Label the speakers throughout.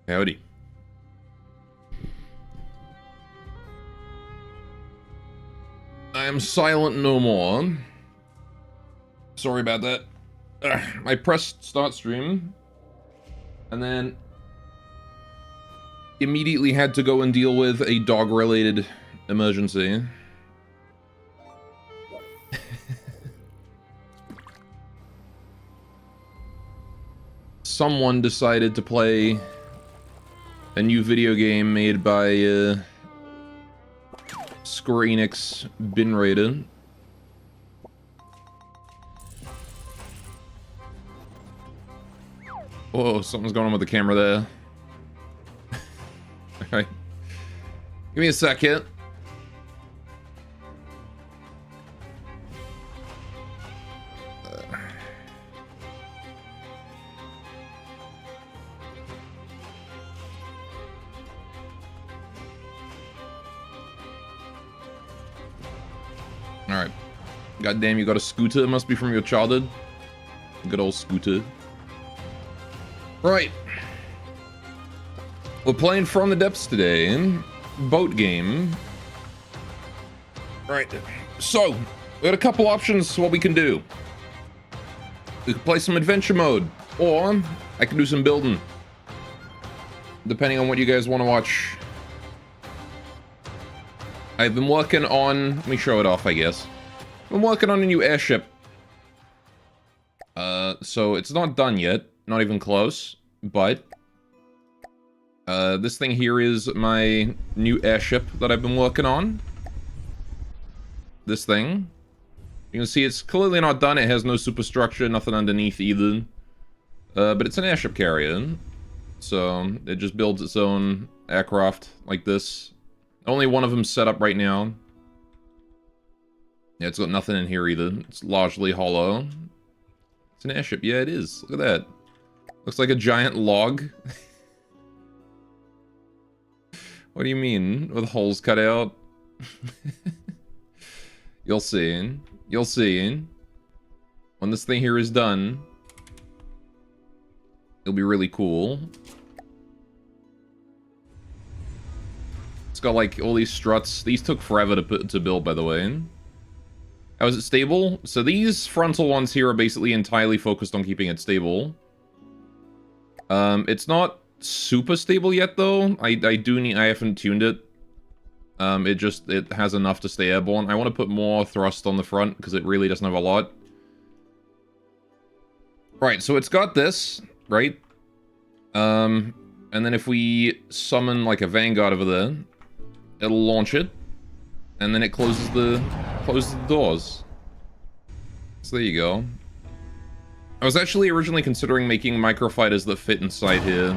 Speaker 1: Howdy. I am silent no more. Sorry about that. I pressed start stream, and then immediately had to go and deal with a dog-related emergency. Someone decided to play a new video game made by Square Enix Bin Raider. Oh, something's going on with the camera there. Okay. Give me a second. Alright. Goddamn, you got a scooter? It must be from your childhood. Good old scooter. Right. We're playing From the Depths today. Boat game. Right. So, we got a couple options what we can do. We could play some adventure mode, or I can do some building. Depending on what you guys want to watch. I've been working on... Let me show it off, I guess. I'm working on a new airship. So it's not done yet. Not even close. But... this thing here is my new airship that I've been working on. This thing. You can see it's clearly not done. It has no superstructure, nothing underneath either. But it's an airship carrier. So it just builds its own aircraft like this. Only one of them set up right now. Yeah, it's got nothing in here either. It's largely hollow. It's an airship. Yeah, it is. Look at that. Looks like a giant log. What do you mean? With holes cut out? You'll see. You'll see. When this thing here is done, it'll be really cool. It's got like all these struts. These took forever to build, by the way. How is it stable? So these frontal ones here are basically entirely focused on keeping it stable. It's not super stable yet though. I haven't tuned it. It has enough to stay airborne. I want to put more thrust on the front because it really doesn't have a lot. Right, so it's got this, right? And then if we summon like a Vanguard over there, it'll launch it, and then it closes the doors. So there you go. I was actually originally considering making microfighters that fit inside here,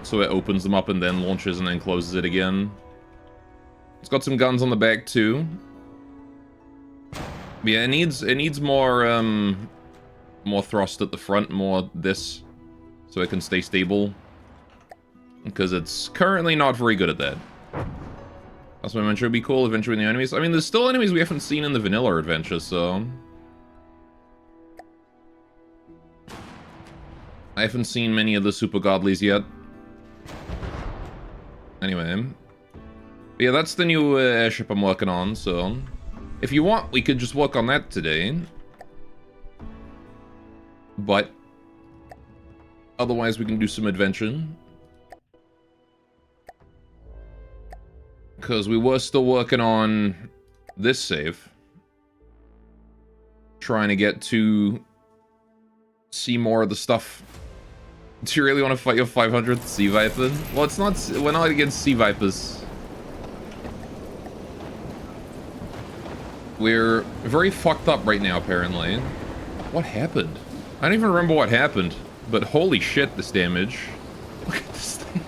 Speaker 1: so it opens them up and then launches and then closes it again. It's got some guns on the back too. But yeah, it needs more more thrust at the front, more this, so it can stay stable. Because it's currently not very good at that. That's why I mentioned it would be cool adventure with new enemies. I mean, there's still enemies we haven't seen in the vanilla adventure, so... I haven't seen many of the super godlies yet. Anyway. But yeah, that's the new airship I'm working on, so... If you want, we could just work on that today. But... Otherwise, we can do some adventure. Because we were still working on this save. Trying to get to see more of the stuff. Do you really want to fight your 500th Sea Viper? Well, it's not... We're not against Sea Vipers. We're very fucked up right now, apparently. What happened? I don't even remember what happened. But holy shit, this damage. Look at this thing.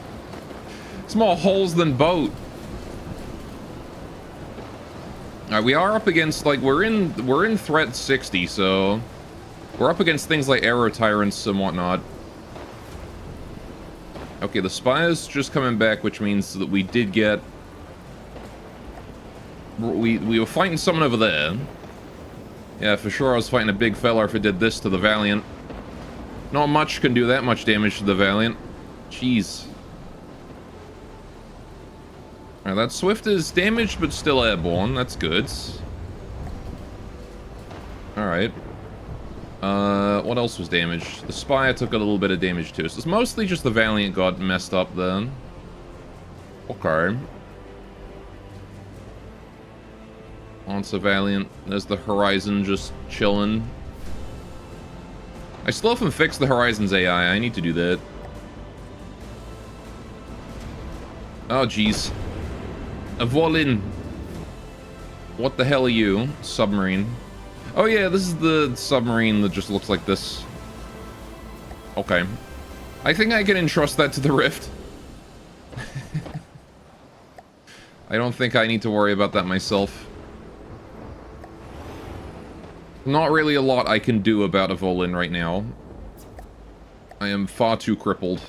Speaker 1: It's more holes than boat. We are up against, like, we're in threat 60, so we're up against things like Aero Tyrants and whatnot. Okay, the spire's just coming back, which means that we did get... We were fighting someone over there. Yeah, for sure I was fighting a big fella if it did this to the Valiant. Not much can do that much damage to the Valiant. Jeez. Alright, that Swift is damaged but still airborne. That's good. Alright. What else was damaged? The Spire took a little bit of damage too. So it's mostly just the Valiant got messed up then. Okay. Onto Valiant. There's the Horizon just chilling. I still haven't fixed the Horizon's AI. I need to do that. Oh, jeez. A Volin. What the hell are you? Submarine. Oh yeah, this is the submarine that just looks like this. Okay. I think I can entrust that to the Rift. I don't think I need to worry about that myself. Not really a lot I can do about a Volin right now. I am far too crippled.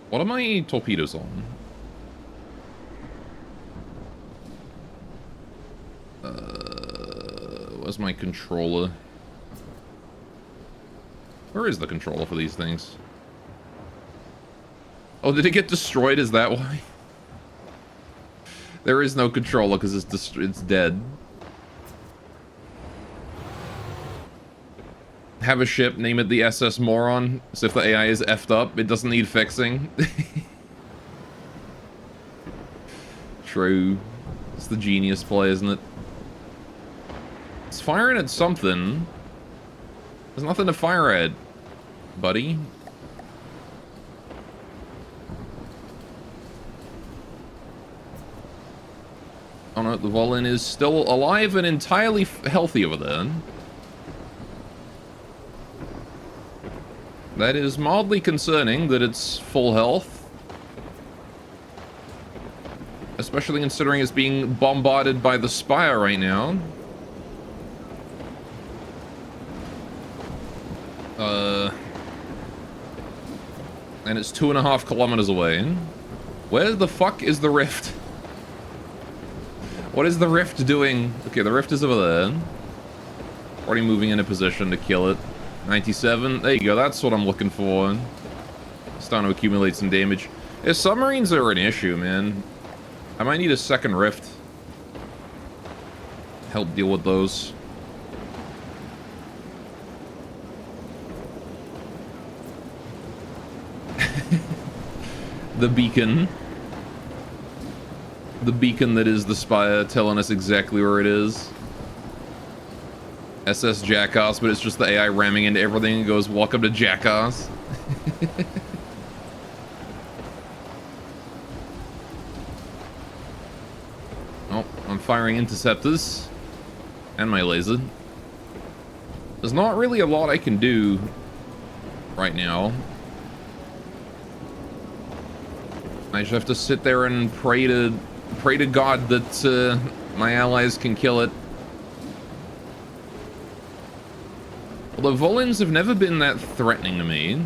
Speaker 1: What are my torpedoes on? Where's my controller? Where is the controller for these things? Oh, did it get destroyed? Is that why? There is no controller because it's dead. Have a ship, name it the SS Moron. So if the AI is effed up, it doesn't need fixing. True. It's the genius play, isn't it? It's firing at something. There's nothing to fire at, buddy. Oh no, the Volin is still alive and entirely healthy over there. That is mildly concerning that it's full health. Especially considering it's being bombarded by the Spire right now. And it's 2.5 kilometers away. Where the fuck is the Rift? What is the Rift doing? Okay, the Rift is over there. Already moving into position to kill it. 97. There you go. That's what I'm looking for. Starting to accumulate some damage. Yeah, submarines are an issue, man. I might need a second Rift. Help deal with those. The beacon. The beacon that is the Spire telling us exactly where it is. SS Jackass, but it's just the AI ramming into everything and goes, welcome to Jackass. Oh, I'm firing interceptors. And my laser. There's not really a lot I can do right now. I just have to sit there and pray to God that my allies can kill it. Although Volins have never been that threatening to me.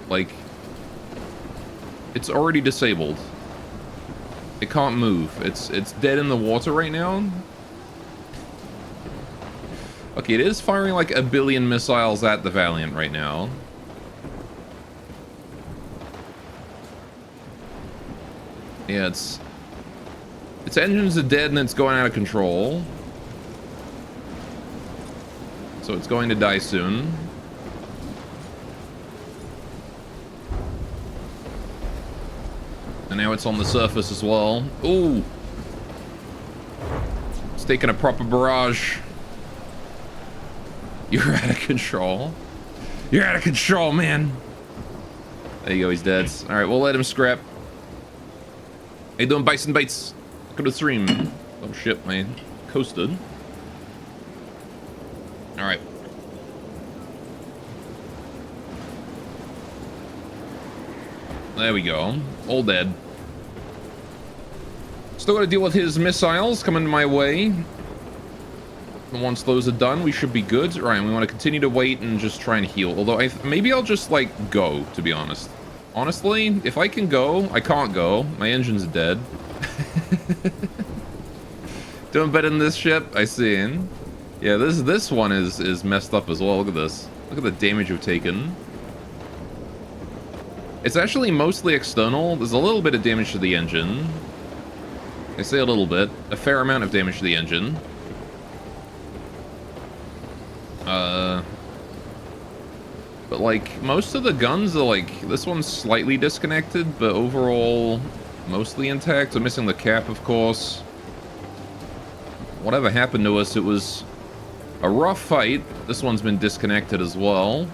Speaker 1: Like, it's already disabled. It can't move. It's dead in the water right now. Okay, it is firing like 1 billion missiles at the Valiant right now. Yeah, its engines are dead and it's going out of control. So it's going to die soon. And now it's on the surface as well. Ooh! It's taking a proper barrage. You're out of control. You're out of control, man! There you go, he's dead. Alright, we'll let him scrap. How you doing, Bison Bites? Go to the stream. Oh shit, man. Coasted. Alright. There we go. All dead. Still gotta deal with his missiles coming my way. And once those are done, we should be good. Right, we want to continue to wait and just try and heal. Although, maybe I'll just, like, go, to be honest. Honestly, if I can go, I can't go. My engine's dead. Doing better than this ship? I see. Yeah, this one is messed up as well. Look at this. Look at the damage we've taken. It's actually mostly external. There's a little bit of damage to the engine. I say a little bit. A fair amount of damage to the engine. But, like, most of the guns are, like... This one's slightly disconnected, but overall, mostly intact. I'm missing the cap, of course. Whatever happened to us, it was a rough fight. This one's been disconnected as well.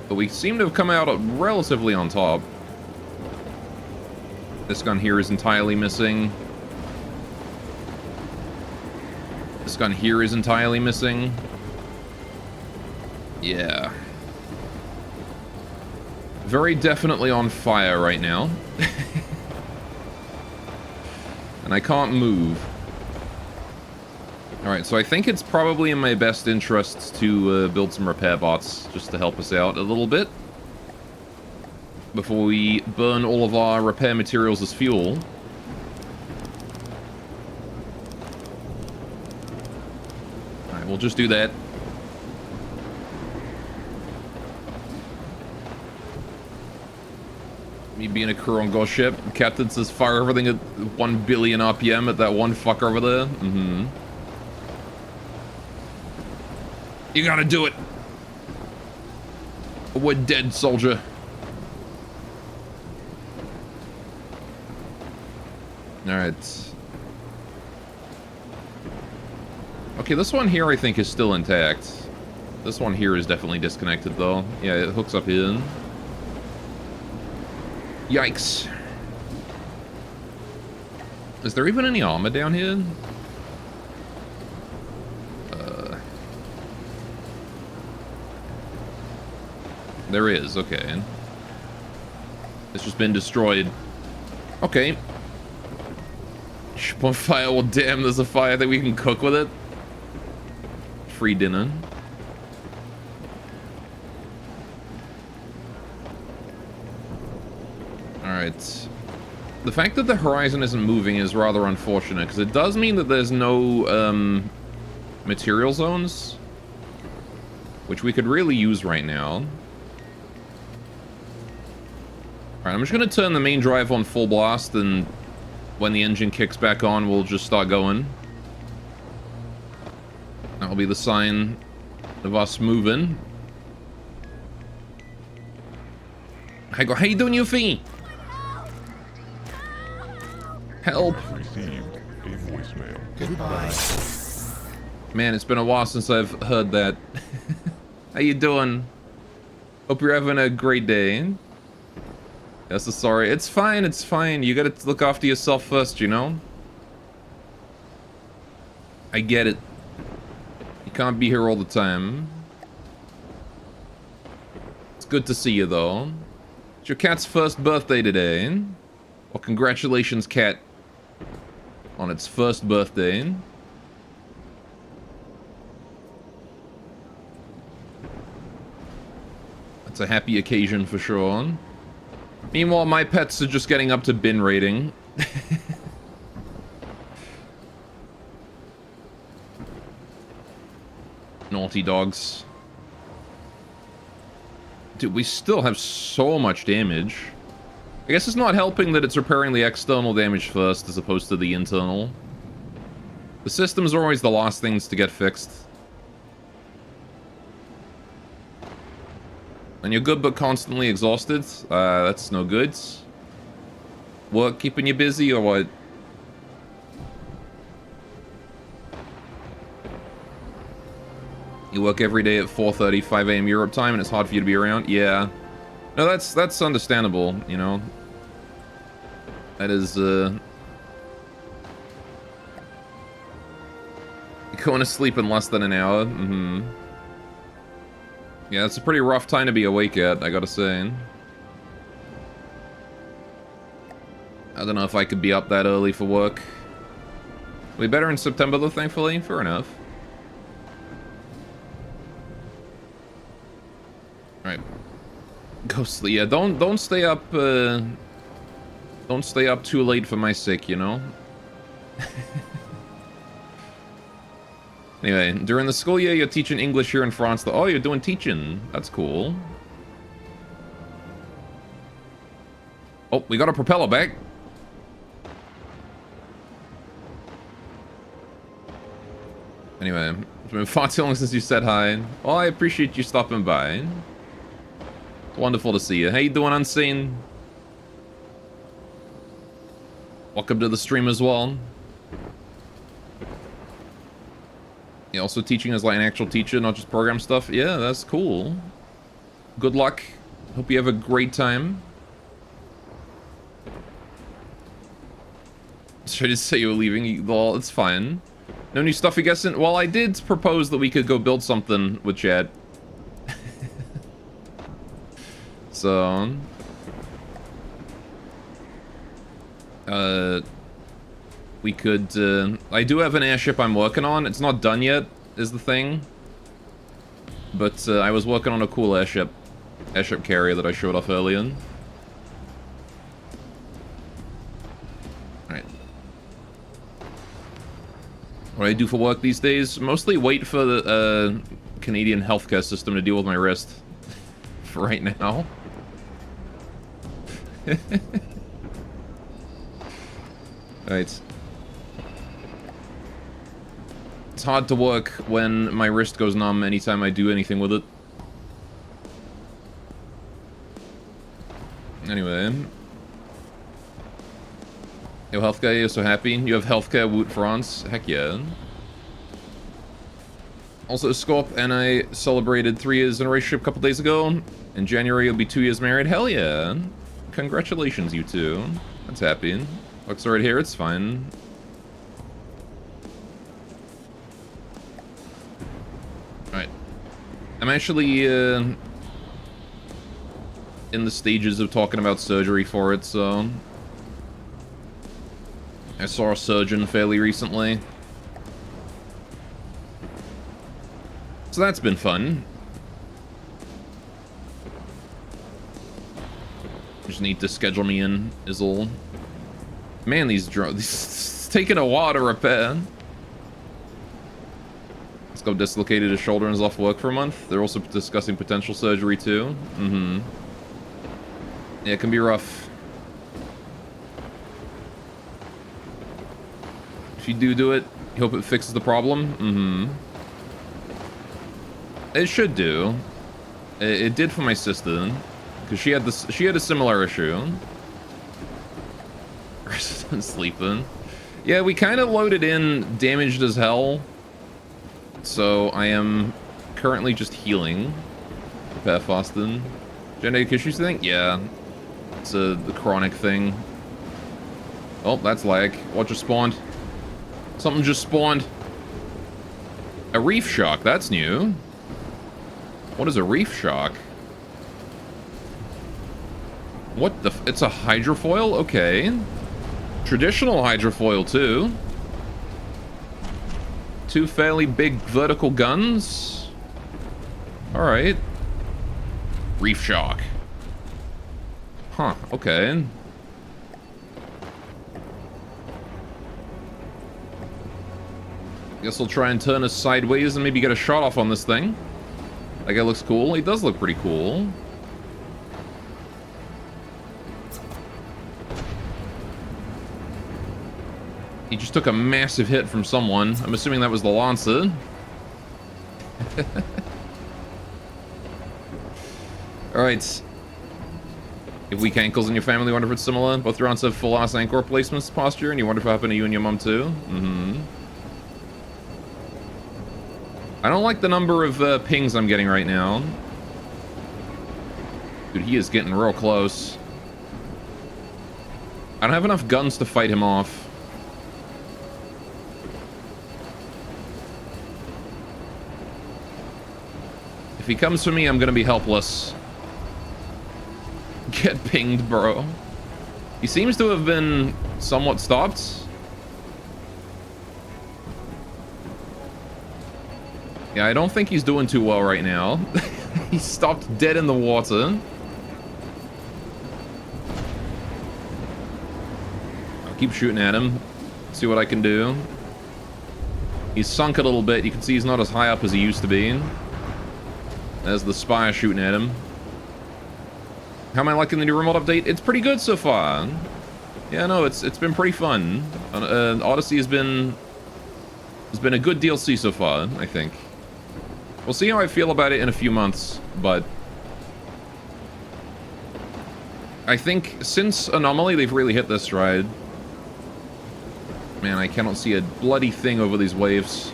Speaker 1: But we seem to have come out relatively on top. This gun here is entirely missing. This gun here is entirely missing. Yeah. Very definitely on fire right now. And I can't move. Alright, so I think it's probably in my best interests to build some repair bots just to help us out a little bit. Before we burn all of our repair materials as fuel. Alright, we'll just do that. Me being a crew on Ghost Ship. Captain says fire everything at 1 billion RPM at that one fucker over there. Mm-hmm. You gotta do it. We're dead, soldier. Alright. Okay, this one here I think is still intact. This one here is definitely disconnected though. Yeah, it hooks up in. Yikes. Is there even any armor down here? There is, okay. It's just been destroyed. Okay. Ship on fire, well damn, there's a fire that we can cook with it. Free dinner. Alright. The fact that the horizon isn't moving is rather unfortunate, because it does mean that there's no, material zones. Which we could really use right now. Alright, I'm just going to turn the main drive on full blast, and when the engine kicks back on, we'll just start going. That'll be the sign of us moving. How you doing, Yuffie? Help!
Speaker 2: Received a voicemail.
Speaker 3: Goodbye.
Speaker 1: Man, it's been a while since I've heard that. How you doing? Hope you're having a great day. Yes, so sorry. It's fine, it's fine. You gotta look after yourself first, you know? I get it. You can't be here all the time. It's good to see you, though. It's your cat's first birthday today. Well, congratulations, cat. On its first birthday. It's a happy occasion for sure. Meanwhile, my pets are just getting up to bin rating. Naughty dogs. Dude, we still have so much damage. I guess it's not helping that it's repairing the external damage first as opposed to the internal. The systems are always the last things to get fixed. And you're good but constantly exhausted? That's no good. Work keeping you busy or what? You work every day at 4:30, 5 a.m. Europe time and it's hard for you to be around? Yeah. No, that's understandable, you know. That is, You're going to sleep in less than an hour? Mm-hmm. Yeah, it's a pretty rough time to be awake at, I gotta say. I don't know if I could be up that early for work. It'll be better in September though, thankfully. Fair enough. Alright. Ghostly, yeah, don't stay up, don't stay up too late for my sake, you know? Anyway, during the school year, you're teaching English here in France. Oh, you're doing teaching. That's cool. Oh, we got a propeller back. Anyway, it's been far too long since you said hi. Well, I appreciate you stopping by. It's wonderful to see you. How you doing, Unseen? Welcome to the stream as well. You're also teaching as like an actual teacher, not just program stuff. Yeah, that's cool. Good luck. Hope you have a great time. Should I just say you were leaving? Well, it's fine. No new stuff, you guessing? Well, I did propose that we could go build something with Chad. So... we could, I do have an airship I'm working on. It's not done yet, is the thing. But, I was working on a cool airship carrier that I showed off earlier. Alright. What I do for work these days? Mostly wait for the, Canadian healthcare system to deal with my wrist. For right now. Alright. It's hard to work when my wrist goes numb anytime I do anything with it. Anyway. Yo, healthcare, you're so happy. You have healthcare, Woot France. Heck yeah. Also, Scorp and I celebrated 3 years in a relationship a couple days ago. In January, you'll be 2 years married. Hell yeah. Congratulations, you two. That's happy. Looks right here, it's fine. Alright. I'm actually, in the stages of talking about surgery for it, so... I saw a surgeon fairly recently. So that's been fun. Just need to schedule me in, is all. Man, these drones... It's taking a while to repair. Let's go dislocated his shoulder and is off work for a month. They're also discussing potential surgery too. Mm-hmm. Yeah, it can be rough. If you do it, you hope it fixes the problem. Mm-hmm. It should do. It did for my sister. Because she had a similar issue. Sleeping. Yeah, we kind of loaded in damaged as hell. So I am currently just healing. Repair Foston. Genetic issues thing? Yeah. It's the chronic thing. Oh, that's lag. What just spawned? Something just spawned. A reef shark. That's new. What is a reef shark? What the... It's a hydrofoil? Okay. Traditional hydrofoil, too. 2 fairly big vertical guns. Alright. Reef shark. Huh, okay. Guess I'll try and turn us sideways and maybe get a shot off on this thing. That guy looks cool. He does look pretty cool. He just took a massive hit from someone. I'm assuming that was the Lancer. Alright. You have weak ankles in your family, wonder if it's similar. Both your aunts have full ass ankle replacements posture, and you wonder if it happened to you and your mom too. Mm-hmm. I don't like the number of pings I'm getting right now. Dude, he is getting real close. I don't have enough guns to fight him off. If he comes for me, I'm gonna be helpless. Get pinged, bro. He seems to have been somewhat stopped. Yeah, I don't think he's doing too well right now. He's stopped dead in the water. I'll keep shooting at him. See what I can do. He's sunk a little bit. You can see he's not as high up as he used to be. There's the spire shooting at him. How am I liking the new remote update? It's pretty good so far. Yeah, no, it's been pretty fun. Odyssey has been a good DLC so far, I think. We'll see how I feel about it in a few months, but I think since Anomaly, they've really hit their stride. Man, I cannot see a bloody thing over these waves.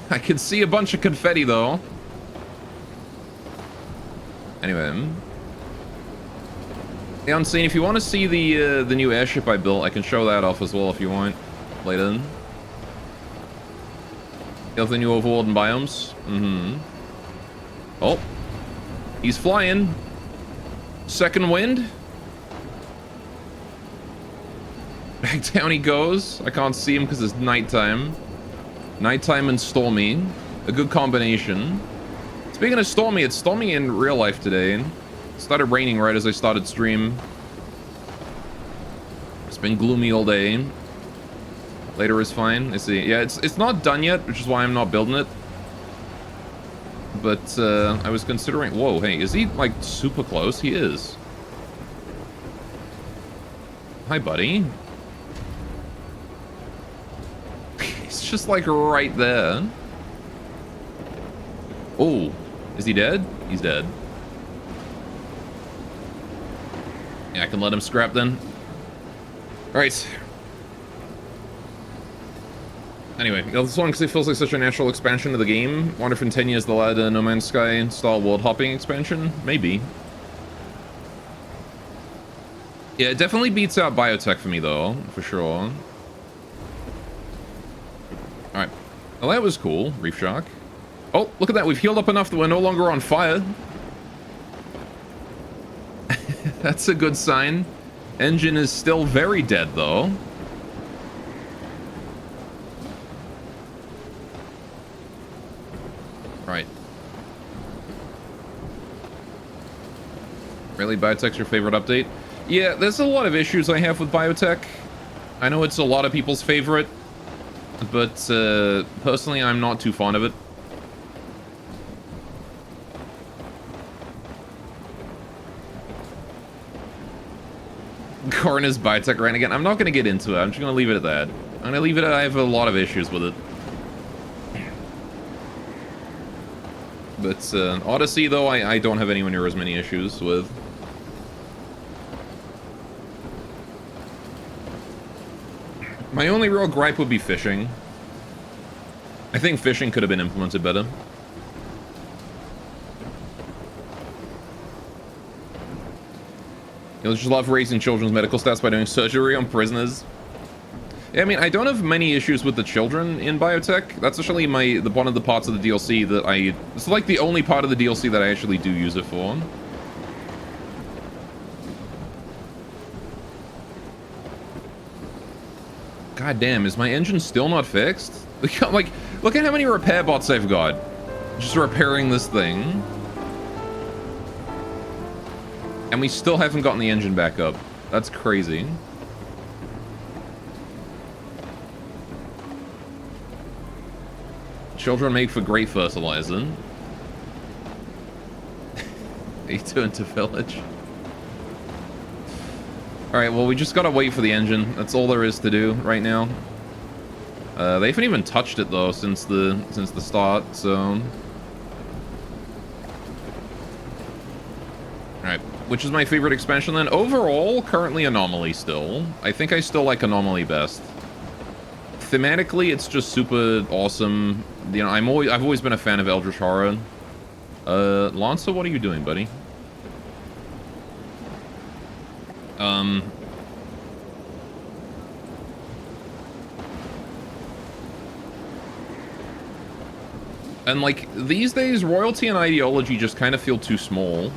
Speaker 1: I can see a bunch of confetti, though. Anyway. Yeah, Unseen, if you want to see the new airship I built, I can show that off as well if you want. Later. You have the new overworld and biomes? Mm-hmm. Oh. He's flying. Second wind. Back down he goes. I can't see him because it's nighttime. Nighttime and stormy. A good combination. Speaking of stormy, it's stormy in real life today. It started raining right as I started stream. It's been gloomy all day. Later is fine. I see. Yeah, it's not done yet, which is why I'm not building it. But I was considering... Whoa, hey, is he like super close? He is. Hi, buddy. He's just like right there. Oh, is he dead? He's dead. Yeah, I can let him scrap then. Alright. Anyway, this one because it feels like such a natural expansion of the game. Wonder if in 10 years they'll add a No Man's Sky style world hopping expansion? Maybe. Yeah, it definitely beats out Biotech for me though, for sure. Alright. Well, that was cool, Reef Shark. Oh, look at that, we've healed up enough that we're no longer on fire. That's a good sign. Engine is still very dead though. Right. Really, Biotech's your favorite update? Yeah, there's a lot of issues I have with Biotech. I know it's a lot of people's favorite, but personally, I'm not too fond of it. Corner's Biotech ran again. I'm not going to get into it. I'm just going to leave it at that. I'm going to leave it at I have a lot of issues with it. But Odyssey, though, I don't have anywhere near as many issues with. My only real gripe would be fishing. I think fishing could have been implemented better. You'll just love raising children's medical stats by doing surgery on prisoners. Yeah, I mean, I don't have many issues with the children in Biotech. That's actually one of the parts of the DLC that it's like the only part of the DLC that I actually do use it for. God damn, is my engine still not fixed? Like, look at how many repair bots I've got. Just repairing this thing. And we still haven't gotten the engine back up. That's crazy. Children make for great fertilizer. A2 into village. Alright, well, we just gotta wait for the engine. That's all there is to do right now. They haven't even touched it, though, since the start, so... Alright, which is my favorite expansion, then? Overall, currently Anomaly still. I think I still like Anomaly best. Thematically, it's just super awesome. You know, I've always been a fan of Eldritch Horror. Lanza, what are you doing, buddy? And like, these days, royalty and ideology just kind of feel too small,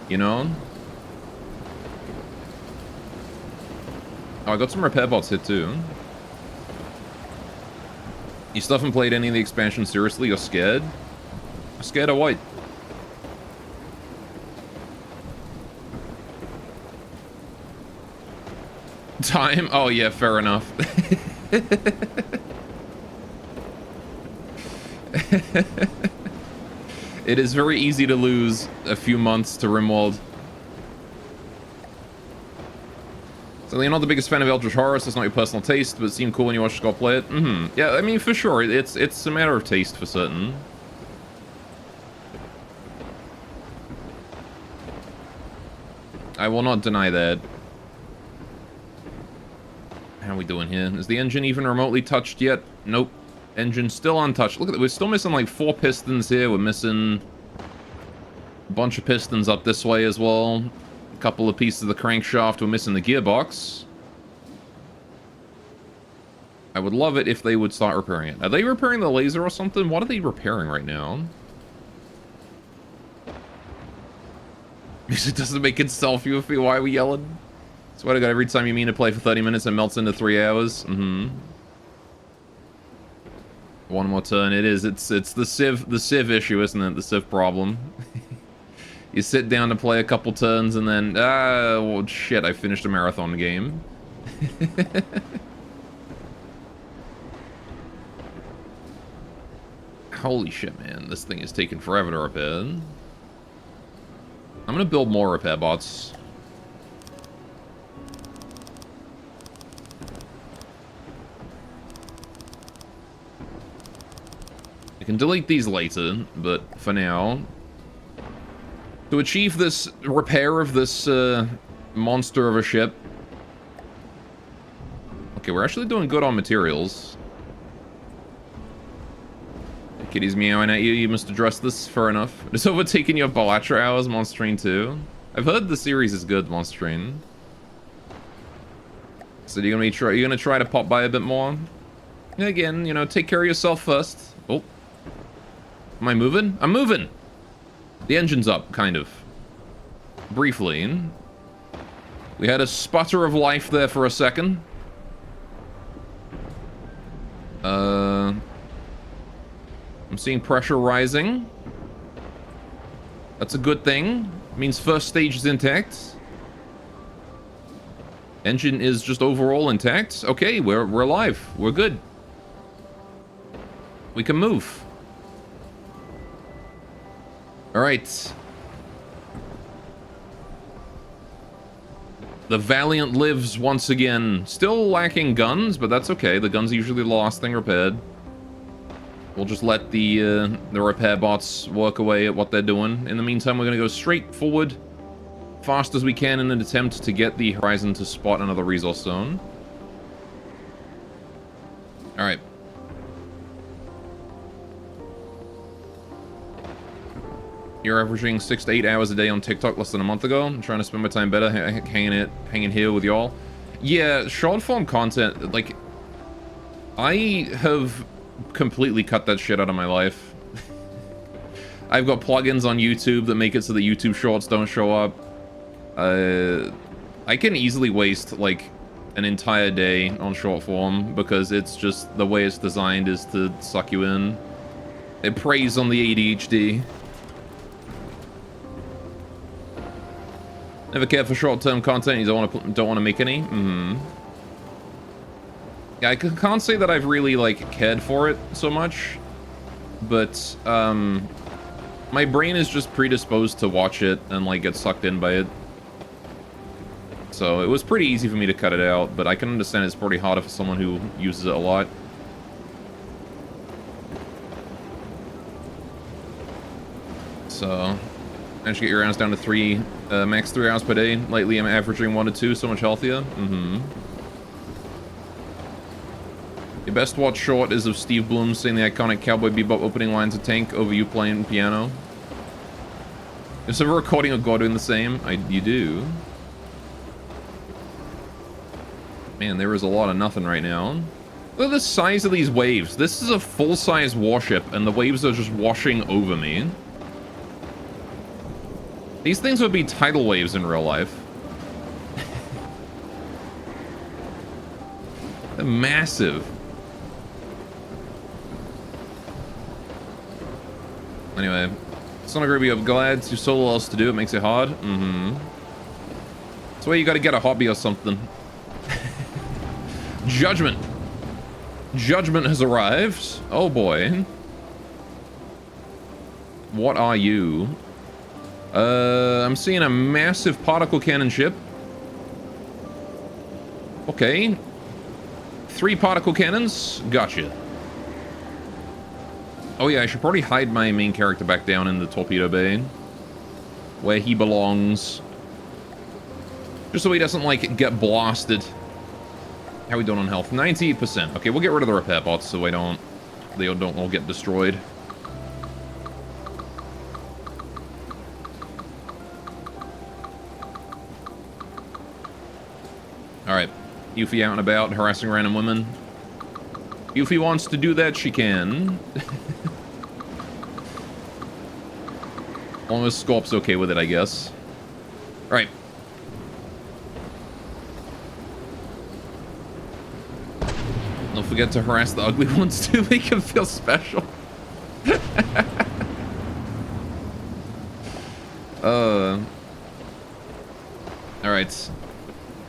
Speaker 1: you know? Oh, I got some repair bots hit too. You still haven't played any of the expansions seriously? You're scared? Scared of what? Time? Oh yeah, fair enough. It is very easy to lose a few months to Rimworld. So you're not the biggest fan of Eldritch Horror, so it's not your personal taste, but it seemed cool when you watched Scott play it. Yeah, I mean, for sure, it's a matter of taste for certain. I will not deny that. How are we doing here? Is the engine even remotely touched yet? Nope. Engine still untouched. Look at that. We're still missing like 4 pistons here. We're missing a bunch of pistons up this way as well. A couple of pieces of the crankshaft. We're missing the gearbox. I would love it if they would start repairing it. Are they repairing the laser or something? What are they repairing right now? It doesn't make itself you feel. Why are we yelling? Swear to God, every time you mean to play for 30 minutes, it melts into 3 hours. One more turn. It is. It's the Civ issue, isn't it? The Civ problem. You sit down to play a couple turns and then, well, shit, I finished a marathon game. Holy shit, man. This thing is taking forever to repair. I'm gonna build more repair bots. I can delete these later, but for now, to achieve this repair of this monster of a ship. Okay, we're actually doing good on materials. The kitty's meowing at you. You must address this. Fair enough. It's overtaking your Bellatra hours, Monster Train 2. I've heard the series is good, Monster Train. So you're gonna try to pop by a bit more. And again, you know, take care of yourself first. Oh. Am I moving? I'm moving! The engine's up, kind of. Briefly. We had a sputter of life there for a second. I'm seeing pressure rising. That's a good thing. It means first stage is intact. Engine is just overall intact. Okay, we're alive. We're good. We can move. Alright. The Valiant lives once again. Still lacking guns, but that's okay. The guns are usually the last thing repaired. We'll just let the repair bots work away at what they're doing. In the meantime, we're going to go straight forward, fast as we can in an attempt to get the Horizon to spot another resource zone. Alright. You're averaging 6 to 8 hours a day on TikTok less than a month ago. I'm trying to spend my time better hanging here with y'all. Yeah, short form content, like, I have completely cut that shit out of my life. I've got plugins on YouTube that make it so that YouTube shorts don't show up. I can easily waste, like, an entire day on short form because it's just the way it's designed is to suck you in. It preys on the ADHD. Never cared for short-term content. You don't want to make any. Yeah, I can't say that I've really like cared for it so much, but my brain is just predisposed to watch it and like get sucked in by it. So it was pretty easy for me to cut it out, but I can understand it's pretty harder for someone who uses it a lot. So managed to get your rounds down to max 3 hours per day. Lately, I'm averaging 1 to 2, so much healthier. Your best watch short is of Steve Blum saying the iconic Cowboy Bebop opening lines of Tank over you playing piano. Is there a recording of God doing the same? You do. Man, there is a lot of nothing right now. Look at the size of these waves. This is a full-size warship, and the waves are just washing over me. These things would be tidal waves in real life. They're massive. Anyway, it's not a group of glads. You're so little else to do. It makes it hard. That's why you got to get a hobby or something. Judgment. Judgment has arrived. Oh boy. What are you? I'm seeing a massive particle cannon ship. Okay. 3 particle cannons. Gotcha. Oh yeah, I should probably hide my main character back down in the torpedo bay. Where he belongs. Just so he doesn't, like, get blasted. How are we doing on health? 98%. Okay, we'll get rid of the repair bots so they don't all get destroyed. Alright. Yuffie out and about, harassing random women. Yuffie wants to do that, she can. Almost Scorp's okay with it, I guess. Alright. Don't forget to harass the ugly ones too, make them feel special. Alright.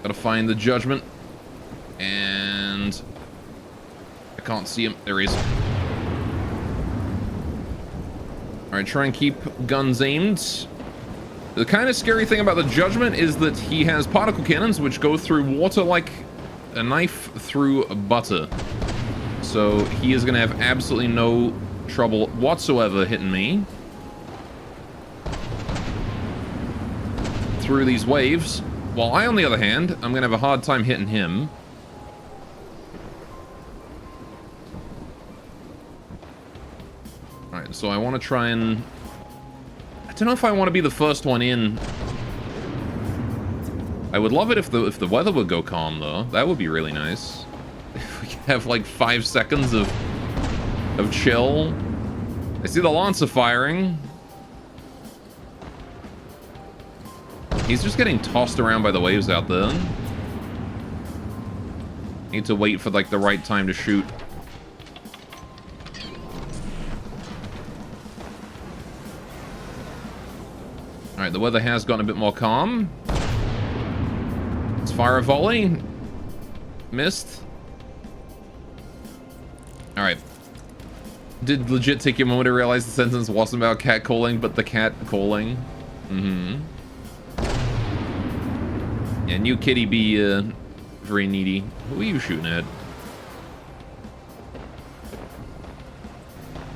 Speaker 1: Gotta find the judgment. And I can't see him. There he is. Alright, try and keep guns aimed. The kind of scary thing about the judgment is that he has particle cannons which go through water like a knife through butter. So he is going to have absolutely no trouble whatsoever hitting me through these waves. While I, on the other hand, I'm going to have a hard time hitting him. Alright, so I want to try and... I don't know if I want to be the first one in. I would love it if the weather would go calm, though. That would be really nice. If we could have, like, 5 seconds of chill. I see the Lancer firing. He's just getting tossed around by the waves out there. Need to wait for, like, the right time to shoot. Alright, the weather has gotten a bit more calm. Let's fire a volley. Missed. Alright. Did legit take you a moment to realize the sentence wasn't about cat calling, but the cat calling. Mm-hmm. Yeah, new kitty be very needy. Who are you shooting at?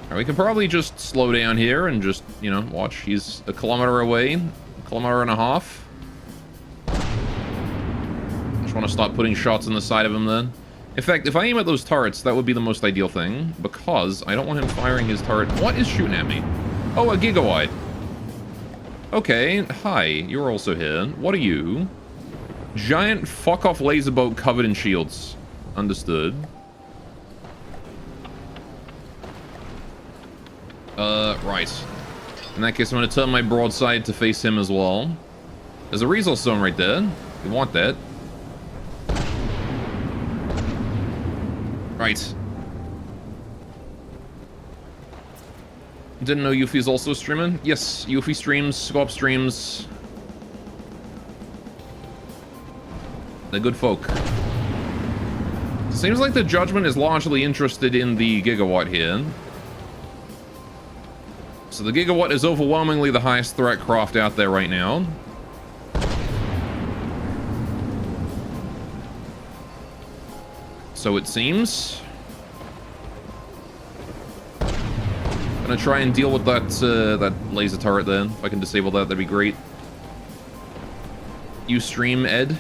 Speaker 1: Alright, we can probably just slow down here and just, you know, watch. He's a kilometer away. A kilometer and a half. Just want to start putting shots on the side of him then. In fact, if I aim at those turrets, that would be the most ideal thing. Because I don't want him firing his turret. What is shooting at me? Oh, a gigawatt. Okay, hi. You're also here. What are you? Giant fuck-off laser boat covered in shields. Understood. Right. In that case, I'm going to turn my broadside to face him as well. There's a resource zone right there. You want that. Right. Didn't know Yuffie's also streaming? Yes, Yuffie streams, Scorp streams. They're good folk. Seems like the Judgment is largely interested in the Gigawatt here. So the Gigawatt is overwhelmingly the highest threat craft out there right now. So it seems. Gonna try and deal with that that laser turret then. If I can disable that, that'd be great. You stream, Ed?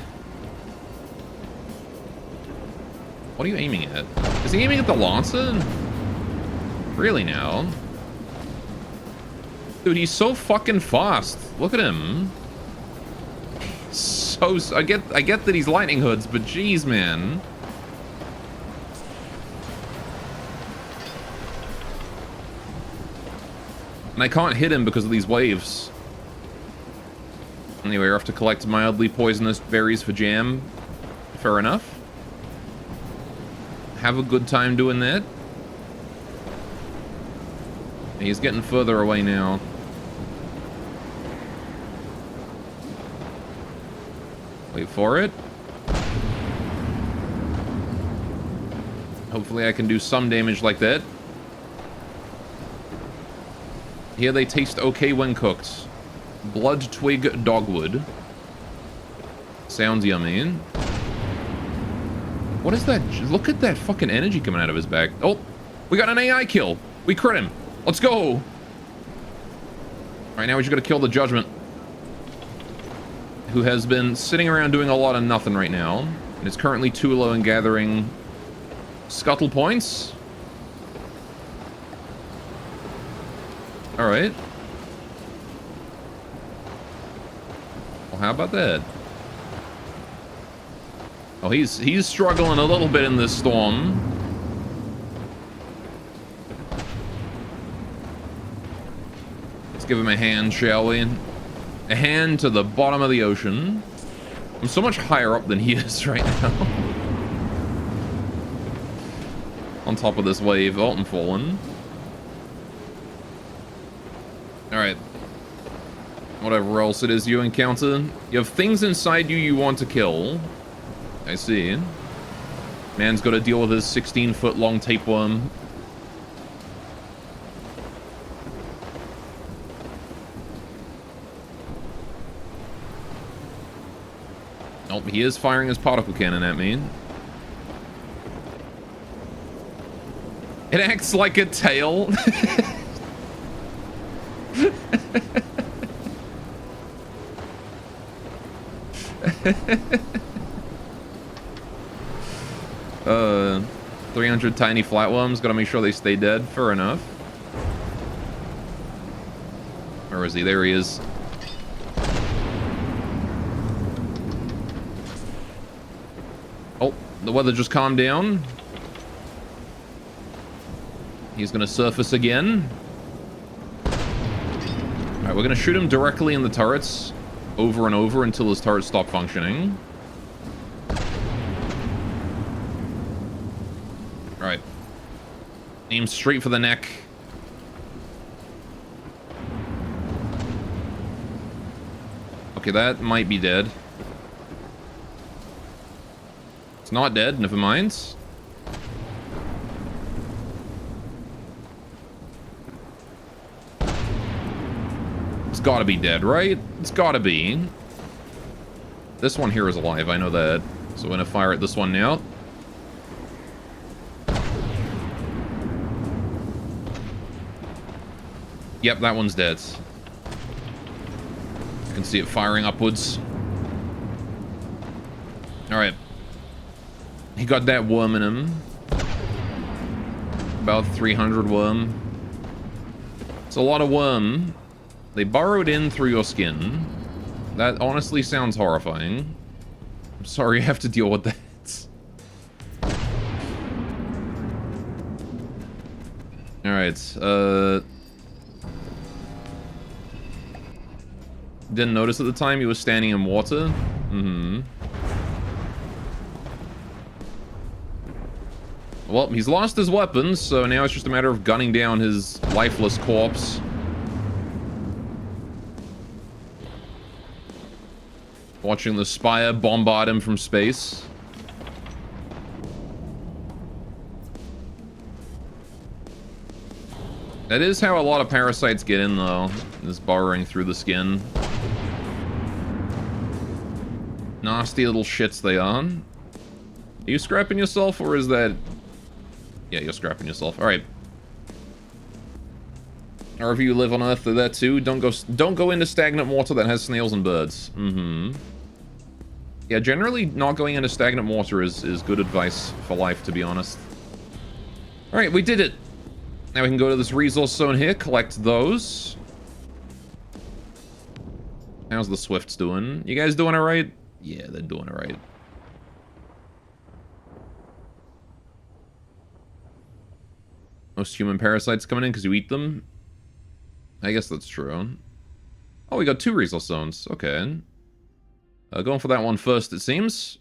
Speaker 1: What are you aiming at? Is he aiming at the Lancer? Really now? Dude, he's so fucking fast. Look at him. So I get that he's lightning hoods, but geez, man. And I can't hit him because of these waves. Anyway, we're off to collect mildly poisonous berries for jam. Fair enough. Have a good time doing that. He's getting further away now. Wait for it. Hopefully I can do some damage like that. Here they taste okay when cooked. Blood twig dogwood. Sounds yummy. What is that? Look at that fucking energy coming out of his back. Oh, we got an AI kill. We crit him. Let's go. All right, now we just gotta kill the Judgment, who has been sitting around doing a lot of nothing right now, and is currently too low and gathering scuttle points. All right. Well, how about that? Oh, he's struggling a little bit in this storm. Let's give him a hand, shall we? A hand to the bottom of the ocean. I'm so much higher up than he is right now. On top of this wave. Oh, I'm falling. Alright. Whatever else it is you encounter. You have things inside you want to kill. I see. Man's got to deal with his 16-foot long tapeworm. Oh, he is firing his particle cannon at me. It acts like a tail. uh, 300 tiny flatworms. Gotta make sure they stay dead. Fair enough. Where is he? There he is. Oh, the weather just calmed down. He's gonna surface again. Alright, we're gonna shoot him directly in the turrets over and over until his turrets stop functioning. Alright. Aim straight for the neck. Okay, that might be dead. It's not dead, never mind. It's gotta be dead, right? It's gotta be. This one here is alive, I know that. So I'm gonna fire at this one now. Yep, that one's dead. You can see it firing upwards. Alright. He got that worm in him. About 300 worm. It's a lot of worm. They burrowed in through your skin. That honestly sounds horrifying. I'm sorry you have to deal with that. Alright, didn't notice at the time he was standing in water. Mm-hmm. Well, he's lost his weapons, so now it's just a matter of gunning down his lifeless corpse. Watching the Spire bombard him from space. That is how a lot of parasites get in, though. Is burrowing through the skin. Nasty little shits they are. Are you scrapping yourself, or is that... Yeah, you're scrapping yourself. Alright. However you live on Earth, they're there too. Don't go into stagnant water that has snails and birds. Mm-hmm. Yeah, generally not going into stagnant water is good advice for life, to be honest. Alright, we did it. Now we can go to this resource zone here, collect those. How's the Swifts doing? You guys doing alright? Yeah, they're doing alright. Most human parasites coming in because you eat them? I guess that's true. Oh, we got 2 resource zones. Okay. Going for that one first, it seems.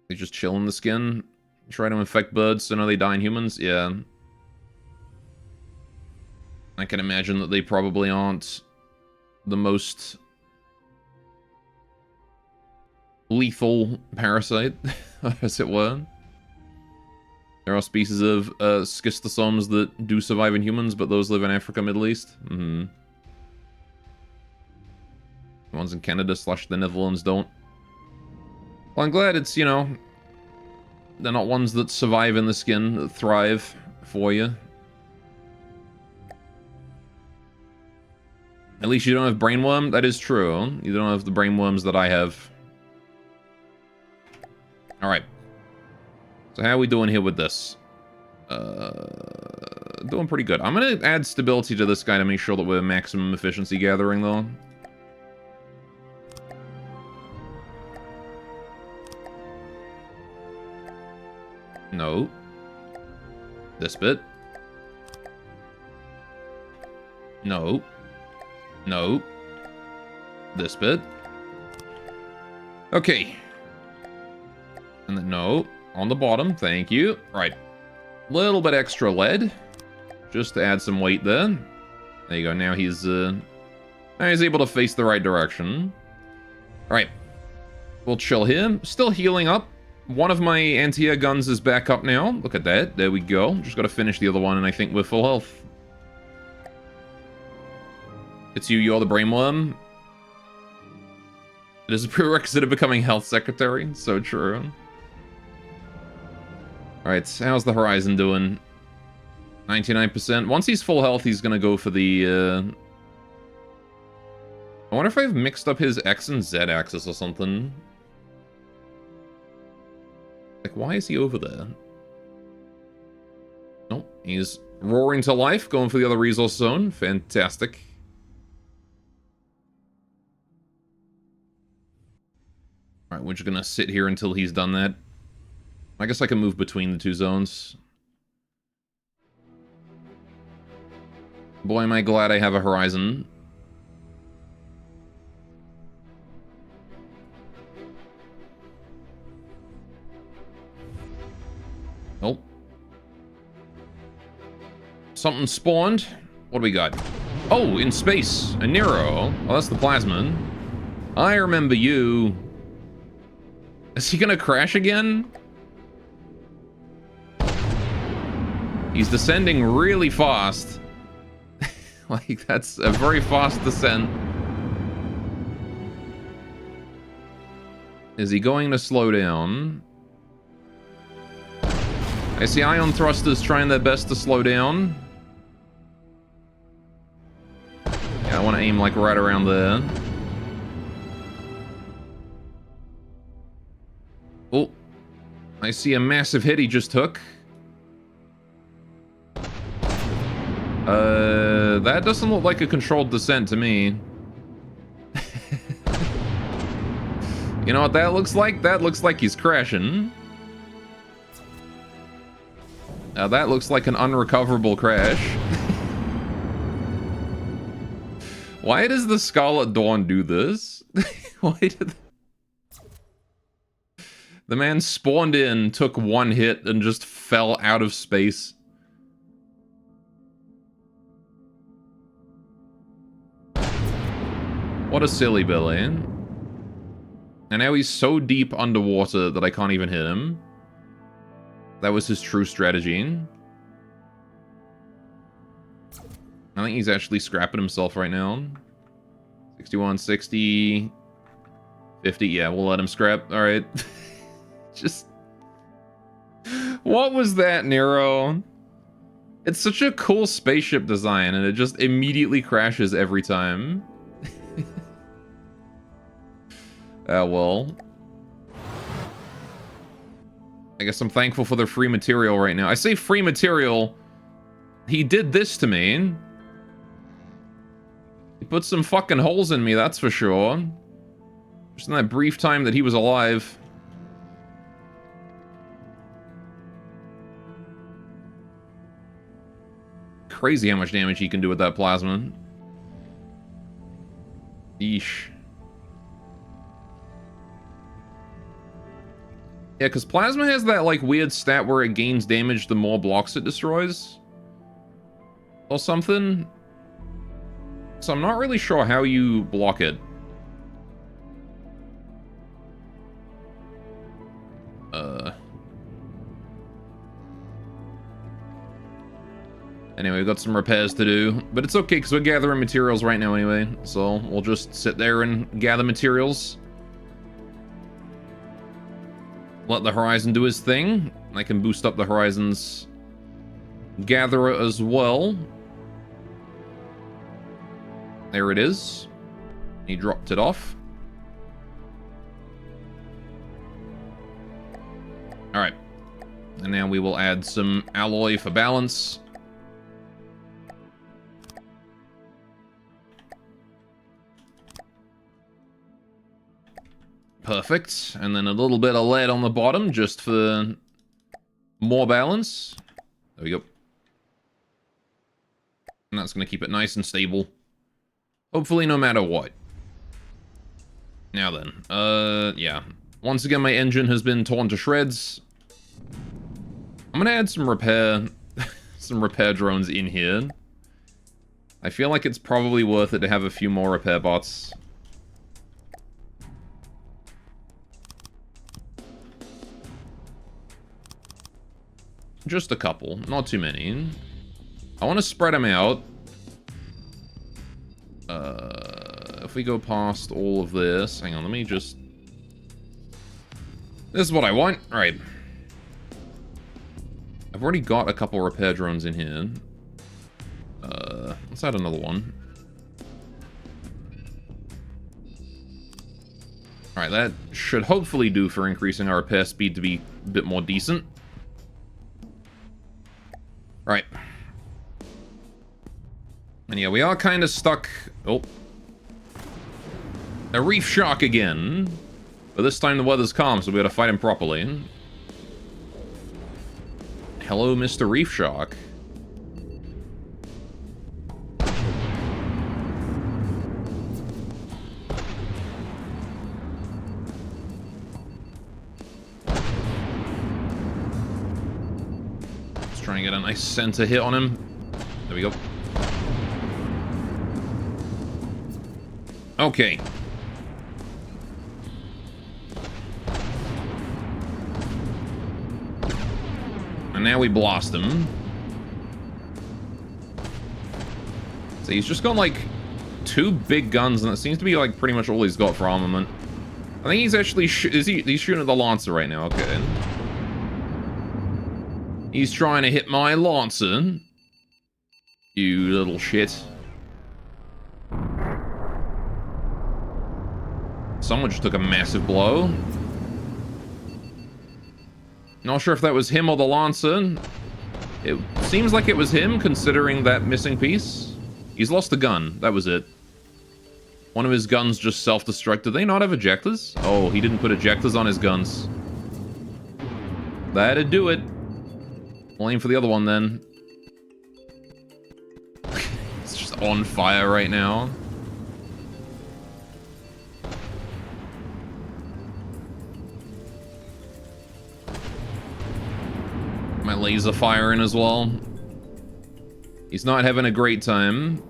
Speaker 1: They just chill in the skin. Try to infect birds so now they die in humans? Yeah. I can imagine that they probably aren't the most lethal parasite, as it were. There are species of schistosomes that do survive in humans, but those live in Africa, Middle East. Mm-hmm. The ones in Canada / the Netherlands don't. Well, I'm glad it's, you know, they're not ones that survive in the skin, that thrive for you. At least you don't have brainworm. That is true. You don't have the brainworms that I have. Alright. So how are we doing here with this? Doing pretty good. I'm going to add stability to this guy to make sure that we're maximum efficiency gathering, though. No. This bit. No. No. This bit. Okay. And then no. On the bottom. Thank you. Right. Little bit extra lead. Just to add some weight there. There you go. Now he's able to face the right direction. Alright. We'll chill here. Still healing up. One of my anti-air guns is back up now. Look at that. There we go. Just got to finish the other one, and I think we're full health. It's you. You're the brainworm. It is a prerequisite of becoming health secretary. So true. Alright, how's the Horizon doing? 99%. Once he's full health, he's gonna go for the, I wonder if I've mixed up his X and Z axis or something. Like, why is he over there? Nope, he's roaring to life, going for the other resource zone. Fantastic. Alright, we're just gonna sit here until he's done that. I guess I can move between the two zones. Boy, am I glad I have a Horizon. Nope. Something spawned. What do we got? Oh, in space. A Nero. Oh, that's the Plasmon. I remember you. Is he gonna crash again? He's descending really fast. Like, that's a very fast descent. Is he going to slow down? I see ion thrusters trying their best to slow down. Yeah, I want to aim, like, right around there. Oh. I see a massive hit he just took. That doesn't look like a controlled descent to me. You know what that looks like? That looks like he's crashing. Now that looks like an unrecoverable crash. Why does the Scarlet Dawn do this? Why did... The man spawned in, took one hit, and just fell out of space. What a silly Billy. And now he's so deep underwater that I can't even hit him. That was his true strategy. I think he's actually scrapping himself right now. 61, 60, 50. Yeah, we'll let him scrap. All right. Just... What was that, Nero? It's such a cool spaceship design, and it just immediately crashes every time. Well. I guess I'm thankful for the free material right now. I say free material. He did this to me. He put some fucking holes in me, that's for sure. Just in that brief time that he was alive. Crazy how much damage he can do with that plasma. Yeesh. Yeah, because plasma has that, like, weird stat where it gains damage the more blocks it destroys. Or something. So I'm not really sure how you block it. Anyway, we've got some repairs to do, but it's okay because we're gathering materials right now anyway, so we'll just sit there and gather materials. Let the Horizon do his thing. I can boost up the Horizon's gatherer as well. There it is. He dropped it off. Alright. And now we will add some alloy for balance. Perfect. And then a little bit of lead on the bottom just for more balance. There we go. And that's going to keep it nice and stable. Hopefully no matter what. Now then, yeah. Once again, my engine has been torn to shreds. I'm going to add some repair drones in here. I feel like it's probably worth it to have a few more repair bots. Just a couple, not too many. I want to spread them out. If we go past all of this... Hang on, let me just... This is what I want. Alright. I've already got a couple repair drones in here. Let's add another one. Alright, that should hopefully do for increasing our repair speed to be a bit more decent. Right. And yeah, we are kind of stuck... Oh. A reef shark again. But this time the weather's calm, so we gotta fight him properly. Hello, Mr. Reef Shark. Let's try and get a nice center hit on him. There we go. Okay. And now we blast him. So he's just got like 2 big guns, and that seems to be like pretty much all he's got for armament. I think he's actually he's shooting at the Lancer right now. Okay. He's trying to hit my Lancer. You little shit. Someone just took a massive blow. Not sure if that was him or the Lancer. It seems like it was him, considering that missing piece. He's lost a gun. That was it. One of his guns just self-destruct. Do they not have ejectors? Oh, he didn't put ejectors on his guns. That'd do it. We'll aim for the other one, then. It's just on fire right now. My laser firing as well. He's not having a great time.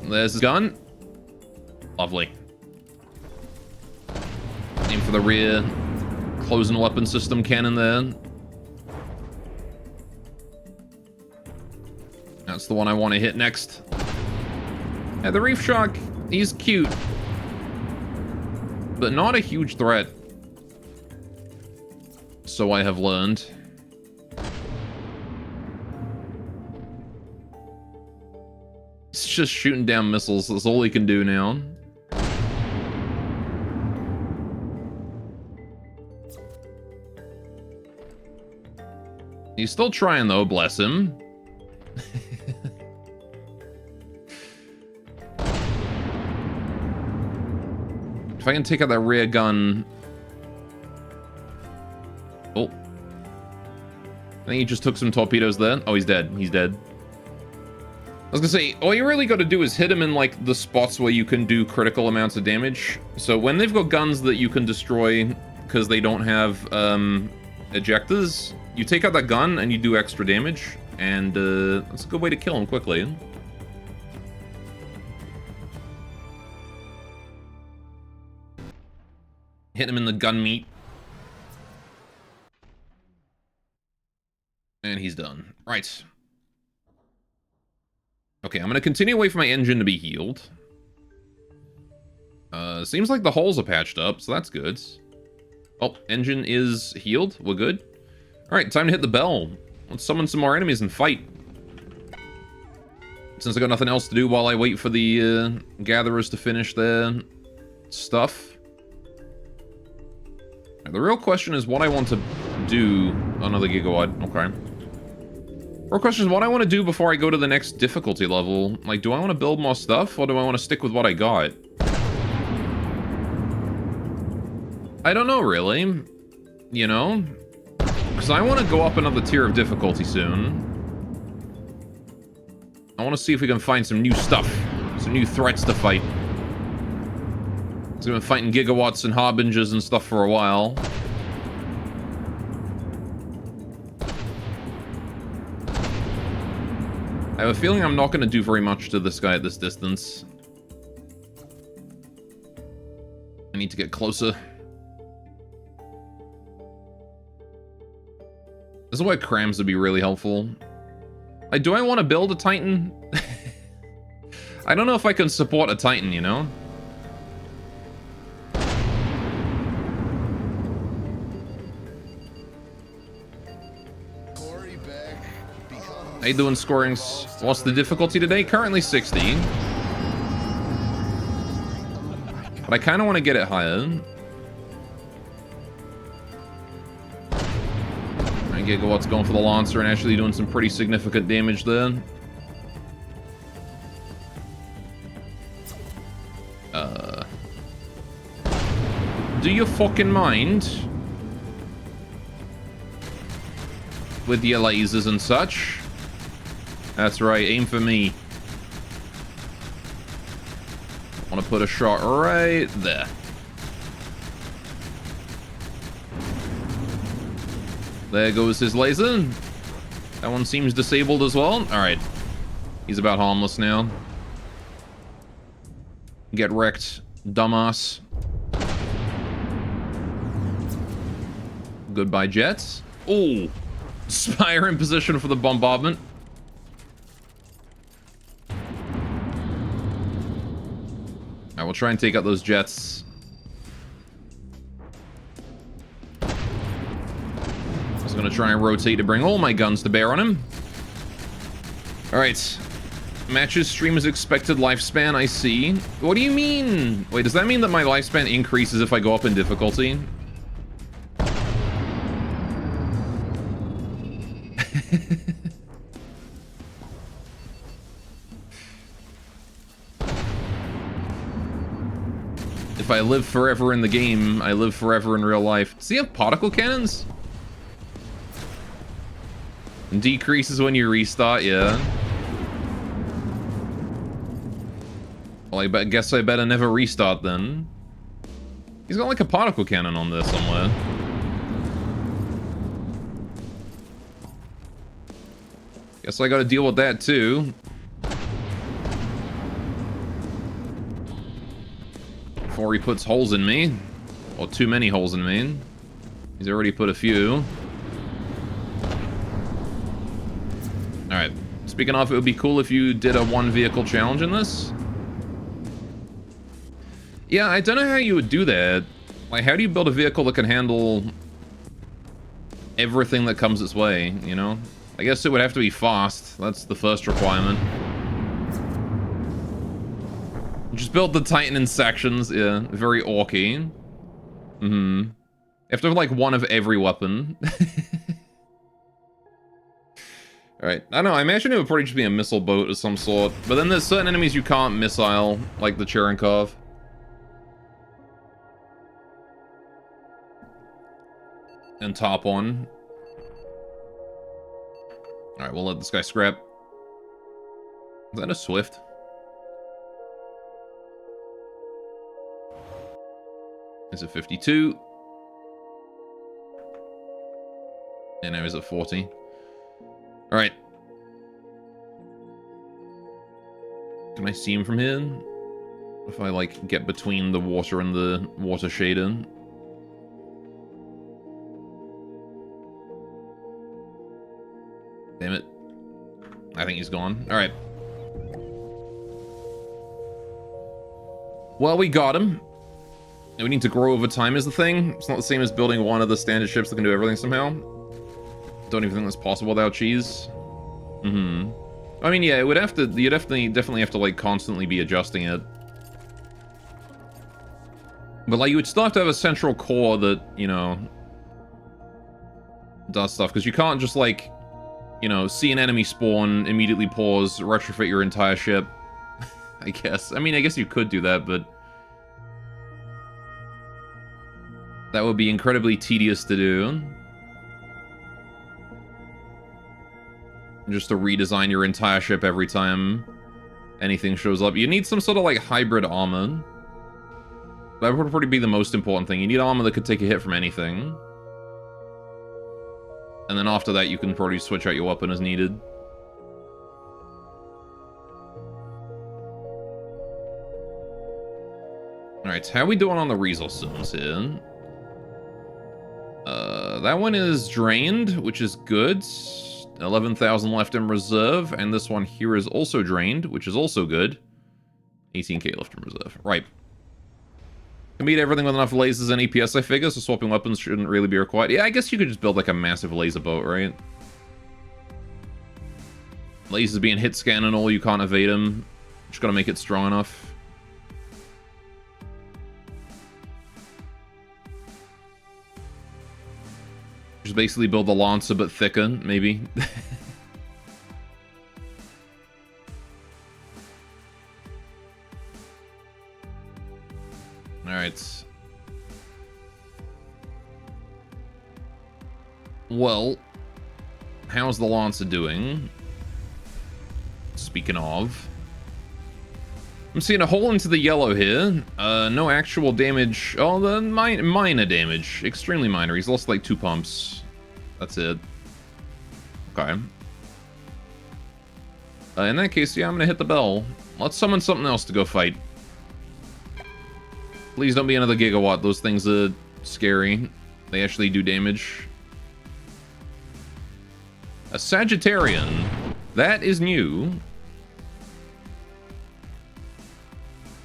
Speaker 1: There's his gun. Lovely. Aim for the rear closing weapon system cannon there. That's the one I want to hit next. Yeah, the Reef Shark, he's cute. But not a huge threat. So I have learned. He's just shooting down missiles. That's all he can do now. He's still trying though, bless him. If I can take out that rear gun... Oh. I think he just took some torpedoes there. Oh, he's dead. He's dead. I was gonna say, all you really gotta do is hit him in, like, the spots where you can do critical amounts of damage. So when they've got guns that you can destroy because they don't have, ejectors, you take out that gun and you do extra damage. And, that's a good way to kill him quickly. Hit him in the gun meat. And he's done. Right. Okay, I'm going to continue to wait for my engine to be healed. Seems like the holes are patched up, so that's good. Oh, engine is healed. We're good. Alright, time to hit the bell. Let's summon some more enemies and fight. Since I got nothing else to do while I wait for the gatherers to finish their stuff. Right, the real question is what I want to do. Another gigawatt. Okay. Real question is what I want to do before I go to the next difficulty level. Like, do I want to build more stuff, or do I want to stick with what I got? I don't know, really. You know? Because I want to go up another tier of difficulty soon. I want to see if we can find some new stuff. Some new threats to fight. Because we've been fighting gigawatts and harbingers and stuff for a while. I have a feeling I'm not going to do very much to this guy at this distance. I need to get closer. This is why crams would be really helpful. Like, do I want to build a Titan? I don't know if I can support a Titan, you know? How you doing, Scorings? What's the difficulty today? Currently 60. But I kind of want to get it higher. Gigawatts going for the Lancer and actually doing some pretty significant damage there. Do you fucking mind? With your lasers and such. That's right, aim for me. I want to put a shot right there. There goes his laser. That one seems disabled as well. Alright. He's about harmless now. Get wrecked, dumbass. Goodbye, jets. Oh, Spire in position for the bombardment. Alright, we'll try and take out those jets. I'm gonna try and rotate to bring all my guns to bear on him. Alright. Matches stream as expected lifespan, I see. What do you mean? Wait, does that mean that my lifespan increases if I go up in difficulty? If I live forever in the game, I live forever in real life. Does he have particle cannons? Decreases when you restart, yeah. Well, I guess I better never restart then. He's got like a particle cannon on there somewhere. Guess I gotta deal with that too. Before he puts holes in me. Or too many holes in me. He's already put a few. Alright. Speaking of, it would be cool if you did a one vehicle challenge in this. Yeah, I don't know how you would do that. Like, how do you build a vehicle that can handle everything that comes its way, you know? I guess it would have to be fast. That's the first requirement. Just build the Titan in sections. Yeah, very orky. Mm-hmm. You have to have, like, one of every weapon. Alright, I don't know, I imagine it would probably just be a missile boat of some sort. But then there's certain enemies you can't missile, like the Cherenkov. And top on. Alright, we'll let this guy scrap. Is that a Swift? Is it 52? And now he's at 40. Alright. Can I see him from here? If I, like, get between the water and the water shader. Damn it. I think he's gone. Alright. Well, we got him. We need to grow over time is the thing. It's not the same as building one of the standard ships that can do everything somehow. Don't even think that's possible without cheese. I mean, yeah, it would have to. You definitely have to like constantly be adjusting it. But like, you would still have to have a central core that, you know, does stuff, because you can't just like, you know, see an enemy spawn, immediately pause, retrofit your entire ship. I guess. I mean, I guess you could do that, but that would be incredibly tedious to do. Just to redesign your entire ship every time anything shows up. You need some sort of like hybrid armor. That would probably be the most important thing. You need armor that could take a hit from anything. And then after that, you can probably switch out your weapon as needed. Alright, how are we doing on the resources here? That one is drained, which is good. 11,000 left in reserve, and this one here is also drained, which is also good. 18k left in reserve. Right. Can beat everything with enough lasers and EPS, I figure, so swapping weapons shouldn't really be required. Yeah, I guess you could just build like a massive laser boat, right? Lasers being hit scan and all, you can't evade them. Just gotta make it strong enough. Just basically build the Lancer but thicker, maybe. Alright. Well, how's the Lancer doing? Speaking of. I'm seeing a hole into the yellow here. No actual damage. Oh, the minor damage. Extremely minor. He's lost like 2 pumps. That's it. Okay. In that case, yeah, I'm gonna hit the bell. Let's summon something else to go fight. Please don't be another Gigawatt. Those things are scary. They actually do damage. A Sagittarian. That is new.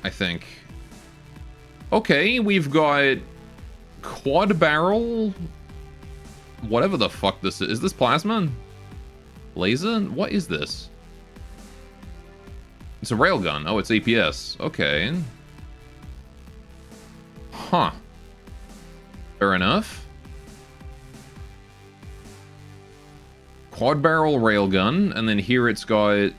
Speaker 1: I think. Okay, we've got quad barrel. Whatever the fuck this is. Is this plasma? Laser? What is this? It's a railgun. Oh, it's APS. Okay. Huh. Fair enough. Quad barrel railgun, and then here it's got...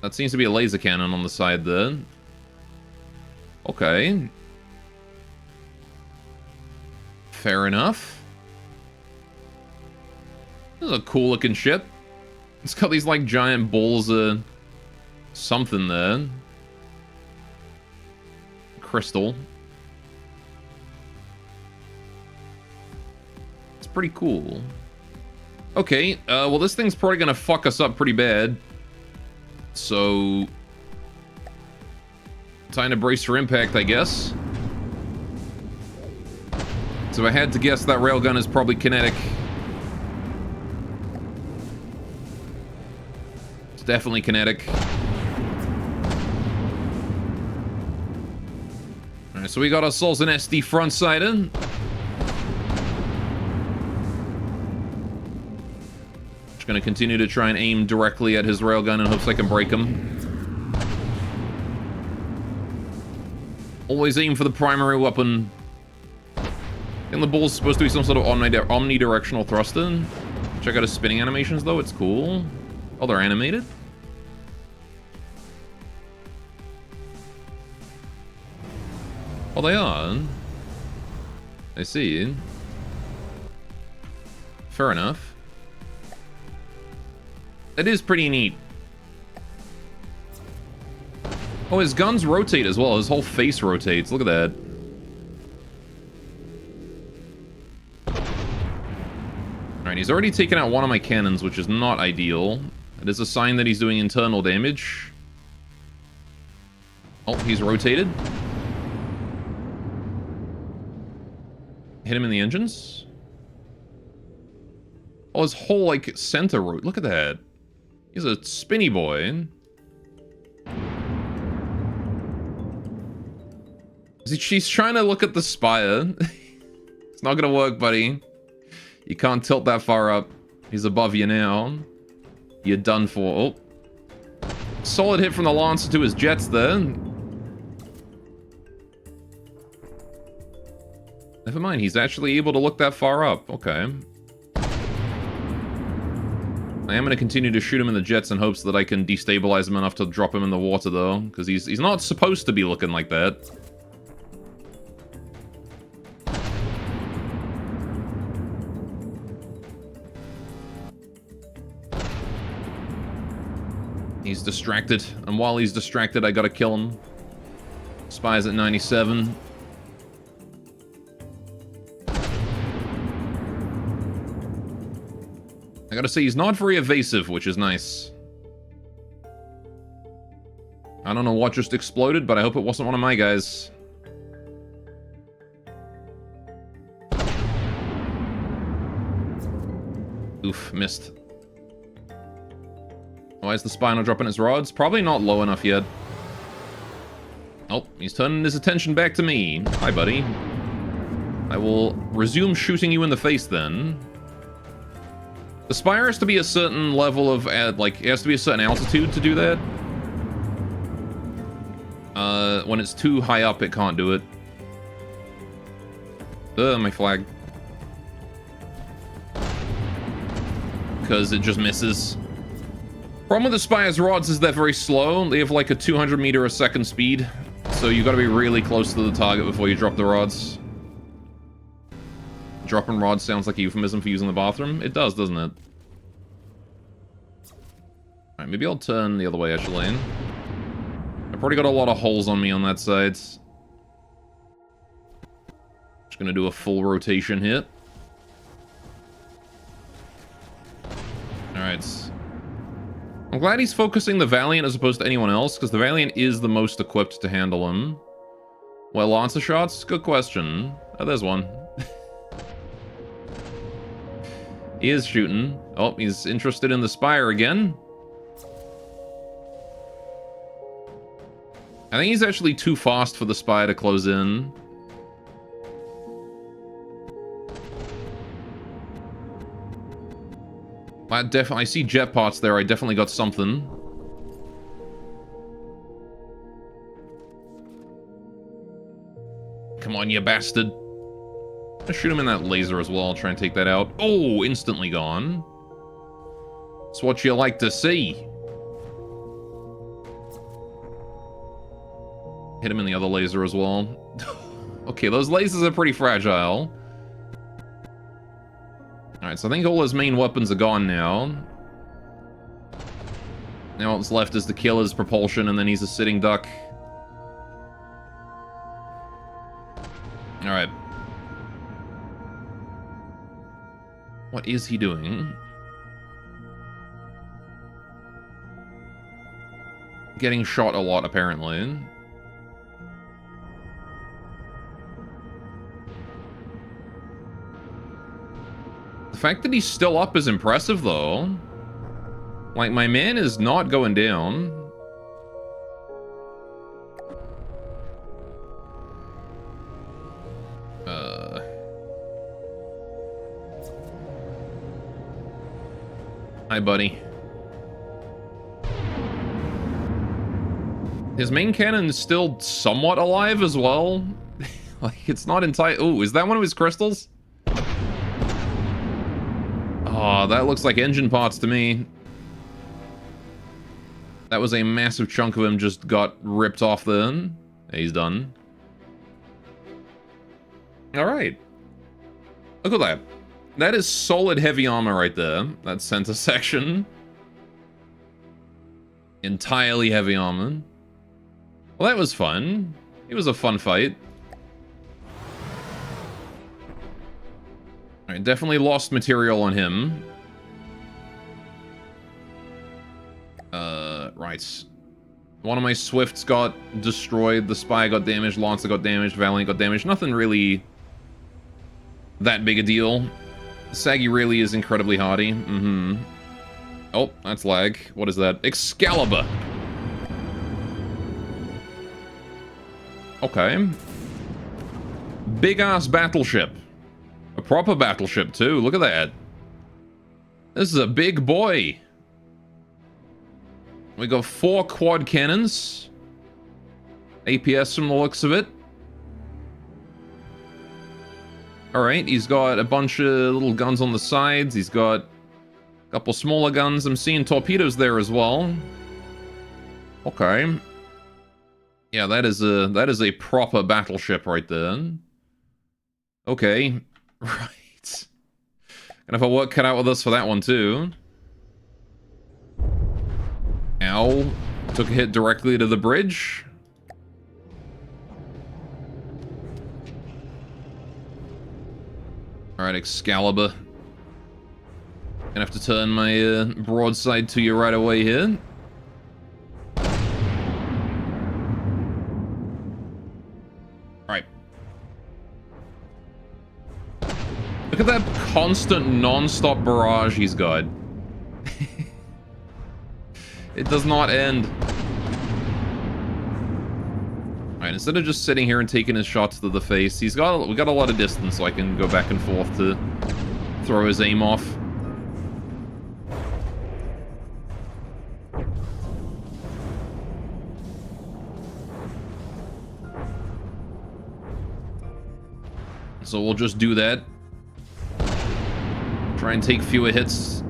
Speaker 1: That seems to be a laser cannon on the side there. Okay. Fair enough. This is a cool looking ship. It's got these like giant balls of something there. Crystal. It's pretty cool. Okay, well this thing's probably gonna fuck us up pretty bad. So... time to brace for impact, I guess. So if I had to guess, that railgun is probably kinetic. It's definitely kinetic. Alright, so we got ourselves an SD front-sider. Just gonna continue to try and aim directly at his railgun in hopes I can break him. Always aim for the primary weapon. And the ball's supposed to be some sort of omnidirectional thruster. Check out his spinning animations, though. It's cool. Oh, they're animated? Oh, they are. I see. Fair enough. That is pretty neat. Oh, his guns rotate as well. His whole face rotates. Look at that. Alright, he's already taken out one of my cannons, which is not ideal. It is a sign that he's doing internal damage. Oh, he's rotated. Hit him in the engines. Oh, his whole, like, center route. Look at that. He's a spinny boy. She's trying to look at the spire. It's not gonna work, buddy. You can't tilt that far up. He's above you now. You're done for. Oh. Solid hit from the Lancer to his jets there. Never mind, he's actually able to look that far up. Okay. I am going to continue to shoot him in the jets in hopes that I can destabilize him enough to drop him in the water, though. Because he's not supposed to be looking like that. He's distracted, and while he's distracted, I gotta kill him. Spy's at 97. I gotta say, he's not very evasive, which is nice. I don't know what just exploded, but I hope it wasn't one of my guys. Oof, missed. Why is the spy not dropping his rods? Probably not low enough yet. Oh, he's turning his attention back to me. Hi, buddy. I will resume shooting you in the face, then. The spire has to be a certain level of, like, it has to be a certain altitude to do that. When it's too high up, it can't do it. My flag. Because it just misses. Problem with the Spire's rods is they're very slow. They have like a 200 meter a second speed. So you gotta be really close to the target before you drop the rods. Dropping rods sounds like a euphemism for using the bathroom. It does, doesn't it? Alright, maybe I'll turn the other way, actually. I've already got a lot of holes on me on that side. Just gonna do a full rotation hit. Alright. I'm glad he's focusing the Valiant as opposed to anyone else, because the Valiant is the most equipped to handle him. Well, Lancer shots? Good question. Oh, there's one. He is shooting. Oh, he's interested in the Spire again. I think he's actually too fast for the Spire to close in. I see jet parts there. I definitely got something. Come on, you bastard. I'll shoot him in that laser as well. I'll try and take that out. Oh, instantly gone. It's what you like to see. Hit him in the other laser as well. Okay, those lasers are pretty fragile. Alright, so I think all his main weapons are gone now. Now what's left is to kill his propulsion, and then he's a sitting duck. Alright. What is he doing? Getting shot a lot, apparently. The fact that he's still up is impressive, though. Like, my man is not going down. Hi, buddy. His main cannon is still somewhat alive as well. Like, it's not entirely... Oh, is that one of his crystals? Oh, that looks like engine parts to me. That was a massive chunk of him just got ripped off then. He's done. Alright. Look at that. That is solid heavy armor right there. That center section. Entirely heavy armor. Well, that was fun. It was a fun fight. Alright, definitely lost material on him. Right. One of my Swifts got destroyed, the Spy got damaged, Lancer got damaged, Valiant got damaged. Nothing really that big a deal. Saggy really is incredibly hardy. Mm-hmm. Oh, that's lag. What is that? Excalibur! Okay. Big-ass battleship. A proper battleship, too. Look at that. This is a big boy. We got 4 quad cannons. APS from the looks of it. Alright, he's got a bunch of little guns on the sides. He's got a couple smaller guns. I'm seeing torpedoes there as well. Okay. Yeah, that is a proper battleship right there. Okay. Right. Gonna have a work cut out with us for that one too. Ow. Took a hit directly to the bridge. Alright, Excalibur. Gonna have to turn my broadside to you right away here. Alright. Look at that constant non-stop barrage he's got. It does not end. Alright, instead of just sitting here and taking his shots to the face, we got a lot of distance, so I can go back and forth to throw his aim off. So we'll just do that. Try and take fewer hits.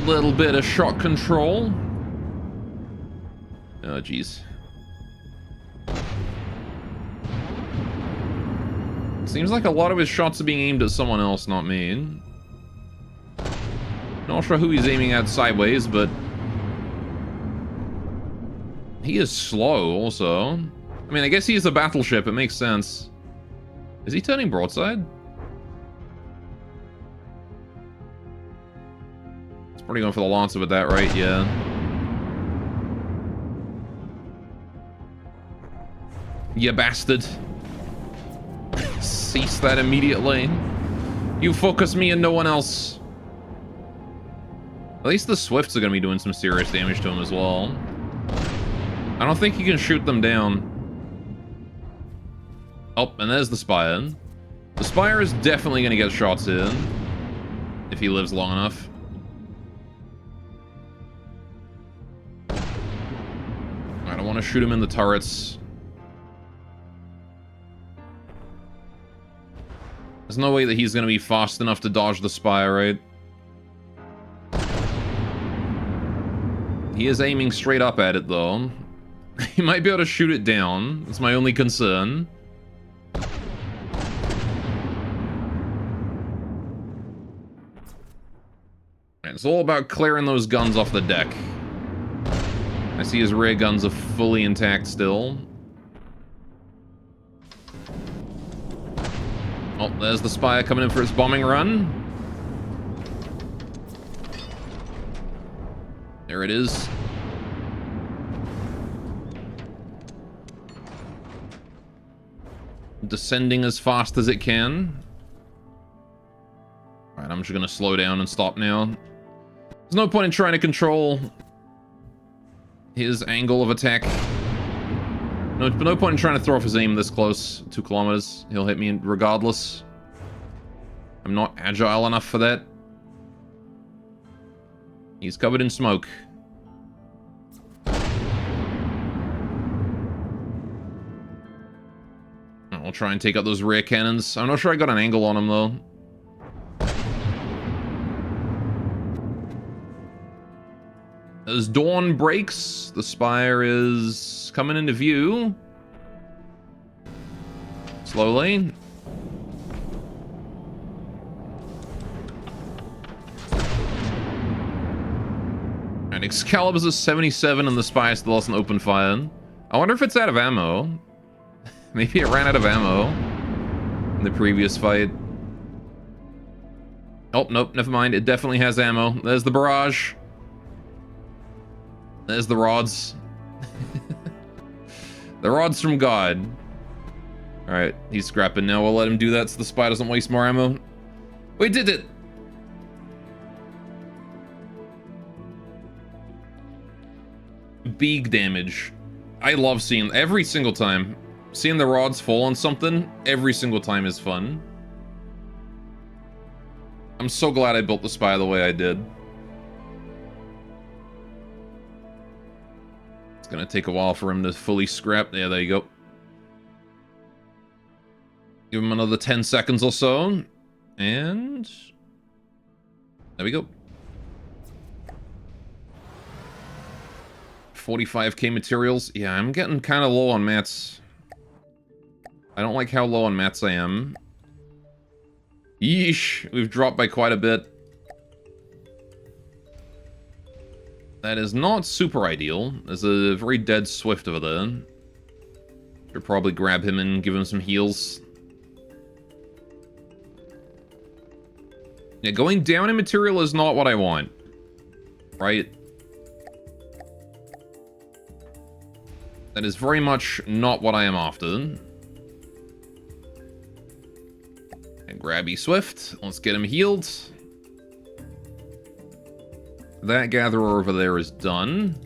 Speaker 1: Little bit of shot control. Oh, jeez. Seems like a lot of his shots are being aimed at someone else, not me. Not sure who he's aiming at sideways, but he is slow also. I mean, I guess he is a battleship. It makes sense. Is he turning broadside? Probably going for the Lancer with that, right? Yeah. You bastard. Cease that immediately. You focus me and no one else. At least the Swifts are going to be doing some serious damage to him as well. I don't think you can shoot them down. Oh, and there's the Spire. The Spire is definitely going to get shots in. If he lives long enough. I don't want to shoot him in the turrets. There's no way that he's going to be fast enough to dodge the Spire, right? He is aiming straight up at it, though. He might be able to shoot it down. That's my only concern. It's all about clearing those guns off the deck. I see his rear guns are fully intact still. Oh, there's the Spire coming in for its bombing run. There it is. Descending as fast as it can. Alright, I'm just gonna slow down and stop now. There's no point in trying to control his angle of attack. No point in trying to throw off his aim this close. 2 kilometers. He'll hit me regardless. I'm not agile enough for that. He's covered in smoke. I'll try and take out those rear cannons. I'm not sure I got an angle on him, though. As dawn breaks, the Spire is coming into view. Slowly. And Excalibur's a 77 and the Spire still hasn't opened fire. I wonder if it's out of ammo. Maybe it ran out of ammo in the previous fight. Oh, nope, never mind. It definitely has ammo. There's the barrage. There's the rods. The rods from God. Alright, he's scrapping now. We'll let him do that so the spy doesn't waste more ammo. We did it! Big damage. I love seeing every single time. Seeing the rods fall on something every single time is fun. I'm so glad I built the spy the way I did. It's gonna take a while for him to fully scrap. Yeah, there you go. Give him another 10 seconds or so. And... there we go. 45k materials. Yeah, I'm getting kind of low on mats. I don't like how low on mats I am. Yeesh, we've dropped by quite a bit. That is not super ideal. There's a very dead Swift over there. Should probably grab him and give him some heals. Yeah, going down in material is not what I want. Right? That is very much not what I am after. And grabby Swift. Let's get him healed. That gatherer over there is done.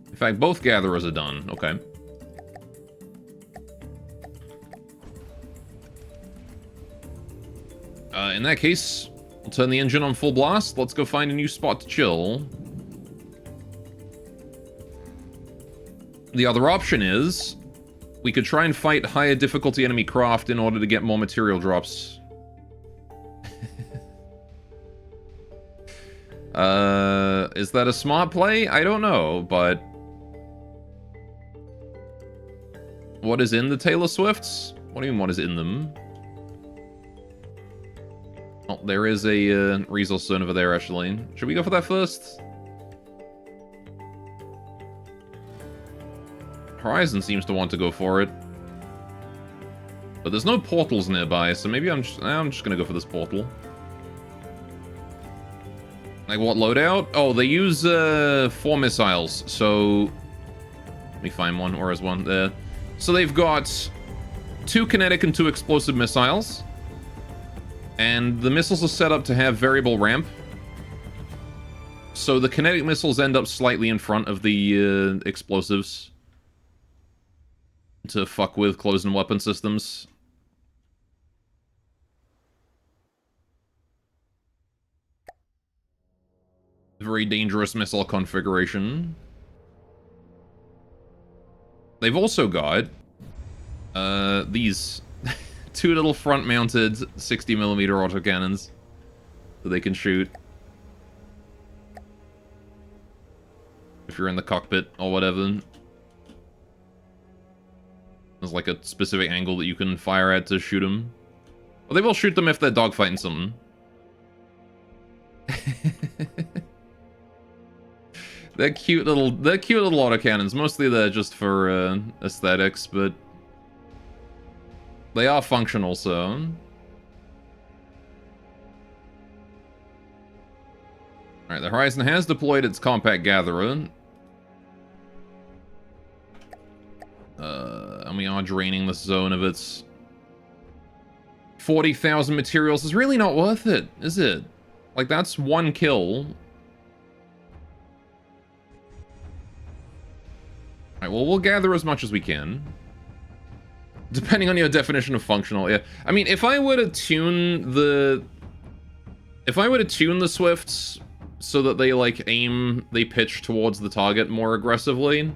Speaker 1: In fact, both gatherers are done. Okay. In that case, we'll turn the engine on full blast. Let's go find a new spot to chill. The other option is we could try and fight higher difficulty enemy craft in order to get more material drops. Is that a smart play? I don't know, but... what is in the Taylor Swifts? What do you mean, what is in them? Oh, there is a resource zone over there, actually. Should we go for that first? Horizon seems to want to go for it. But there's no portals nearby, so maybe I'm just gonna go for this portal. Like, what loadout? Oh, they use 4 missiles, so... let me find one. Where is one? There. So they've got 2 kinetic and 2 explosive missiles. And the missiles are set up to have variable ramp. So the kinetic missiles end up slightly in front of the explosives. To fuck with close-in weapon systems. Very dangerous missile configuration. They've also got these 2 little front-mounted 60mm autocannons that they can shoot. If you're in the cockpit or whatever. There's like a specific angle that you can fire at to shoot them. Well, they will shoot them if they're dogfighting something. They're cute little autocannons. Mostly they're just for aesthetics, but they are functional, so. Alright, the Horizon has deployed its compact gatherer. And we are draining this zone of its 40,000 materials. Is really not worth it, is it? Like, that's 1 kill. Alright, well, we'll gather as much as we can. Depending on your definition of functional, yeah. I mean, if I were to tune the Swifts so that they, like, they pitch towards the target more aggressively,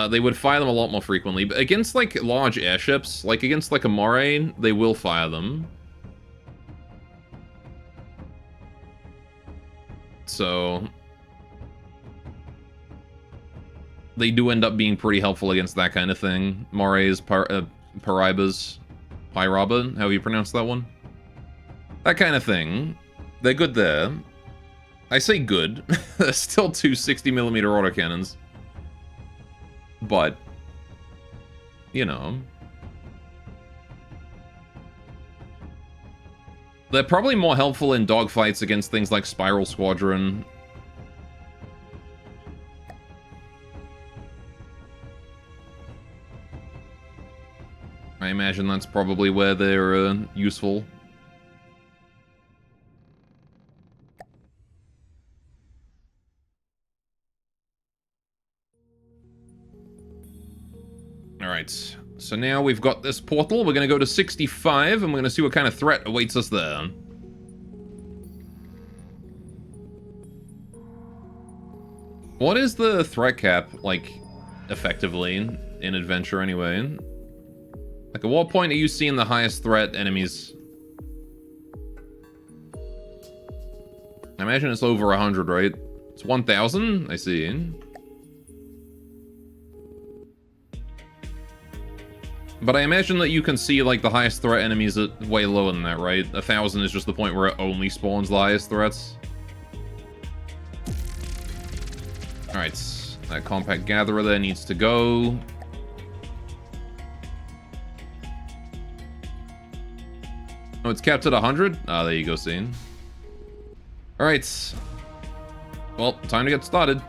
Speaker 1: they would fire them a lot more frequently. But against, like, large airships, like against, like, a Moray, they will fire them. So they do end up being pretty helpful against that kind of thing. Morays, Paribas, Pyraba, how do you pronounce that one? That kind of thing. They're good there. I say good. There's still 2 60mm autocannons. But, you know. They're probably more helpful in dogfights against things like Spiral Squadron. I imagine that's probably where they're useful. Alright, so now we've got this portal. We're going to go to 65, and we're going to see what kind of threat awaits us there. What is the threat cap, like, effectively, in Adventure anyway? Like, at what point are you seeing the highest threat enemies? I imagine it's over 100, right? It's 1,000? I see. But I imagine that you can see, like, the highest threat enemies at way lower than that, right? 1,000 is just the point where it only spawns the highest threats. Alright, that compact gatherer there needs to go. Oh, it's capped at 100? Ah, there you go, scene. Alright. Well, time to get started.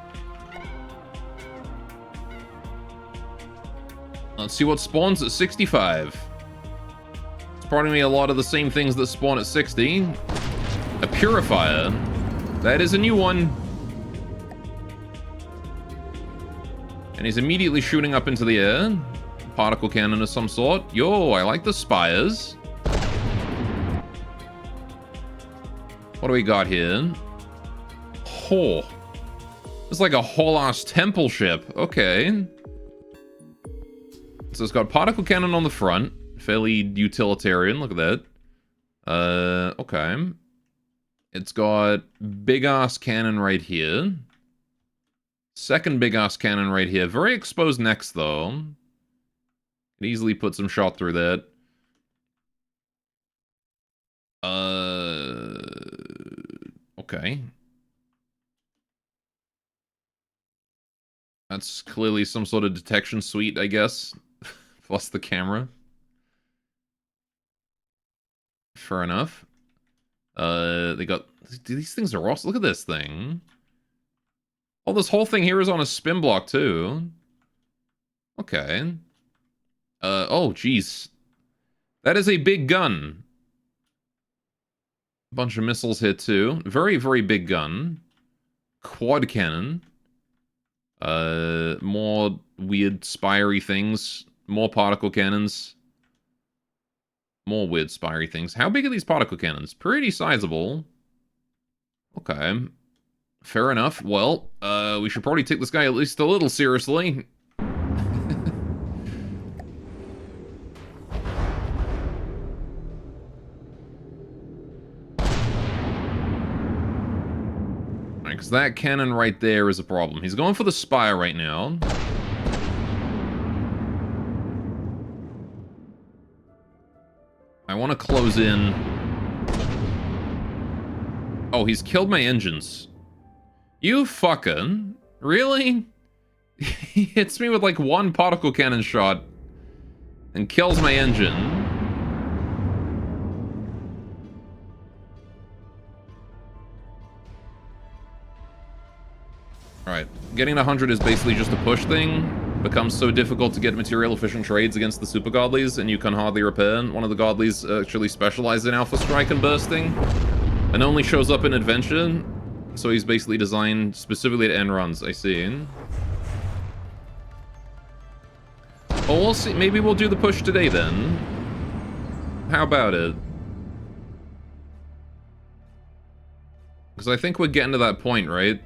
Speaker 1: Let's see what spawns at 65. Spawning me a lot of the same things that spawn at 60. A purifier. That is a new one. And he's immediately shooting up into the air. Particle cannon of some sort. Yo, I like the spires. What do we got here? Oh. It's like a whole-ass temple ship. Okay. So it's got particle cannon on the front. Fairly utilitarian. Look at that. Okay. It's got big-ass cannon right here. Second big-ass cannon right here. Very exposed next, though. Could easily put some shot through that. Okay. That's clearly some sort of detection suite, I guess. Plus the camera. Fair enough. They got... These things are awesome. Look at this thing. Oh, this whole thing here is on a spin block, too. Okay. Oh, jeez. That is a big gun. Bunch of missiles here, too. Very, very big gun. Quad cannon. More weird, spiry things. More particle cannons. More weird, spiry things. How big are these particle cannons? Pretty sizable. Okay. Fair enough. Well, we should probably take this guy at least a little seriously. Because that cannon right there is a problem. He's going for the spire right now. I want to close in. Oh, he's killed my engines. You fucking... Really? He hits me with like one particle cannon shot and kills my engine. Alright, getting to 100 is basically just a push thing. Becomes so difficult to get material efficient trades against the super godlies, and you can hardly repair. One of the godlies actually specializes in alpha strike and bursting, and only shows up in adventure. So he's basically designed specifically to end runs, I see. Oh, we'll see. Maybe we'll do the push today then. How about it? Because I think we're getting to that point, right?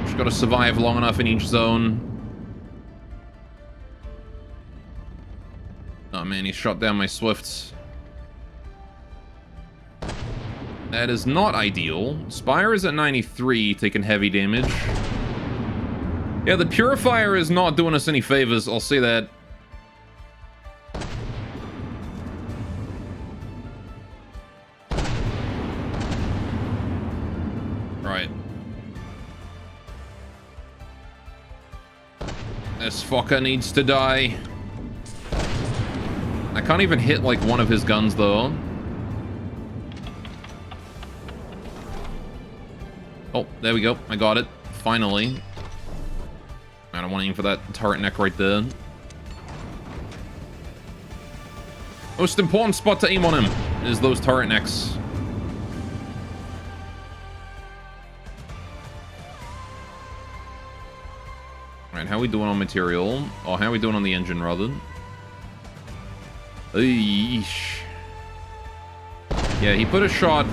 Speaker 1: Just gotta survive long enough in each zone. Oh man, he shot down my Swifts. That is not ideal. Spire is at 93, taking heavy damage. Yeah, the Purifier is not doing us any favors, I'll say that. Right. This fucker needs to die. I can't even hit, like, one of his guns, though. Oh, there we go. I got it. finally. I don't want to aim for that turret neck right there. Most important spot to aim on him is those turret necks. Alright, how are we doing on material? Or how are we doing on the engine, rather? Eesh. Yeah, he put a shot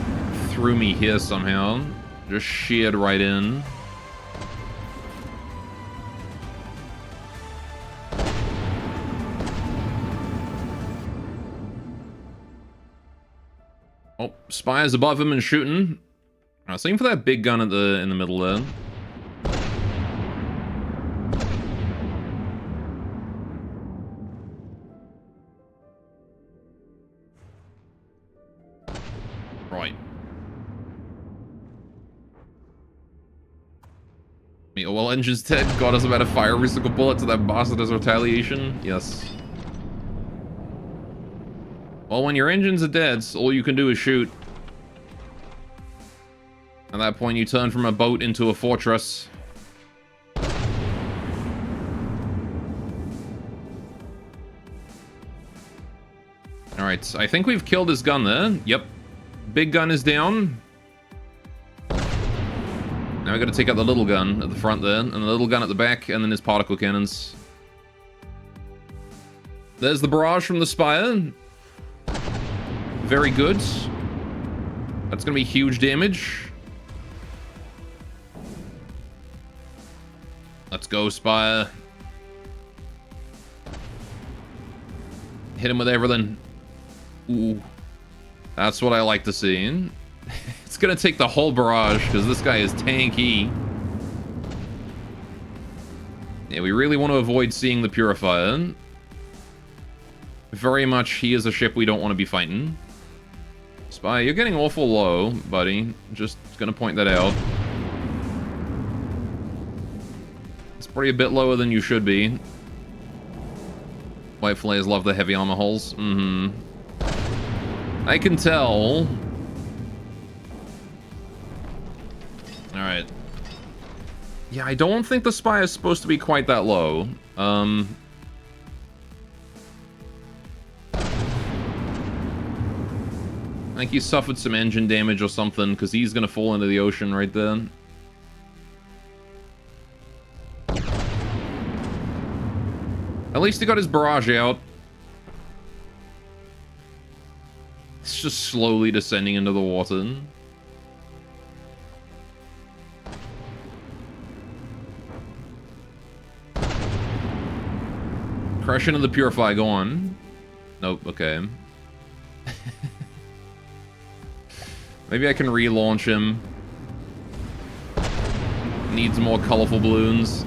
Speaker 1: through me here somehow. Just sheared right in. Oh, Spire's above him and shooting. Alright, so aim for that big gun at in the middle there. Right. Well, engine's dead. God is about to fire every single bullet to that bastard as retaliation. Yes. Well, when your engines are dead, all you can do is shoot. At that point, you turn from a boat into a fortress. Alright, I think we've killed his gun there. Yep. Big gun is down. Now we gotta take out the little gun at the front there, and the little gun at the back, and then his particle cannons. There's the barrage from the Spire. Very good. That's gonna be huge damage. Let's go, Spire. Hit him with everything. Ooh. That's what I like to see. It's gonna take the whole barrage, because this guy is tanky. Yeah, we really want to avoid seeing the Purifier. Very much, he is a ship we don't want to be fighting. Spy, you're getting awful low, buddy. Just gonna point that out. It's probably a bit lower than you should be. White flares love the heavy armor holes. I can tell. Alright. Yeah, I don't think the Spy is supposed to be quite that low. I think he suffered some engine damage or something, because he's gonna fall into the ocean right there. At least he got his barrage out. It's just slowly descending into the water. Crash into the Purify, go on. Nope, okay. Maybe I can relaunch him. Needs more colorful balloons.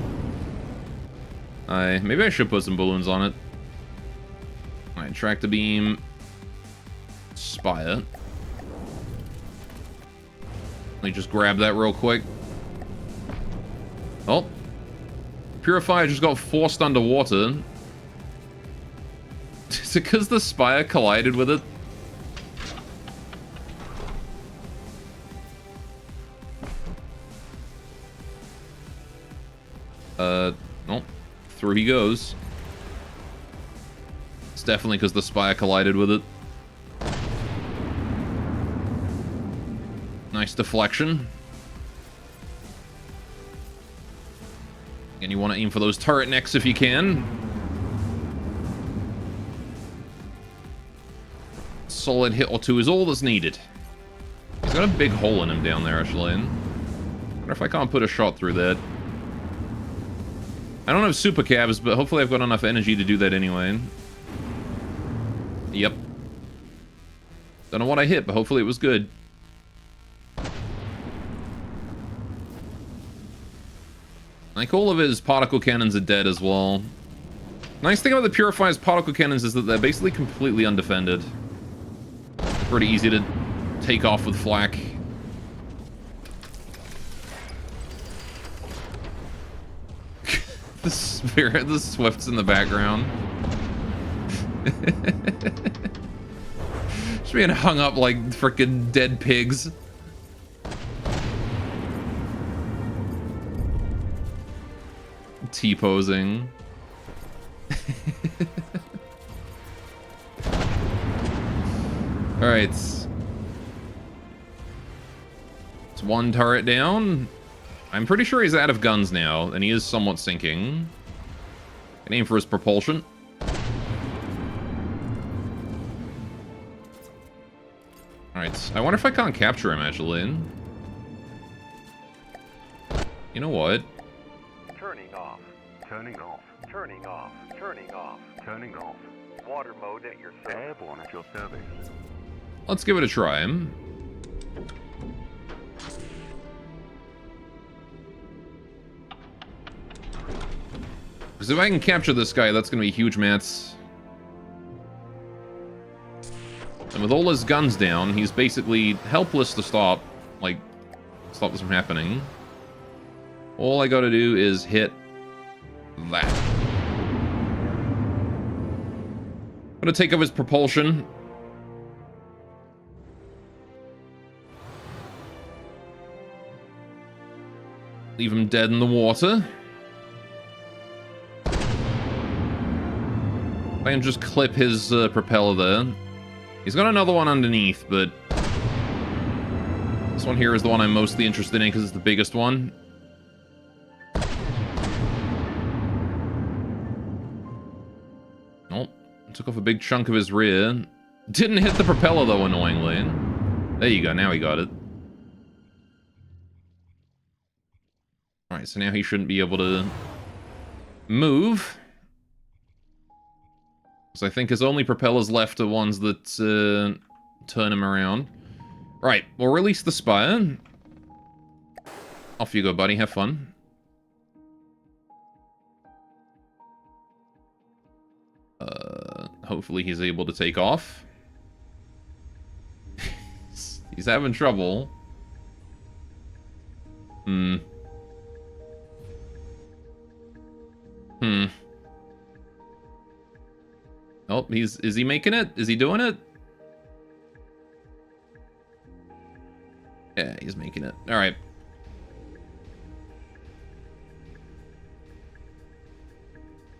Speaker 1: Maybe I should put some balloons on it. Alright, tractor beam. Spire. Let me just grab that real quick. Oh. Purifier just got forced underwater. Is it because the Spire collided with it? Oh, through he goes. It's definitely because the Spire collided with it. Nice deflection. And you want to aim for those turret necks if you can. Solid hit or two is all that's needed. He's got a big hole in him down there, actually. I wonder if I can't put a shot through that. I don't have super cabs, but hopefully I've got enough energy to do that anyway. Yep. Don't know what I hit, but hopefully it was good. Like, all of his particle cannons are dead as well. Nice thing about the Purifier's particle cannons is that they're basically completely undefended. Pretty easy to take off with flak. The Spirit, the Swift's in the background. Just being hung up like freaking dead pigs. T-posing. Alright. It's one turret down. I'm pretty sure he's out of guns now, and he is somewhat sinking. Can aim for his propulsion. Alright, I wonder if I can't capture him, actually. You know what?
Speaker 3: Turning off. Turning off. Turning off. Turning off. Turning off. Water mode at your service. Airborne at your service.
Speaker 1: Let's give it a try. Because if I can capture this guy, that's going to be huge, mats. And with all his guns down, he's basically helpless to stop this from happening. All I gotta do is hit that. I'm gonna take up his propulsion. Leave him dead in the water. I can just clip his propeller there. He's got another one underneath, but this one here is the one I'm mostly interested in because it's the biggest one. Nope. Took off a big chunk of his rear. Didn't hit the propeller, though, annoyingly. There you go. Now he got it. Alright, so now he shouldn't be able to move. So I think his only propellers left are ones that turn him around. Right, we'll release the Spire. Off you go, buddy. Have fun. Hopefully he's able to take off. He's having trouble. Oh, is he making it? Is he doing it? Yeah, he's making it. All right.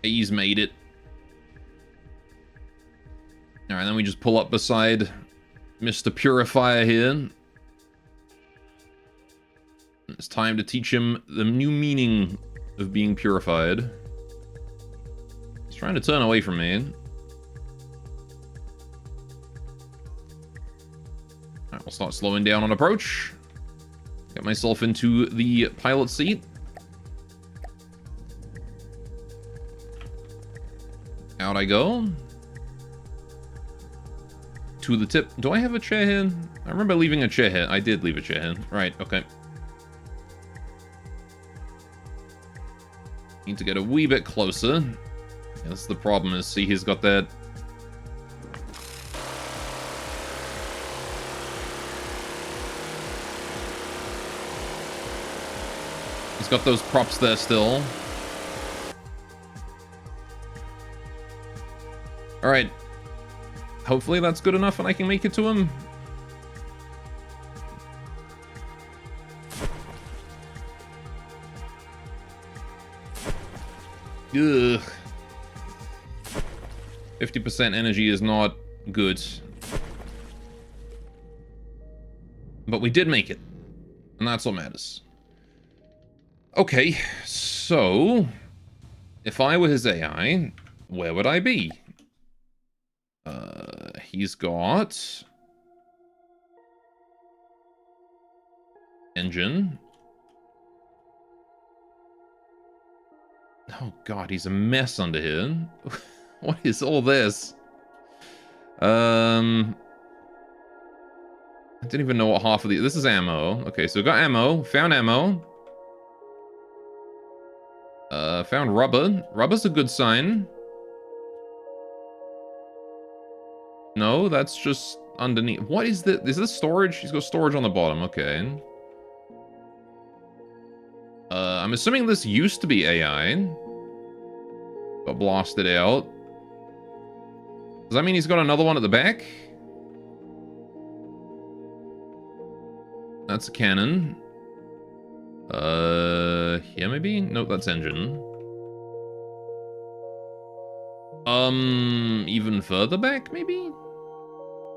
Speaker 1: He's made it. All right, then we just pull up beside Mr. Purifier here. It's time to teach him the new meaning of being purified. He's trying to turn away from me. Alright, we'll start slowing down on approach. Get myself into the pilot seat. Out I go. To the tip. Do I have a chair here? I remember leaving a chair here. I did leave a chair here. Right, okay. Need to get a wee bit closer. Yeah, that's the problem, is see he's got that. He's got those props there still. Alright. Hopefully that's good enough and I can make it to him. Ugh. 50% energy is not good. But we did make it. And that's what matters. Okay, so if I were his AI, where would I be? He's got engine. Oh god, he's a mess under here. What is all this? I didn't even know what half of the... This is ammo. Okay, so we got ammo. Found ammo. Found rubber. Rubber's a good sign. No, that's just underneath. What is this? Is this storage? He's got storage on the bottom. Okay. I'm assuming this used to be AI. Got blasted out. Does that mean he's got another one at the back? That's a cannon. Here maybe? Nope, that's engine. Even further back, maybe?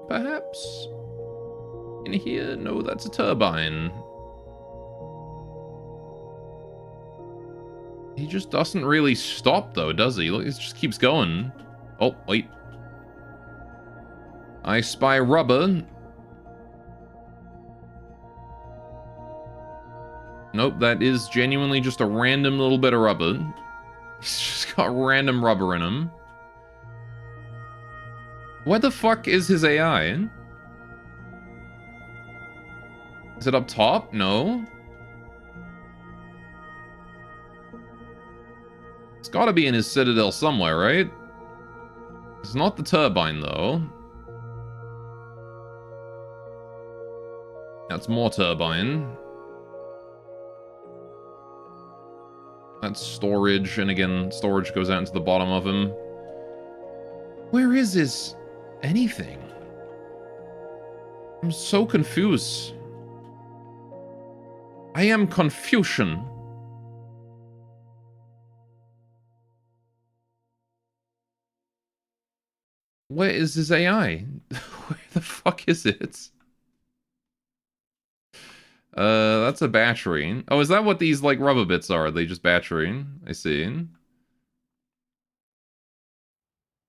Speaker 1: Perhaps? In here? No, that's a turbine. He just doesn't really stop, though, does he? Look, it just keeps going. Oh, wait. I spy rubber. Nope, that is genuinely just a random little bit of rubber. He's just got random rubber in him. Where the fuck is his AI? Is it up top? No. It's gotta be in his citadel somewhere, right? It's not the turbine, though. That's more turbine. That's storage, and again, storage goes out into the bottom of him. Where is his anything? I'm so confused. I am Confucian. Where is his AI? Where the fuck is it? That's a battery. Oh, is that what these, like, rubber bits are? Are they just battery? I see.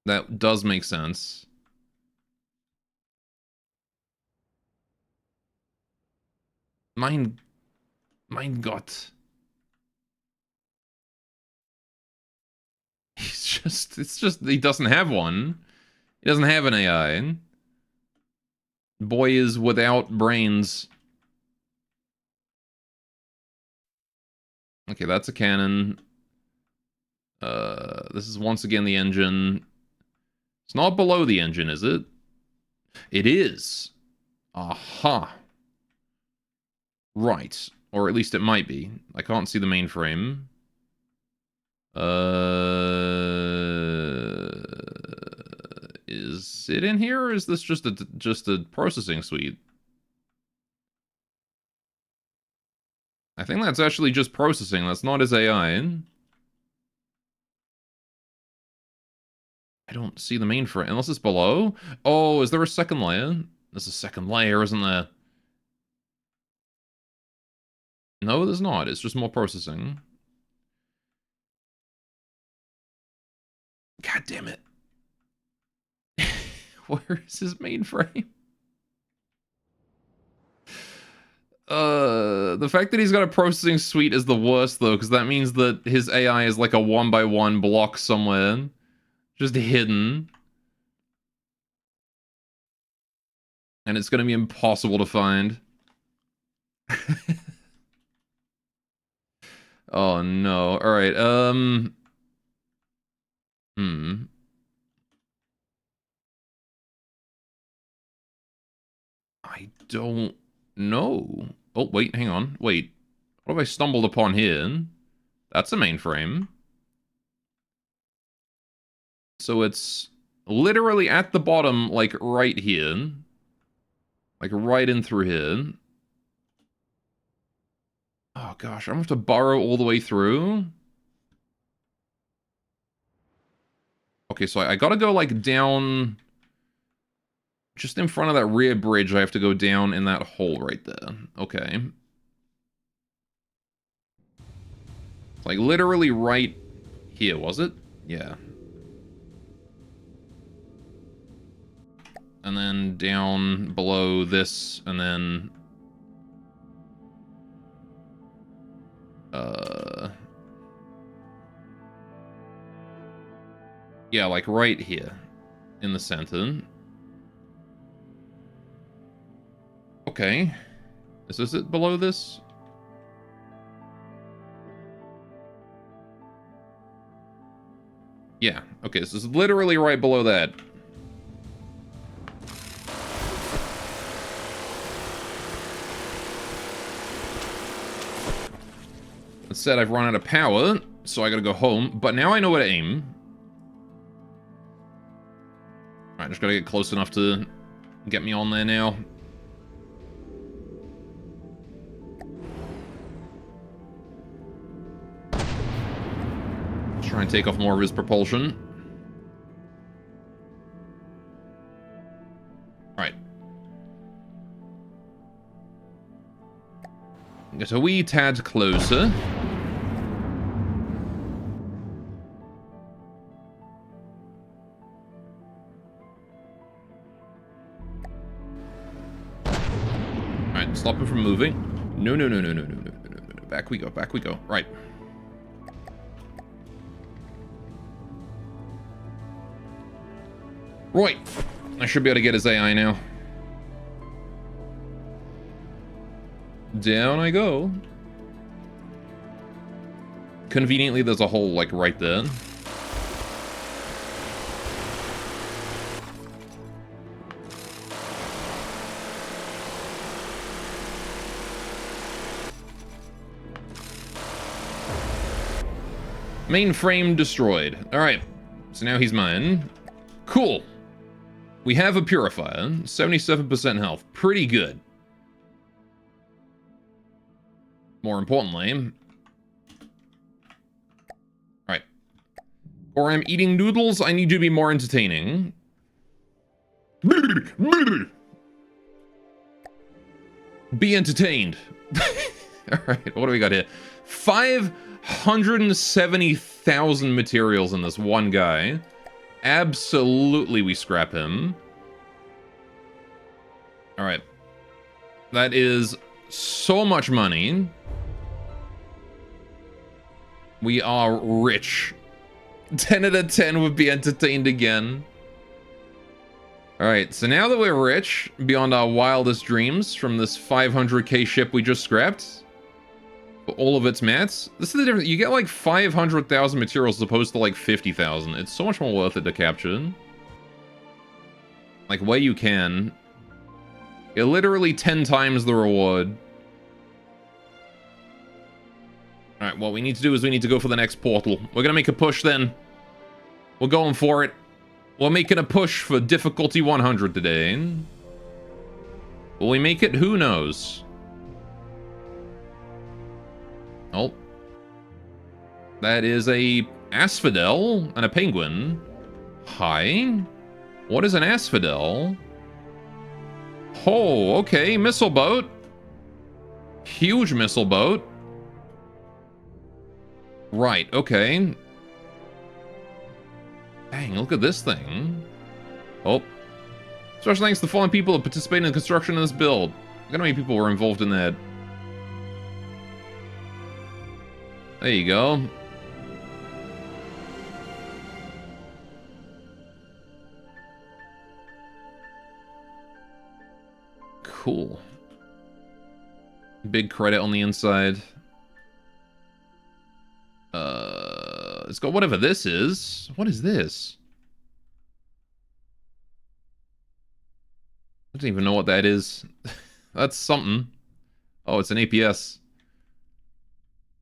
Speaker 1: That does make sense. Mein Gott. It's just, he doesn't have one. He doesn't have an AI. Boy is without brains. Okay, that's a cannon. This is once again the engine. It's not below the engine, is it? It is. Aha. Right. Or at least it might be. I can't see the mainframe. Is it in here, or is this just a processing suite? I think that's actually just processing. That's not his AI. I don't see the mainframe. Unless it's below? Oh, is there a second layer? There's a second layer, isn't there? No, there's not. It's just more processing. God damn it. Where is his mainframe? The fact that he's got a processing suite is the worst, though, because that means that his AI is like a 1x1 block somewhere. Just hidden. And it's gonna be impossible to find. Oh, no. Alright, I don't know. Oh, wait, hang on. Wait. What have I stumbled upon here? That's a mainframe. So it's literally at the bottom, like right here. Like right in through here. Oh gosh, I'm gonna have to burrow all the way through. Okay, so I gotta go like down... Just in front of that rear bridge, I have to go down in that hole right there. Okay. Like literally right here, was it? Yeah. And then down below this, and then... Yeah, like right here. In the center. Okay. Is this it below this? Yeah, okay, this is literally right below that. Instead, I've run out of power, so I gotta go home. But now I know where to aim. Alright, just gotta get close enough to get me on there now. Try and take off more of his propulsion. Get a wee tad closer. Alright, stop him from moving. No. Back we go. Right. Right. I should be able to get his AI now. Down I go. Conveniently, there's a hole, like, right there. Mainframe destroyed. Alright. So now he's mine. Cool. We have a purifier. 77% health. Pretty good. More importantly... Alright. Or I'm eating noodles, I need to be more entertaining. Be entertained. Alright, what do we got here? 570,000 materials in this one guy. Absolutely we scrap him. Alright. That is so much money. We are rich. 10 out of 10 would be entertained again. Alright, so now that we're rich, beyond our wildest dreams from this 500k ship we just scrapped, for all of its mats, this is the difference. You get like 500,000 materials as opposed to like 50,000. It's so much more worth it to capture. Like, where you can. You're literally 10 times the reward. Alright, what we need to do is we need to go for the next portal. We're gonna make a push then. We're going for it. We're making a push for difficulty 100 today. Will we make it? Who knows? Oh. That is a asphodel and a penguin. Hi. What is an asphodel? Oh, okay. Missile boat. Huge missile boat. Right, okay. Dang, look at this thing. Oh. Special thanks to the following people that participated in the construction of this build. Look how many people were involved in that. There you go. Cool. Big credit on the inside. It's got whatever this is. What is this? I don't even know what that is. That's something. Oh, it's an APS.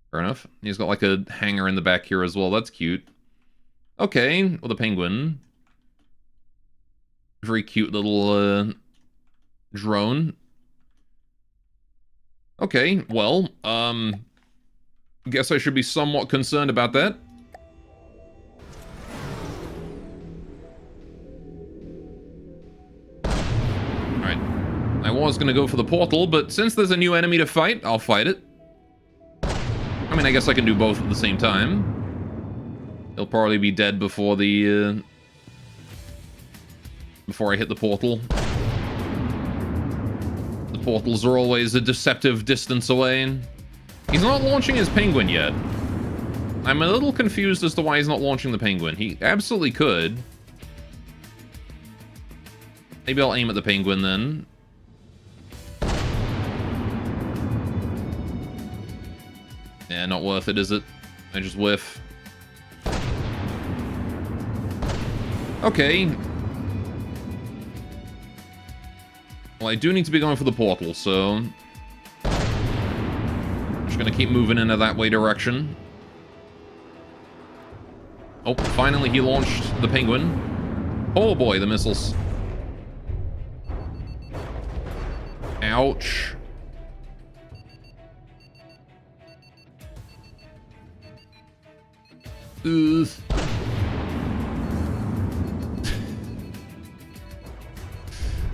Speaker 1: Fair enough. He's got like a hanger in the back here as well. That's cute. Okay, with a penguin. Very cute little drone. Okay, well, guess I should be somewhat concerned about that. Alright. I was gonna go for the portal, but since there's a new enemy to fight, I'll fight it. I mean, I guess I can do both at the same time. He'll probably be dead before the, before I hit the portal. The portals are always a deceptive distance away. He's not launching his penguin yet. I'm a little confused as to why he's not launching the penguin. He absolutely could. Maybe I'll aim at the penguin then. Yeah, not worth it, is it? I just whiff. Okay. Well, I do need to be going for the portal, so... just gonna keep moving into that way direction. Oh, finally he launched the penguin. Oh boy, the missiles. Ouch. Ugh.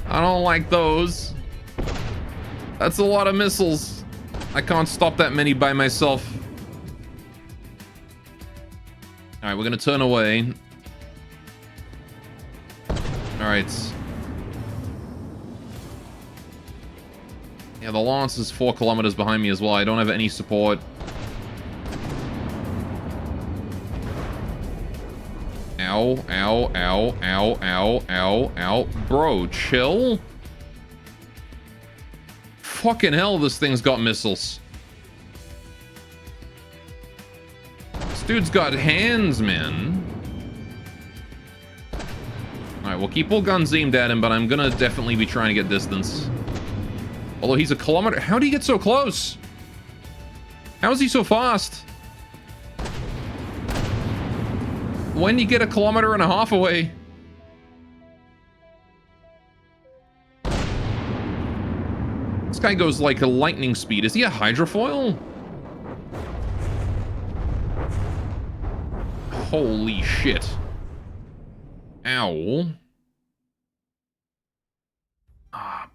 Speaker 1: I don't like those. That's a lot of missiles. I can't stop that many by myself. Alright, we're gonna turn away. Alright. Yeah, the Lance is 4 kilometers behind me as well. I don't have any support. Ow, ow, ow, ow, ow, ow, ow. Bro, chill. Fucking hell, this thing's got missiles. This dude's got hands, man. Alright, we'll keep all guns aimed at him, but I'm gonna definitely be trying to get distance. Although he's a kilometer... How did he get so close? How is he so fast? When you get a 1.5 kilometers away? This guy goes like a lightning speed. Is he a hydrofoil? Holy shit. Ow. Ah,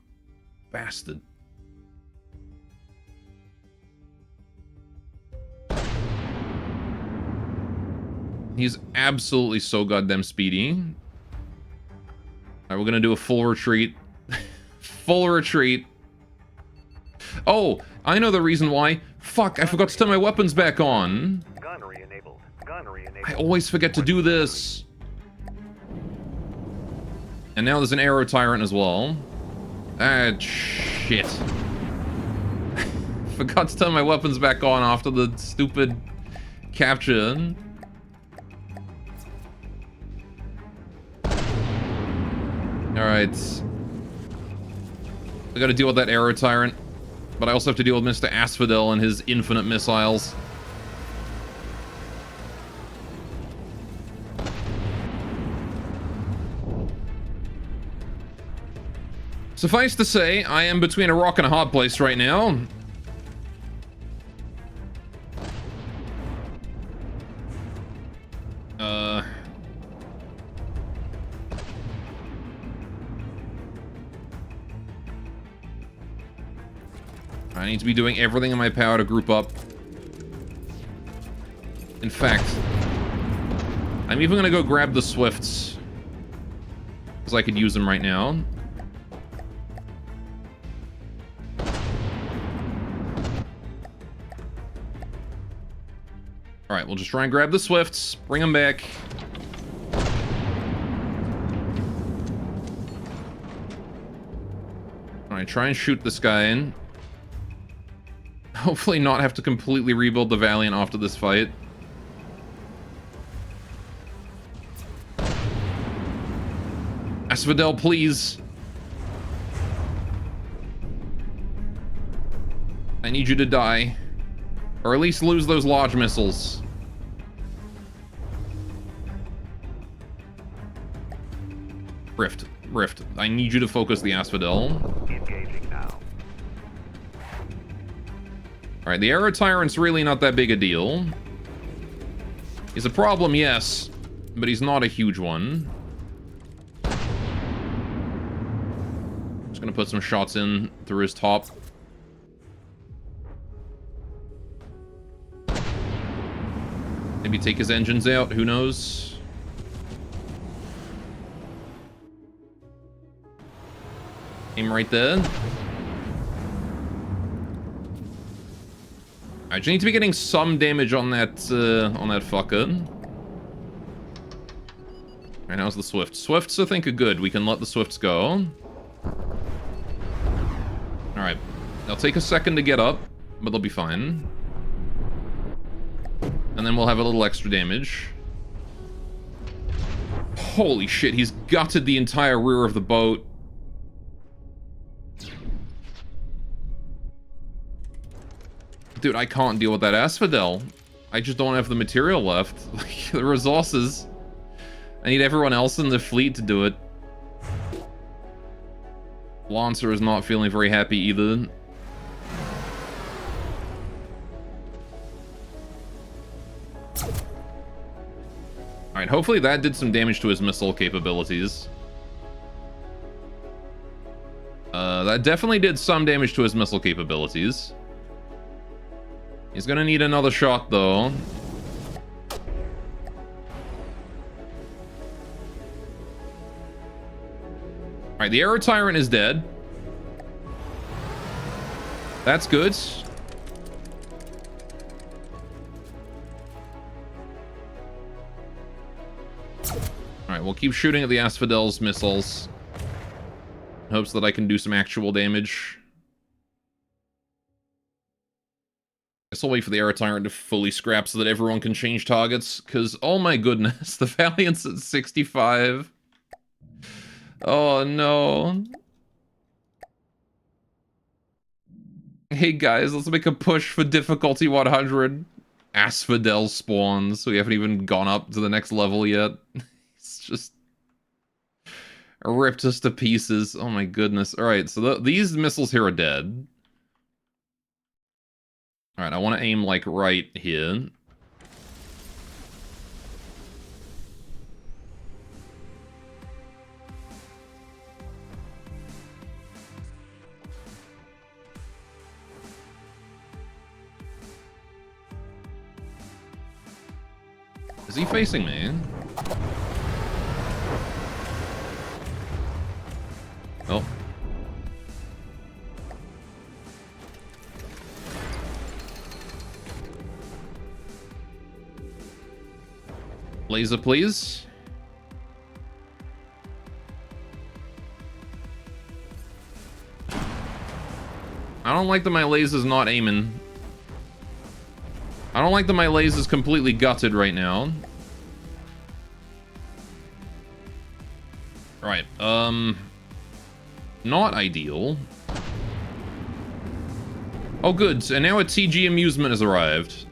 Speaker 1: bastard. He's absolutely so goddamn speedy. Alright, we're gonna do a full retreat. Full retreat. Oh, I know the reason why. Fuck, I forgot to turn my weapons back on.
Speaker 3: Gunnery enabled. Gunnery enabled.
Speaker 1: I always forget to do this. And now there's an arrow tyrant as well. Ah, shit. Forgot to turn my weapons back on after the stupid capture. Alright. I gotta deal with that arrow tyrant. But I also have to deal with Mr. Asphodel and his infinite missiles. Suffice to say, I am between a rock and a hard place right now. I need to be doing everything in my power to group up. In fact, I'm even gonna go grab the Swifts. Because I could use them right now. Alright, we'll just try and grab the Swifts, bring them back. Alright, try and shoot this guy in. Hopefully not have to completely rebuild the Valiant after this fight. Asphodel, please. I need you to die. Or at least lose those large missiles. Rift. Rift. I need you to focus the Asphodel.
Speaker 3: Engaging now.
Speaker 1: Alright, the Arrow Tyrant's really not that big a deal. He's a problem, yes, but he's not a huge one. Just gonna put some shots in through his top. Maybe take his engines out, who knows? Aim right there. I just need to be getting some damage on that fucker. Alright, how's the Swift? Swifts, I think, are good. We can let the Swifts go. Alright. They'll take a second to get up, but they'll be fine. And then we'll have a little extra damage. Holy shit, he's gutted the entire rear of the boat. Dude, I can't deal with that Asphodel. I just don't have the material left. Like, the resources. I need everyone else in the fleet to do it. Lancer is not feeling very happy either. Alright, hopefully that did some damage to his missile capabilities. That definitely did some damage to his missile capabilities. He's gonna need another shot, though. Alright, the Aero Tyrant is dead. That's good. Alright, we'll keep shooting at the Asphodel's missiles. In hopes that I can do some actual damage. Guess I'll wait for the Aero Tyrant to fully scrap so that everyone can change targets. Because, oh my goodness, the Valiant's at 65. Oh no. Hey guys, let's make a push for difficulty 100. Asphodel spawns. We haven't even gone up to the next level yet. It's just ripped us to pieces. Oh my goodness. Alright, so these missiles here are dead. Alright, I want to aim like right here. Is he facing me? Oh. Laser, please. I don't like that my laser's not aiming. I don't like that my laser's completely gutted right now. Right, not ideal. Oh good, and now a TG Amusement has arrived.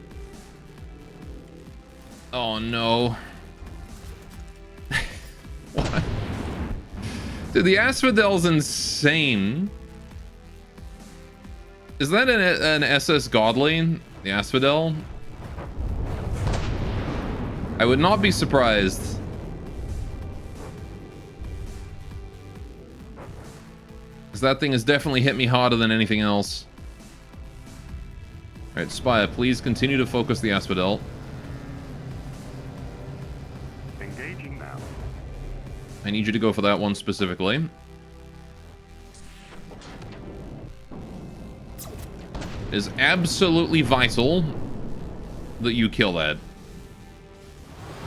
Speaker 1: Oh no. What? Dude, the Asphodel's insane. Is that an SS Godly? The Asphodel? I would not be surprised. Because that thing has definitely hit me harder than anything else. Alright, Spire, please continue to focus the Asphodel.
Speaker 3: Engaging now.
Speaker 1: I need you to go for that one specifically. It is absolutely vital that you kill that.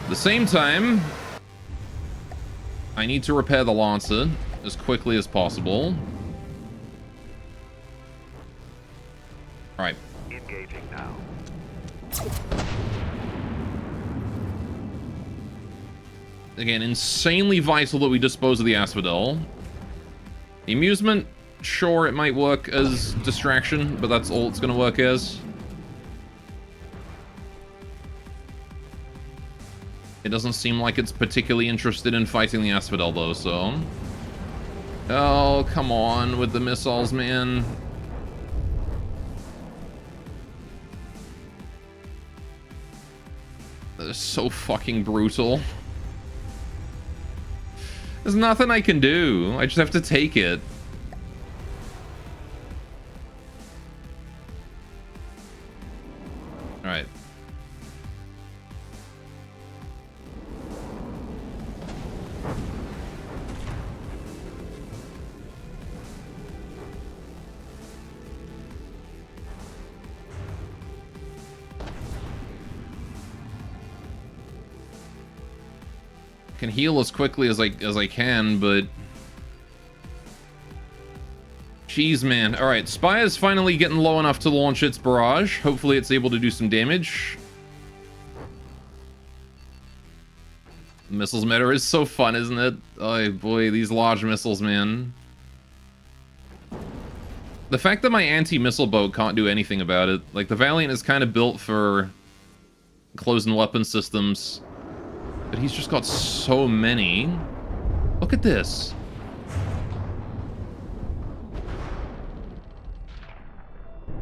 Speaker 1: At the same time, I need to repair the Lancer as quickly as possible. Alright.
Speaker 3: Engaging now.
Speaker 1: Again, insanely vital that we dispose of the Asphodel. The Amusement, sure, it might work as distraction, but that's all it's going to work as. It doesn't seem like it's particularly interested in fighting the Asphodel, though, so... Oh, come on with the missiles, man. That is so fucking brutal. There's nothing I can do. I just have to take it. Alright. Can heal as quickly as I can, but jeez, man. All right, Spire's finally getting low enough to launch its barrage. Hopefully, it's able to do some damage. Missiles meta is so fun, isn't it? Oh boy, these large missiles, man. The fact that my anti-missile boat can't do anything about it, like the Valiant is kind of built for close-in weapon systems. But he's just got so many. Look at this.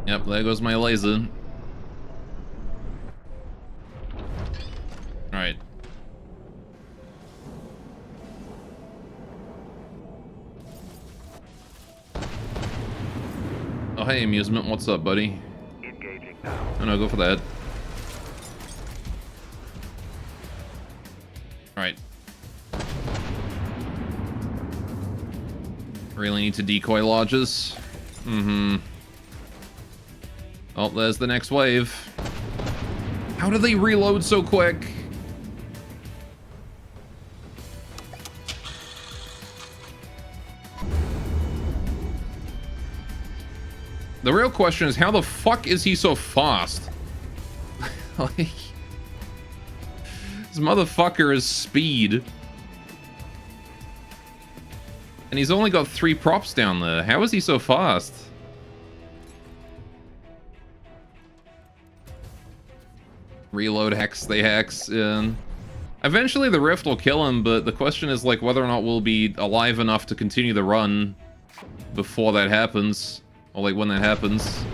Speaker 1: Yep, there goes my laser. Alright. Oh, hey, Amusement. What's up, buddy?
Speaker 3: Engaging now.
Speaker 1: Oh no, go for that. Alright. Really need to decoy lodges. Mm-hmm. Oh, there's the next wave. How do they reload so quick? The real question is, how the fuck is he so fast? Like, this motherfucker is speed. And he's only got 3 props down there. How is he so fast? Reload hex, they hex. And eventually the rift will kill him, but the question is like whether or not we'll be alive enough to continue the run before that happens. Or like when that happens.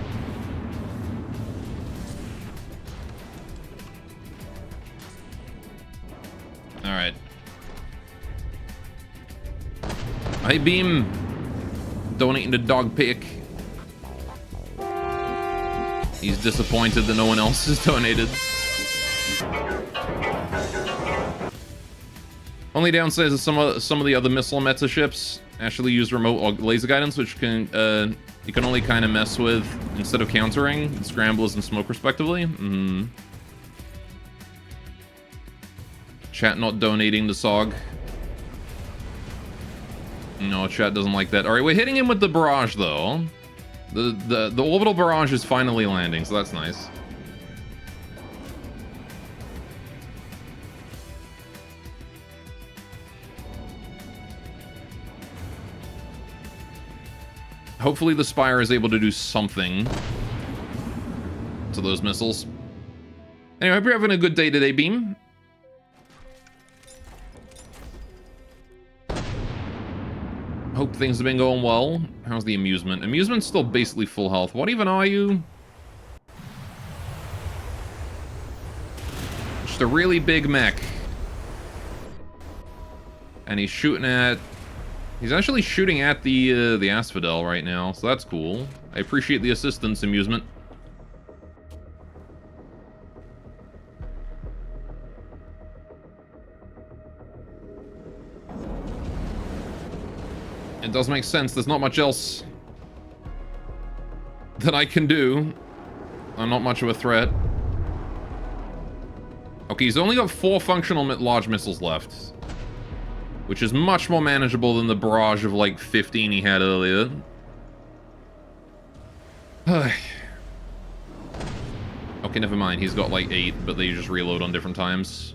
Speaker 1: Alright. Hey Beam, donating to Dog Pick. He's disappointed that no one else has donated. Only downside is some of the other missile meta ships actually use remote or laser guidance, which can you can only kind of mess with instead of countering scramblers and smoke respectively. Chat not donating to SOG. No, chat doesn't like that. All right, we're hitting him with the barrage though. The orbital barrage is finally landing, so that's nice. Hopefully the Spire is able to do something to those missiles. Anyway, I hope you're having a good day today, Beam. Hope things have been going well. How's the amusement? Amusement's still basically full health. What even are you? Just a really big mech. And he's shooting at... He's actually shooting at the Asphodel right now, so that's cool. I appreciate the assistance, Amusement. It does make sense. There's not much else that I can do. I'm not much of a threat. Okay, he's only got 4 functional large missiles left, which is much more manageable than the barrage of like 15 he had earlier. Okay, never mind. He's got like 8, but they just reload on different times.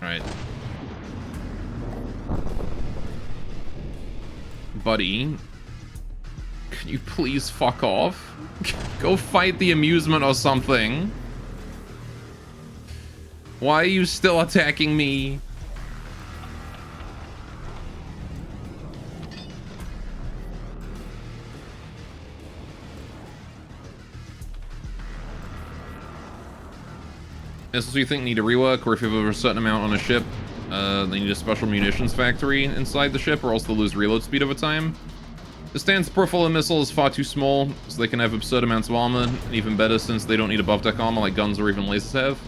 Speaker 1: Alright. Buddy, can you please fuck off? Go fight the amusement or something. Why are you still attacking me? Missiles you think need a rework, or if you have a certain amount on a ship, they need a special munitions factory inside the ship, or else they'll lose reload speed over time. The stance profile of missile is far too small, so they can have absurd amounts of armor, and even better since they don't need above deck armor like guns or even lasers have.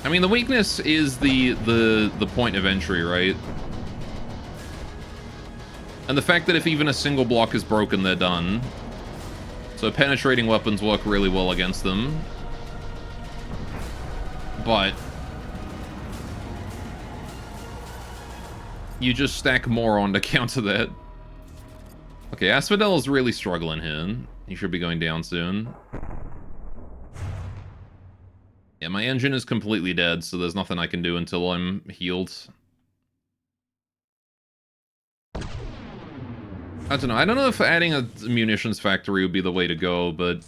Speaker 1: I mean, the weakness is the point of entry, right? And the fact that if even a single block is broken, they're done. So penetrating weapons work really well against them. But you just stack more on to counter that. Okay, Asphodel is really struggling here. He should be going down soon. Yeah, my engine is completely dead, so there's nothing I can do until I'm healed. I don't know. I don't know if adding a munitions factory would be the way to go, but...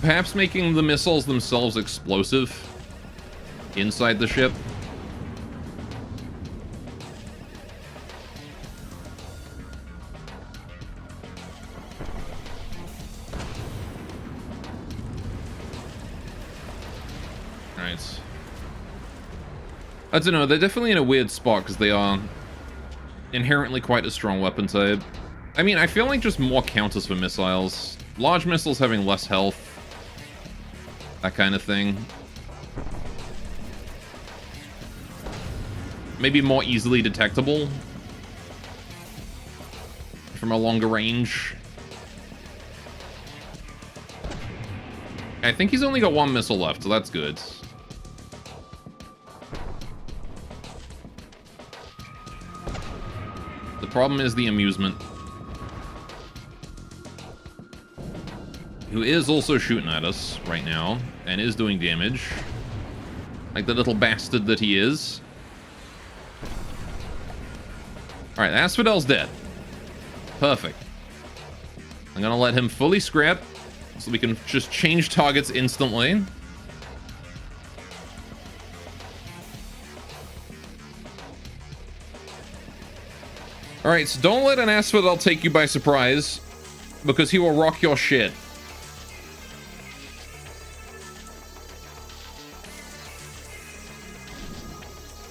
Speaker 1: perhaps making the missiles themselves explosive inside the ship. Alright. I don't know, they're definitely in a weird spot because they are inherently quite a strong weapon type. I mean, I feel like just more counters for missiles. Large missiles having less health. That kind of thing. Maybe more easily detectable from a longer range. I think he's only got one missile left, so that's good. The problem is the amusement. Who is also shooting at us right now, and is doing damage. Like the little bastard that he is. Alright, Asphodel's dead. Perfect. I'm gonna let him fully scrap, so we can just change targets instantly. Alright, so don't let an Asphodel take you by surprise, because he will rock your shit.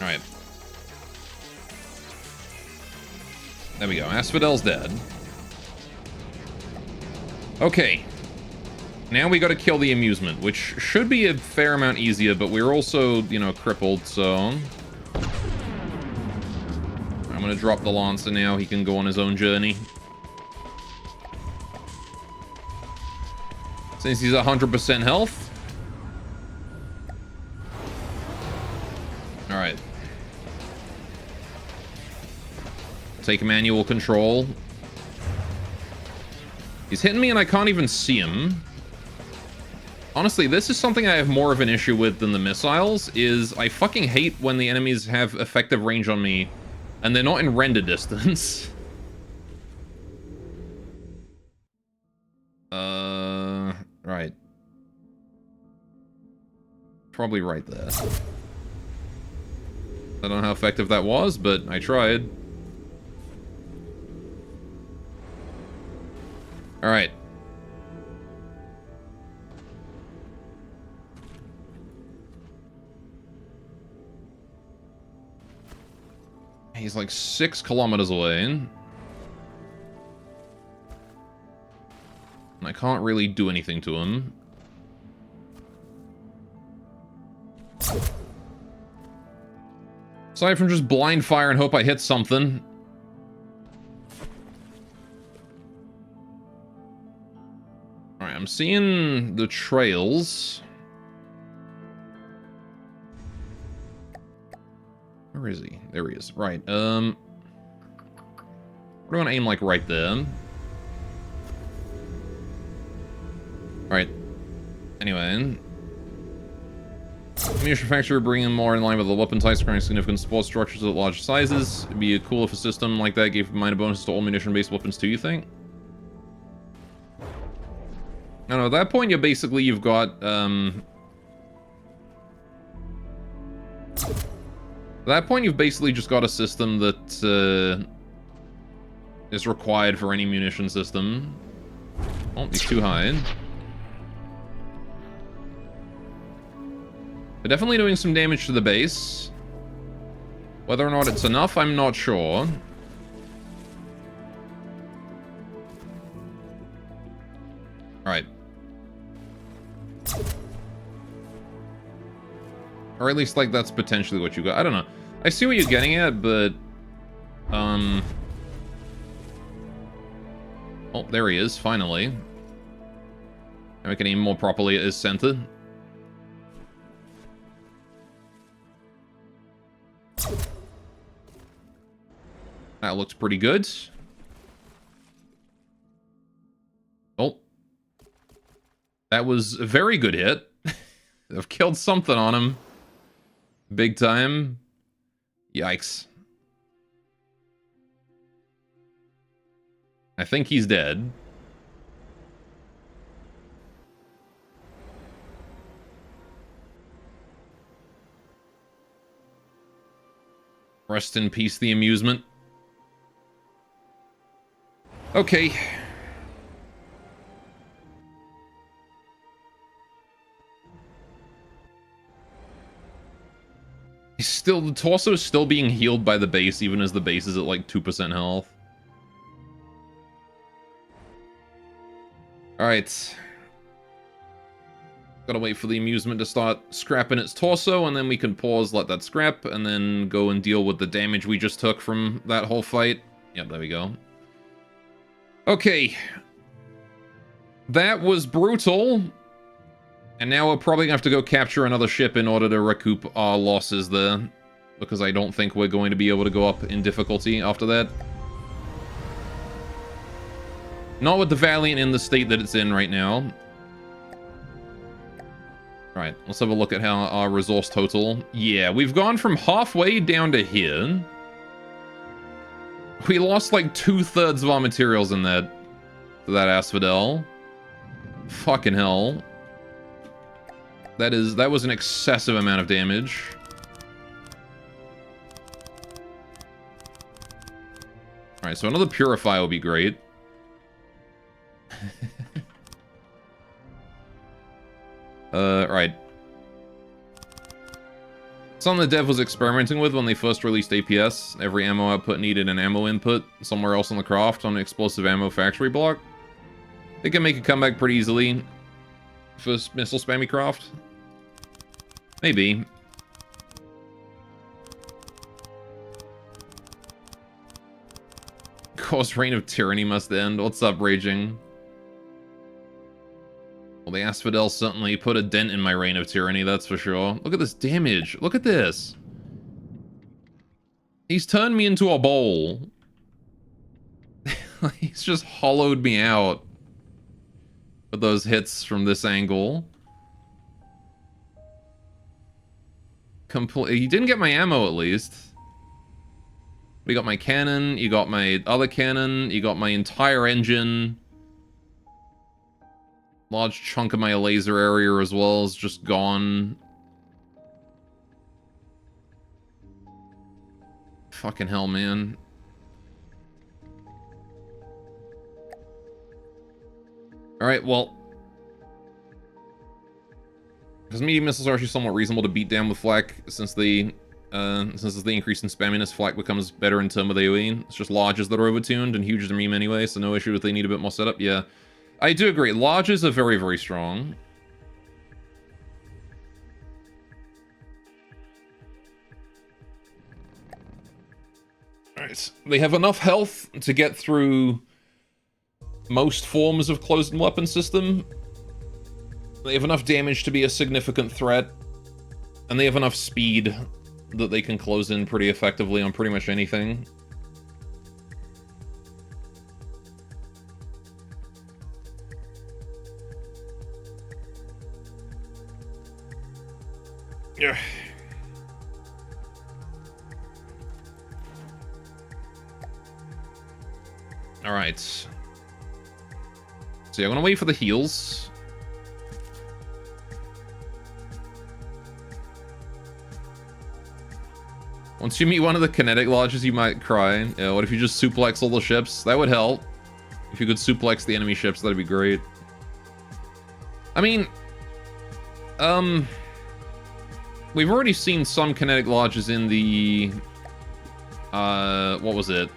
Speaker 1: Alright. There we go. Asphodel's dead. Okay. Now we gotta kill the amusement, which should be a fair amount easier, but we're also, you know, crippled, so... I'm gonna drop the Lancer now. He can go on his own journey. Since he's 100% health. Alright. Take manual control. He's hitting me and I can't even see him. Honestly, this is something I have more of an issue with than the missiles, is I fucking hate when the enemies have effective range on me and they're not in render distance. Right. Probably right there. I don't know how effective that was, but I tried. Alright. He's like 6 kilometers away. And I can't really do anything to him. Aside from just blind fire and hope I hit something. Alright, I'm seeing the trails. Where is he? There he is. Right, we're gonna aim like right there. Alright. Anyway. Ammunition factory bringing more in line with the weapon types, creating significant support structures at large sizes. It'd be cool if a system like that gave minor bonuses to all munition-based weapons too, you think? I don't know, at that point you've got, at that point, you've basically just got a system that is required for any munition system. Oh, he's too high. They're definitely doing some damage to the base. Whether or not it's enough, I'm not sure. Alright. Or at least, like, that's potentially what you got. I don't know. I see what you're getting at, but... Oh, there he is, finally. Now we can aim more properly at his center. That looks pretty good. Oh. That was a very good hit. I've killed something on him. Big time. Yikes. I think he's dead. Rest in peace, the amusement. Okay. He's still, the torso is still being healed by the base, even as the base is at like 2% health. Alright. Gotta wait for the amusement to start scrapping its torso, and then we can pause, let that scrap, and then go and deal with the damage we just took from that whole fight. Yep, there we go. Okay. That was brutal. And now we're probably gonna have to go capture another ship in order to recoup our losses there. Because I don't think we're going to be able to go up in difficulty after that. Not with the Valiant in the state that it's in right now. Alright, let's have a look at how our resource total... Yeah, we've gone from halfway down to here. We lost like 2/3 of our materials in that... to that Asphodel. Fucking hell. That was an excessive amount of damage. Alright, so another Purify will be great. Right. Something the dev was experimenting with when they first released APS. Every ammo output needed an ammo input somewhere else on the craft on an explosive ammo factory block. They can make a comeback pretty easily for missile spammy craft. Maybe. Cause Reign of Tyranny must end. What's up, Raging? Well, the Asphodel certainly put a dent in my Reign of Tyranny, that's for sure. Look at this damage. Look at this. He's turned me into a bowl. He's just hollowed me out with those hits from this angle. He didn't get my ammo, at least. We got my cannon, you got my other cannon, you got my entire engine. Large chunk of my laser area as well is just gone. Fucking hell, man. Alright, well. Because medium missiles are actually somewhat reasonable to beat down with flak, since the increase in spamminess, flak becomes better in terms of AoE. It's just larges that are overtuned, and huge is a meme anyway, so no issue if they need a bit more setup. Yeah. I do agree. Larges are very, very strong. Alright. They have enough health to get through most forms of closed weapon system. They have enough damage to be a significant threat. And they have enough speed that they can close in pretty effectively on pretty much anything. Yeah. Alright. So yeah, I'm gonna wait for the heals. Once you meet one of the kinetic lodges, you might cry. Yeah, what if you just suplex all the ships? That would help. If you could suplex the enemy ships, that'd be great. I mean... We've already seen some kinetic lodges in the... what was it?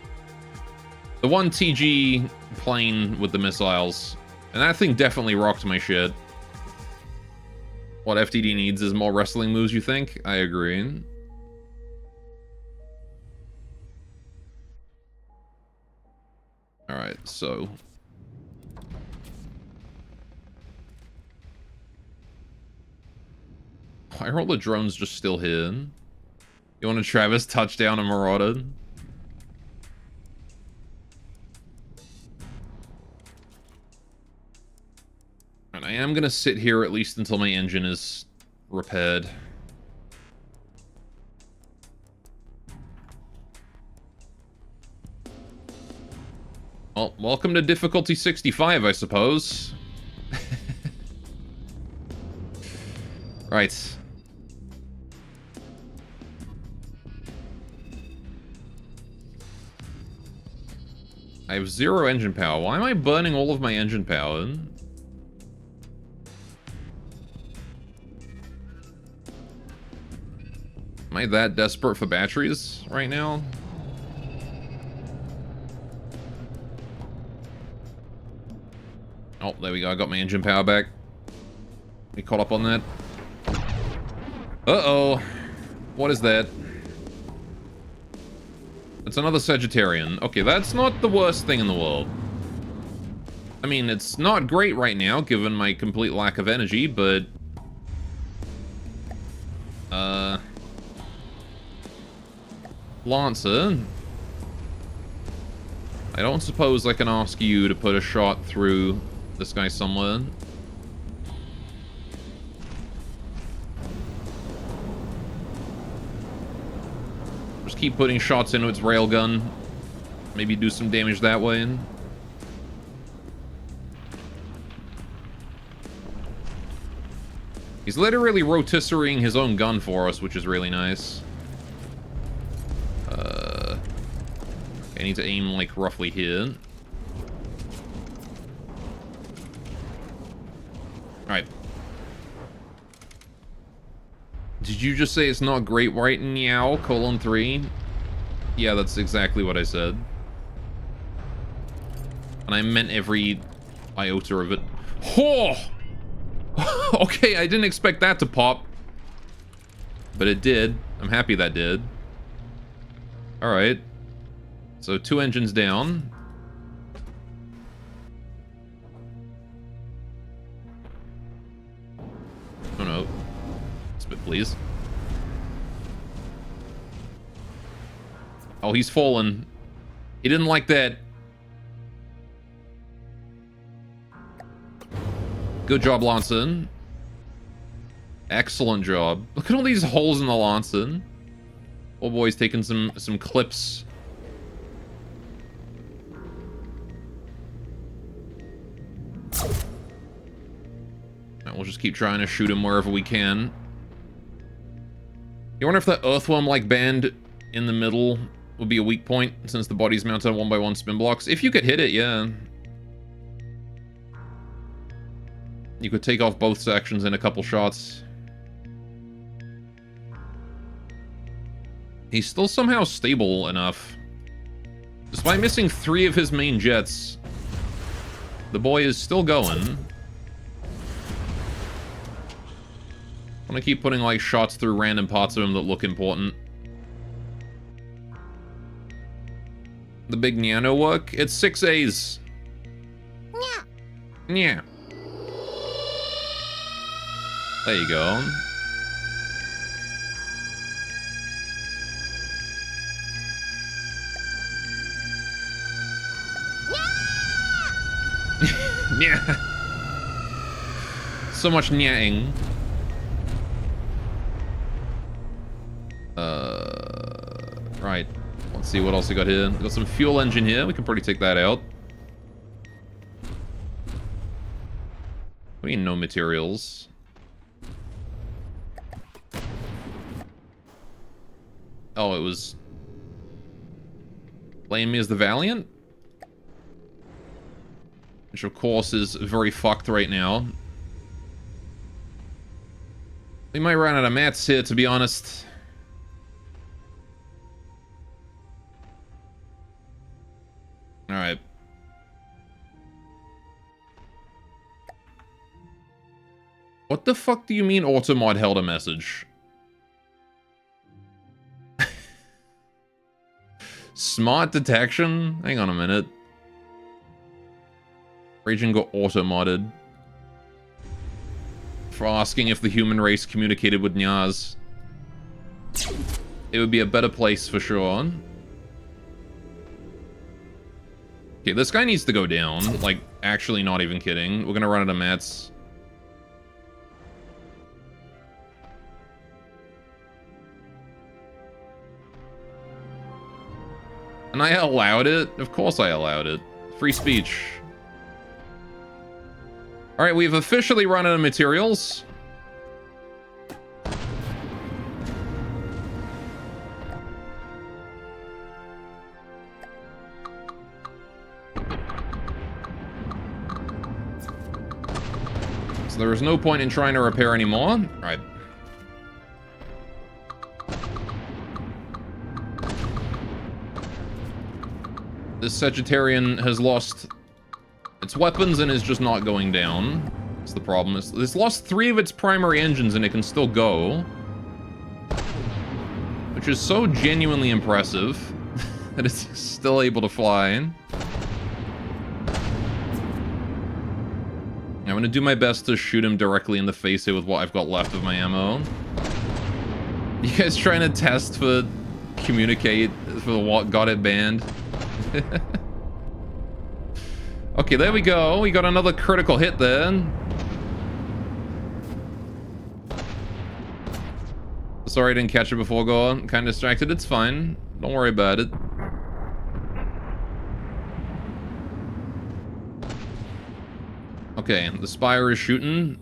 Speaker 1: The one TG plane with the missiles. And that thing definitely rocked my shit. What FTD needs is more wrestling moves, you think? I agree. Alright, so... Why are all the drones just still here? You want a Travis touchdown and Marauder? And I am gonna sit here at least until my engine is repaired. Well, welcome to difficulty 65, I suppose. Right. I have 0 engine power. Why am I burning all of my engine power? Am I that desperate for batteries right now? Oh, there we go. I got my engine power back. We caught up on that. Uh-oh. What is that? It's another Sagittarian. Okay, that's not the worst thing in the world. I mean, it's not great right now, given my complete lack of energy, but... Lancer... I don't suppose I can ask you to put a shot through this guy somewhere. Just keep putting shots into its railgun. Maybe do some damage that way. He's literally rotisserieing his own gun for us, which is really nice. I need to aim, like, roughly here. Alright. Did you just say it's not great right now, colon 3? Yeah, that's exactly what I said. And I meant every iota of it. Oh! Okay, I didn't expect that to pop. But it did. I'm happy that did. Alright. So 2 engines down. Oh no. Spit, please. Oh, he's fallen. He didn't like that. Good job, Lanson. Excellent job. Look at all these holes in the Lanson. Oh boy, he's taking some clips. And we'll just keep trying to shoot him wherever we can. You wonder if that earthworm-like band in the middle would be a weak point, since the body's mounted on 1x1 spin blocks? If you could hit it, yeah. You could take off both sections in a couple shots. He's still somehow stable enough. Despite missing 3 of his main jets, the boy is still going. I'm gonna keep putting, like, shots through random parts of him that look important. The big Nano work? It's 6 A's. Yeah. There you go. Yeah. So much nyang. Right. Let's see what else we got here. We got some fuel engine here. We can probably take that out. We need no materials. Oh, it was... playing me as the Valiant? Which, of course, is very fucked right now. We might run out of mats here, to be honest. Alright. What the fuck do you mean Automod held a message? Smart detection? Hang on a minute. Raging got auto-modded for asking if the human race communicated with Nyaz. It would be a better place for sure. Okay, this guy needs to go down. Like, actually not even kidding. We're gonna run out of mats. And I allowed it? Of course I allowed it. Free speech. Alright, we've officially run out of materials. So there is no point in trying to repair anymore. Alright. This Sagittarian has lost its weapons and is just not going down. That's the problem. It's lost 3 of its primary engines and it can still go. Which is so genuinely impressive that it's still able to fly. I'm gonna do my best to shoot him directly in the face here with what I've got left of my ammo. You guys trying to test for communicate for what got it banned? Okay, there we go. We got another critical hit there. Sorry I didn't catch it before, Gore. Kind of distracted. It's fine. Don't worry about it. Okay, the Spire is shooting.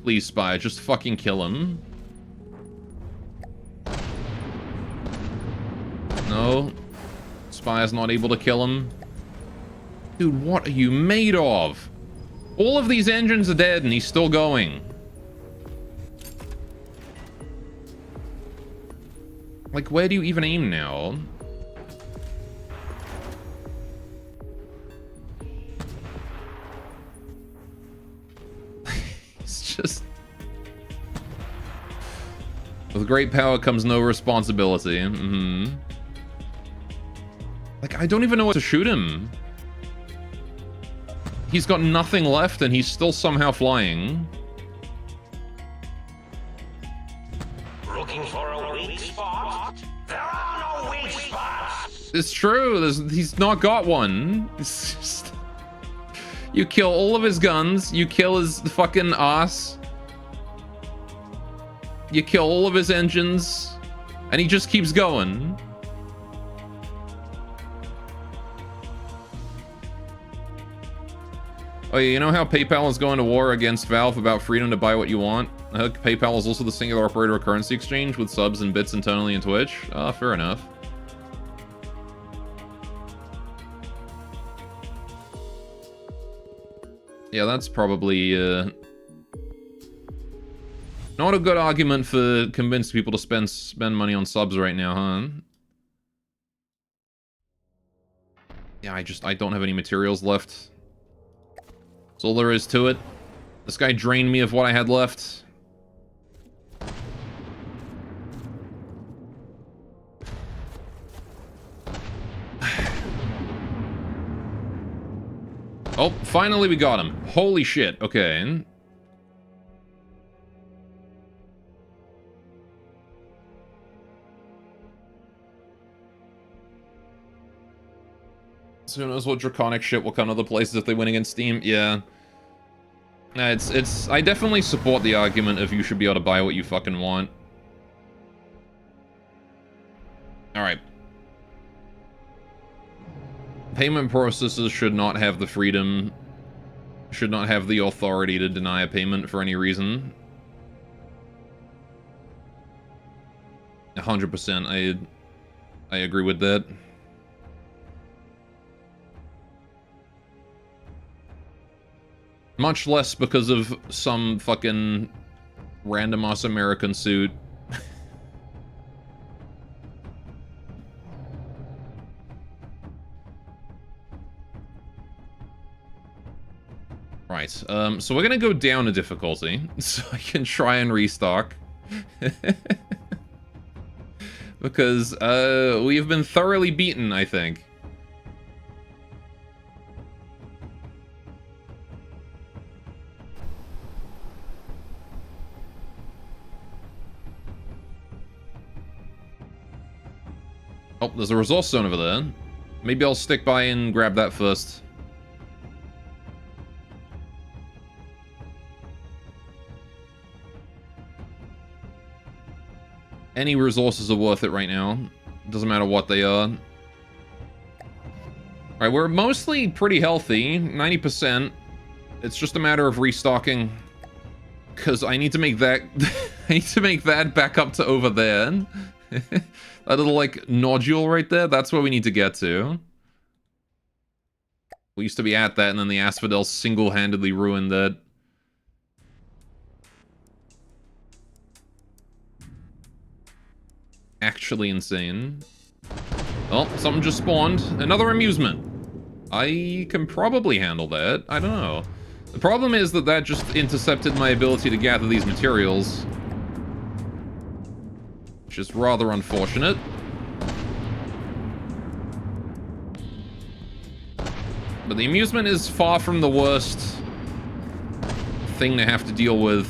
Speaker 1: Please, Spire, just fucking kill him. No. Spire's not able to kill him. Dude, what are you made of? All of these engines are dead and he's still going. Like, where do you even aim now? It's just... With great power comes no responsibility. Like, I don't even know what to shoot him. He's got nothing left and he's still somehow flying.
Speaker 4: Looking for a weak spot? There are no weak spots!
Speaker 1: It's true, he's not got one. It's just... You kill all of his guns, you kill his fucking ass. You kill all of his engines, and he just keeps going. Oh yeah, you know how PayPal is going to war against Valve about freedom to buy what you want? PayPal is also the singular operator of currency exchange with subs and bits internally in Twitch? Fair enough. Yeah, that's probably, not a good argument for convincing people to spend money on subs right now, huh? Yeah, I don't have any materials left. That's all there is to it. This guy drained me of what I had left. Oh, finally we got him. Holy shit. Okay. So who knows what draconic shit will come to the places if they win against Steam? Yeah. I definitely support the argument of you should be able to buy what you fucking want. Alright. Payment processors should not have the freedom, should not have the authority to deny a payment for any reason. 100%, I agree with that. Much less because of some fucking random ass American suit. Right, so we're gonna go down a difficulty, so I can try and restock. Because, we have been thoroughly beaten, I think. Oh, there's a resource zone over there. Maybe I'll stick by and grab that first. Any resources are worth it right now. Doesn't matter what they are. Alright, we're mostly pretty healthy. 90%. It's just a matter of restocking. Because I need to make that... I need to make that back up to over there. That little, like, nodule right there. That's where we need to get to. We used to be at that, and then the Asphodel single-handedly ruined that. Actually insane. Oh, something just spawned. Another amusement. I can probably handle that. I don't know. The problem is that that just intercepted my ability to gather these materials. Which is rather unfortunate. But the amusement is far from the worst thing to have to deal with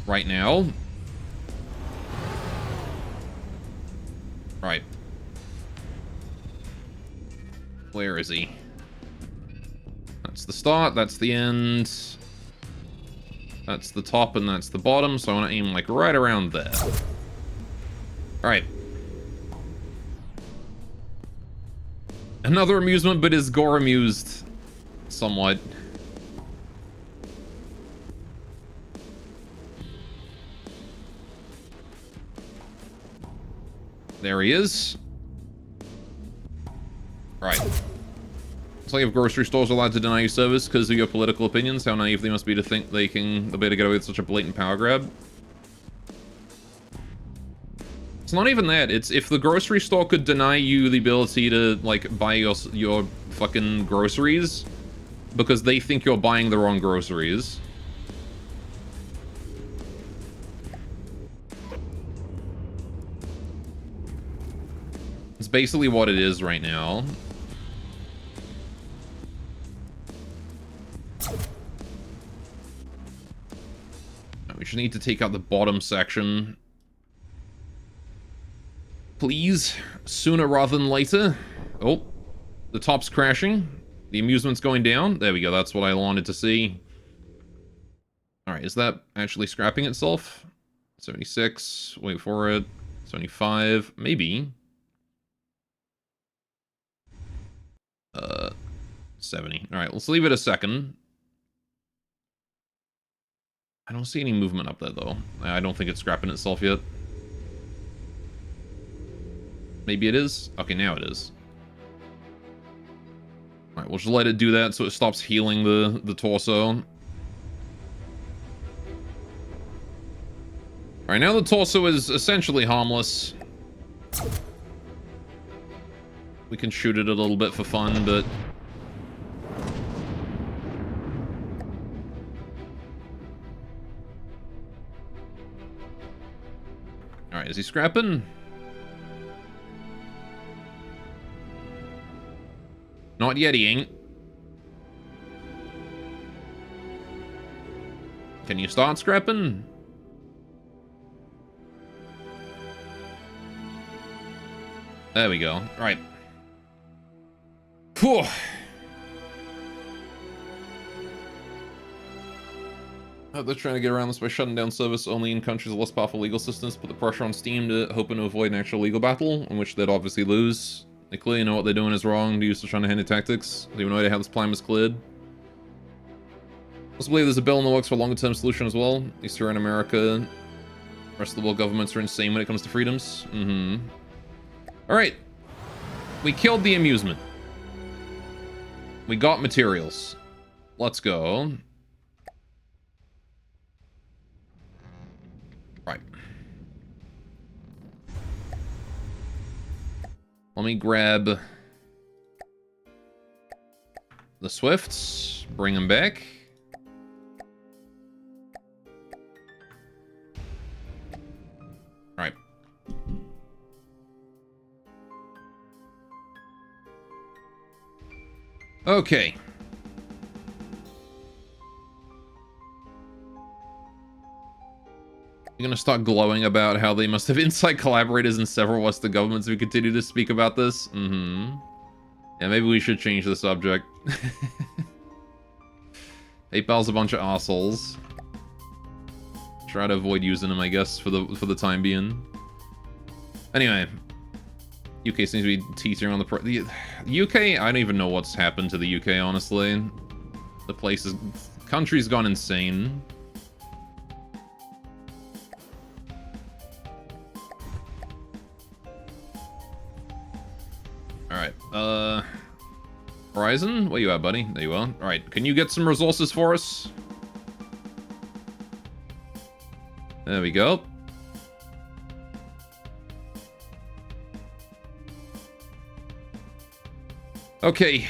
Speaker 1: right now. Right. Where is he? That's the start, that's the end. That's the top and that's the bottom, so I want to aim like right around there. Alright. Another amusement, but is gore amused somewhat. There he is. Right. It's like if grocery stores are allowed to deny you service because of your political opinions, how naive they must be to think they'll be able to get away with such a blatant power grab. It's not even that. It's if the grocery store could deny you the ability to, like, buy your fucking groceries because they think you're buying the wrong groceries. It's basically what it is right now. We should need to take out the bottom section. Please, sooner rather than later. Oh, the top's crashing. The amusement's going down. There we go, that's what I wanted to see. Alright, is that actually scrapping itself? 76, wait for it. 75, maybe. 70. Alright, let's leave it a second. I don't see any movement up there, though. I don't think it's scrapping itself yet. Maybe it is? Okay, now it is. Alright, we'll just let it do that so it stops healing the torso. Alright, now the torso is essentially harmless. We can shoot it a little bit for fun, but... Alright, is he scrapping? Not yet, he ain't. Can you start scrapping? There we go. Right. Whew. They're trying to get around this by shutting down service only in countries with less powerful legal systems, put the pressure on Steam to hoping to avoid an actual legal battle, in which they'd obviously lose. They clearly know what they're doing is wrong, they're used to trying to hand tactics. They have no idea how this plan was cleared. Also believe there's a bill in the works for a longer-term solution as well. At least here in America, the rest of the world governments are insane when it comes to freedoms. Alright. We killed the amusement. We got materials. Let's go. Right. Let me grab the Swifts, bring them back. Right. Okay. You're gonna start glowing about how they must have inside collaborators in several Western governments who continue to speak about this. Yeah, maybe we should change the subject. PayPal's a bunch of assholes. Try to avoid using them, I guess, for the time being. Anyway, UK seems to be teetering on the UK. I don't even know what's happened to the UK, honestly. The country's gone insane. Alright, Horizon? Where you at, buddy? There you are. Alright, can you get some resources for us? There we go. Okay.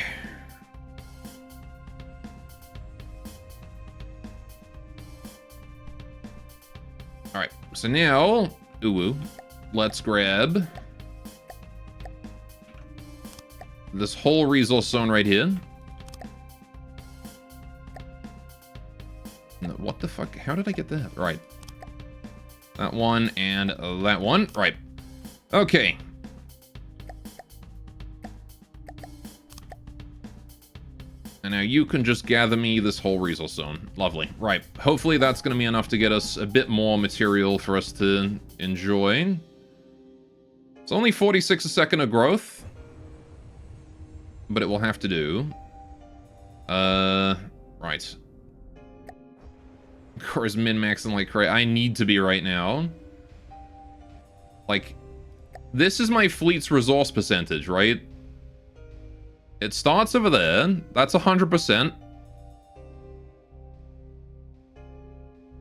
Speaker 1: Alright, so now, let's grab this whole resource zone right here. No, what the fuck? How did I get that? Right. That one and that one. Right. Okay. And now you can just gather me this whole resource zone. Lovely. Right. Hopefully that's going to be enough to get us a bit more material for us to enjoy. It's only 46 a second of growth. But it will have to do. Right. Of course, min-maxing like crazy. I need to be right now. Like, this is my fleet's resource percentage, right? It starts over there. That's 100%.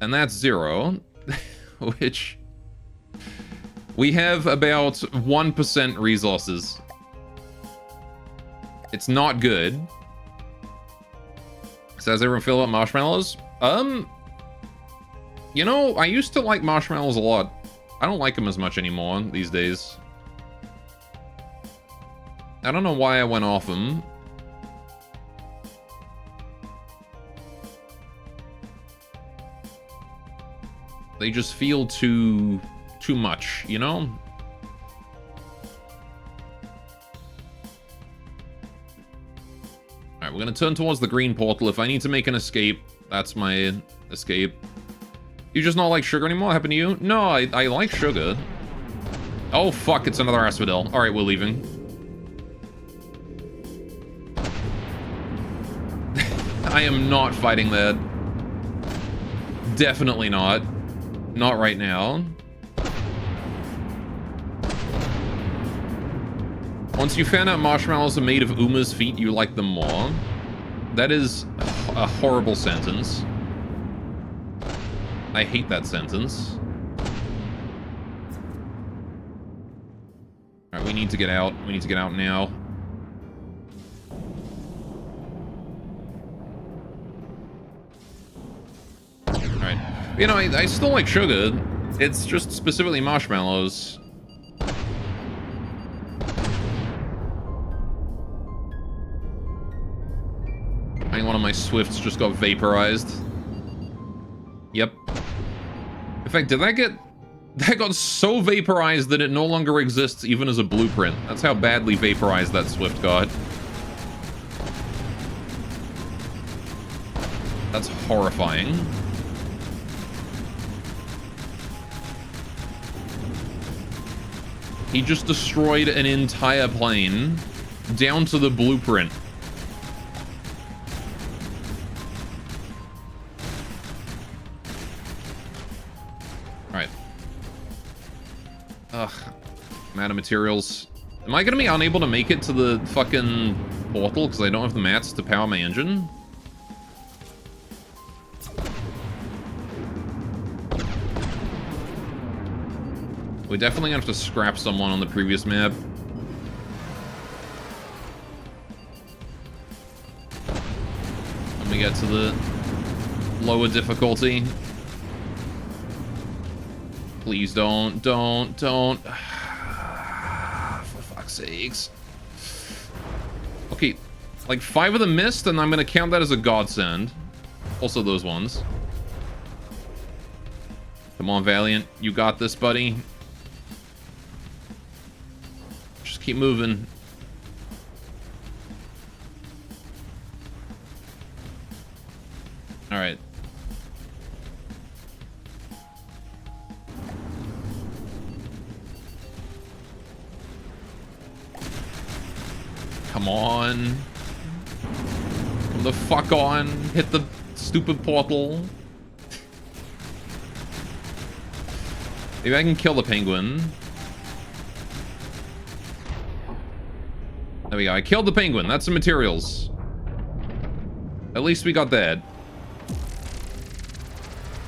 Speaker 1: And that's 0. Which... we have about 1% resources. It's not good. Says everyone fill up marshmallows? You know, I used to like marshmallows a lot. I don't like them as much anymore these days. I don't know why I went off them. They just feel too much, you know? Alright, we're gonna turn towards the green portal. If I need to make an escape, that's my escape. You just not like sugar anymore? What happened to you? No, I like sugar. Oh, fuck, it's another asphodel. Alright, we're leaving. I am not fighting that. Definitely not. Not right now. Once you found out marshmallows are made of Uma's feet, you like them more. That is a horrible sentence. I hate that sentence. Alright, we need to get out. We need to get out now. Alright. You know, I still like sugar. It's just specifically marshmallows. I think one of my Swifts just got vaporized. Yep. In fact, did that get... that got so vaporized that it no longer exists even as a blueprint. That's how badly vaporized that Swift got. That's horrifying. He just destroyed an entire plane down to the blueprint. Alright. Ugh. I'm out of materials. Am I gonna be unable to make it to the fucking portal because I don't have the mats to power my engine? We're definitely gonna have to scrap someone on the previous map. When we get to the lower difficulty. Please don't. For fuck's sakes. Okay, like 5 of them missed, and I'm gonna count that as a godsend. Also those ones. Come on, Valiant. You got this, buddy. Just keep moving. Alright. Come on. Come the fuck on. Hit the stupid portal. Maybe I can kill the penguin. There we go. I killed the penguin. That's the materials. At least we got that.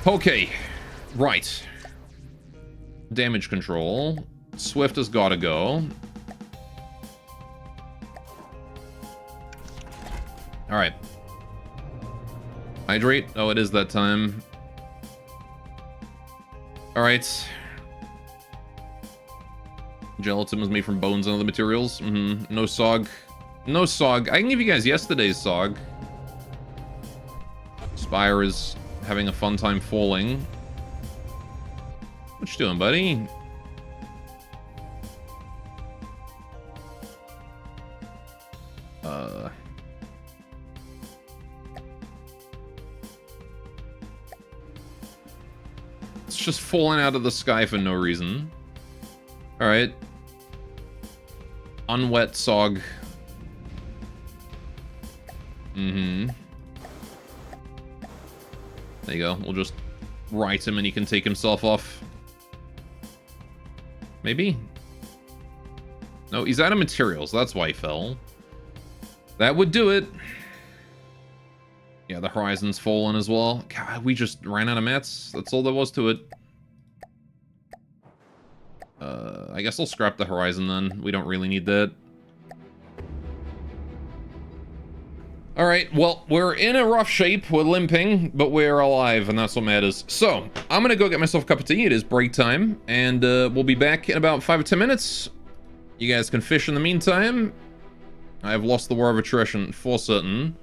Speaker 1: Okay. Right. Damage control. Swift has got to go. Alright. Hydrate? Oh, it is that time. Alright. Gelatin was made from bones and other materials. No SOG. No SOG. I can give you guys yesterday's SOG. Spire is having a fun time falling. What you doing, buddy? It's just falling out of the sky for no reason. Alright. Unwet SOG. There you go. We'll just right him and he can take himself off. Maybe? No, he's out of materials. That's why he fell. That would do it. Yeah, the horizon's fallen as well. God, we just ran out of mats. That's all there was to it. I guess I'll scrap the horizon then. We don't really need that. Alright, well, we're in a rough shape. We're limping, but we're alive, and that's what matters. So, I'm gonna go get myself a cup of tea. It is break time, and we'll be back in about 5 or 10 minutes. You guys can fish in the meantime. I have lost the war of attrition, for certain.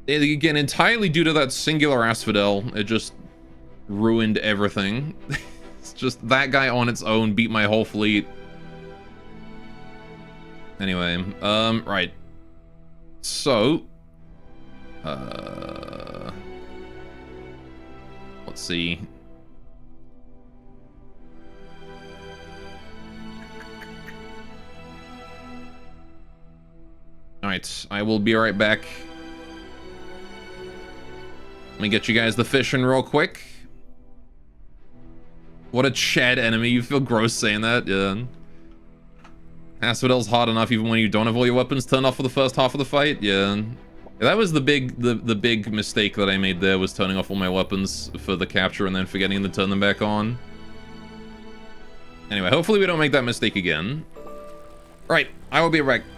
Speaker 1: Again, entirely due to that singular asphodel. It just ruined everything. It's just that guy on its own beat my whole fleet. Anyway, right. So, let's see. Alright, I will be right back. Let me get you guys the fishing real quick. What a Chad enemy. You feel gross saying that? Yeah. Asphodel's hard enough even when you don't have all your weapons turned off for the first half of the fight. Yeah. That was the big mistake that I made there, was turning off all my weapons for the capture and then forgetting to turn them back on. Anyway, hopefully we don't make that mistake again. Right, I will be right back.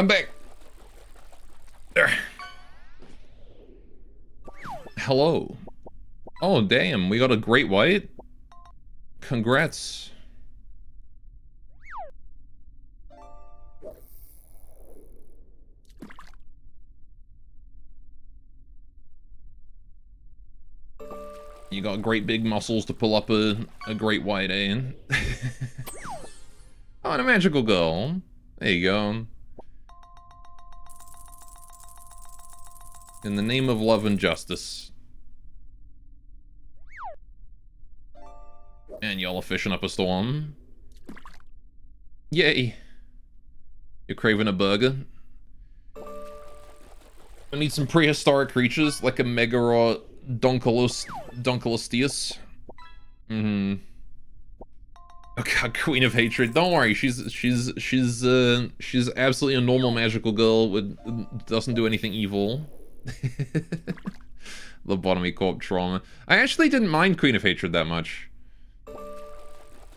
Speaker 1: I'm back. There. Hello. Oh, damn. We got a great white. Congrats. You got great big muscles to pull up a great white, eh? Oh, and a magical girl. There you go. In the name of love and justice. And y'all are fishing up a storm. Yay. You're craving a burger? I need some prehistoric creatures, like a Dunkleosteus. Mm-hmm. Oh god, Queen of Hatred. Don't worry, she's absolutely a normal magical girl with doesn't do anything evil. Lobotomy corp trauma. I actually didn't mind Queen of Hatred that much.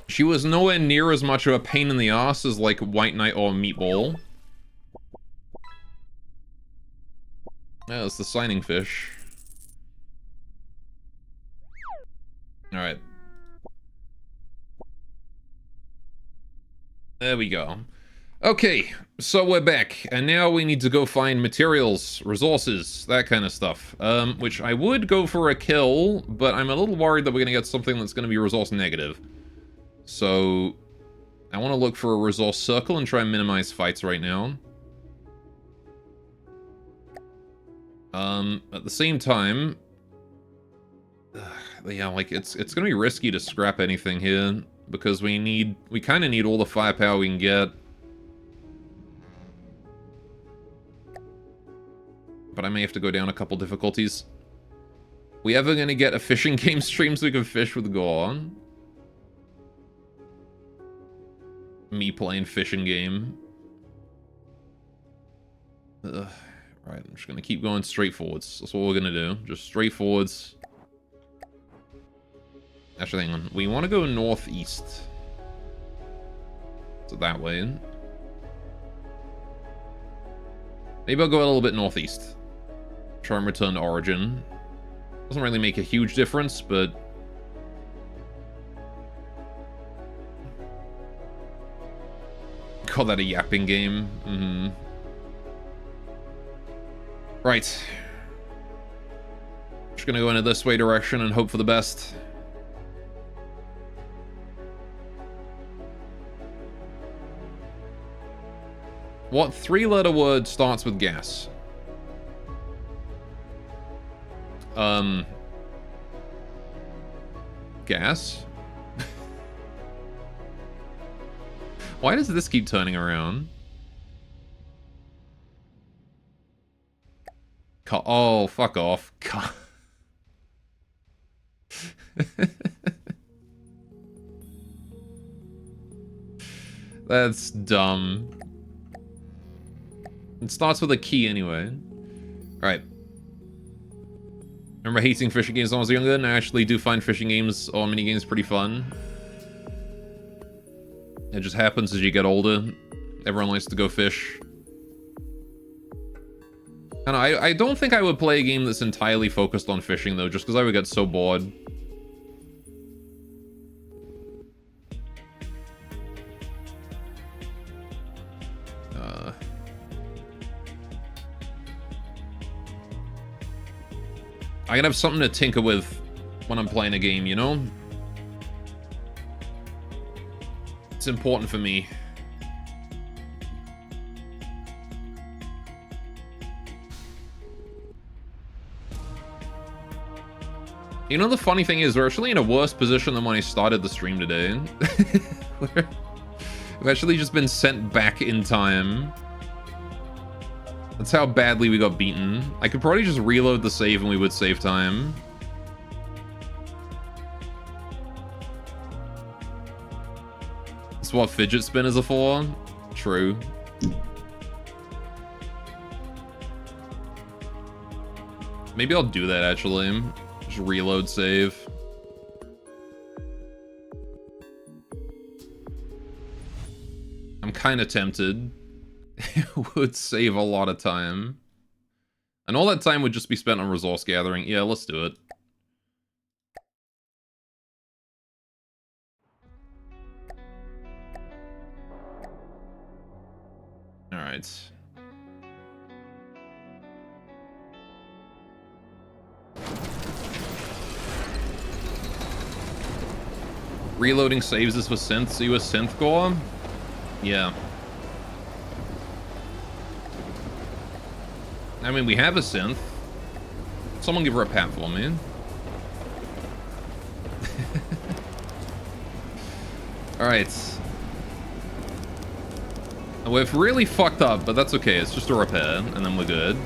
Speaker 1: She was nowhere near as much of a pain in the ass as like White Knight or Meatball. Yeah, it's the signing fish. Alright. There we go. Okay, so we're back, and now we need to go find materials, resources, that kind of stuff. Which I would go for a kill, but I'm a little worried that we're gonna get something that's gonna be resource negative. So, I want to look for a resource circle and try and minimize fights right now. At the same time, yeah, like it's gonna be risky to scrap anything here because we kind of need all the firepower we can get. But I may have to go down a couple difficulties. We ever gonna get a fishing game stream so we can fish with Gorn? Me playing fishing game. Ugh. Right, I'm just gonna keep going straight forwards. That's what we're gonna do. Just straight forwards. Actually, hang on. We want to go northeast. So that way. Maybe I'll go a little bit northeast. Try and return to origin. Doesn't really make a huge difference, but... Call that a yapping game. Mm-hmm. Right. Just gonna go into this way direction and hope for the best. What three-letter word starts with gas? Gas? Why does this keep turning around? Oh, fuck off. That's dumb. It starts with a key anyway. Alright. Remember hating fishing games when I was younger, and I actually do find fishing games or minigames pretty fun. It just happens as you get older. Everyone likes to go fish. And I don't think I would play a game that's entirely focused on fishing, though, just because I would get so bored. I gotta have something to tinker with when I'm playing a game, you know? It's important for me. You know, the funny thing is, we're actually in a worse position than when I started the stream today. We've actually just been sent back in time. That's how badly we got beaten. I could probably just reload the save and we would save time. That's what fidget spinners are for. True. Maybe I'll do that, actually. Just reload save. I'm kind of tempted. It would save a lot of time. And all that time would just be spent on resource gathering. Yeah, let's do it. Alright. Reloading saves us for synths. Are you a synth core? Yeah. I mean, we have a synth. Someone give her a pat for me. Alright. We've really fucked up, but that's okay. It's just a repair, and then we're good.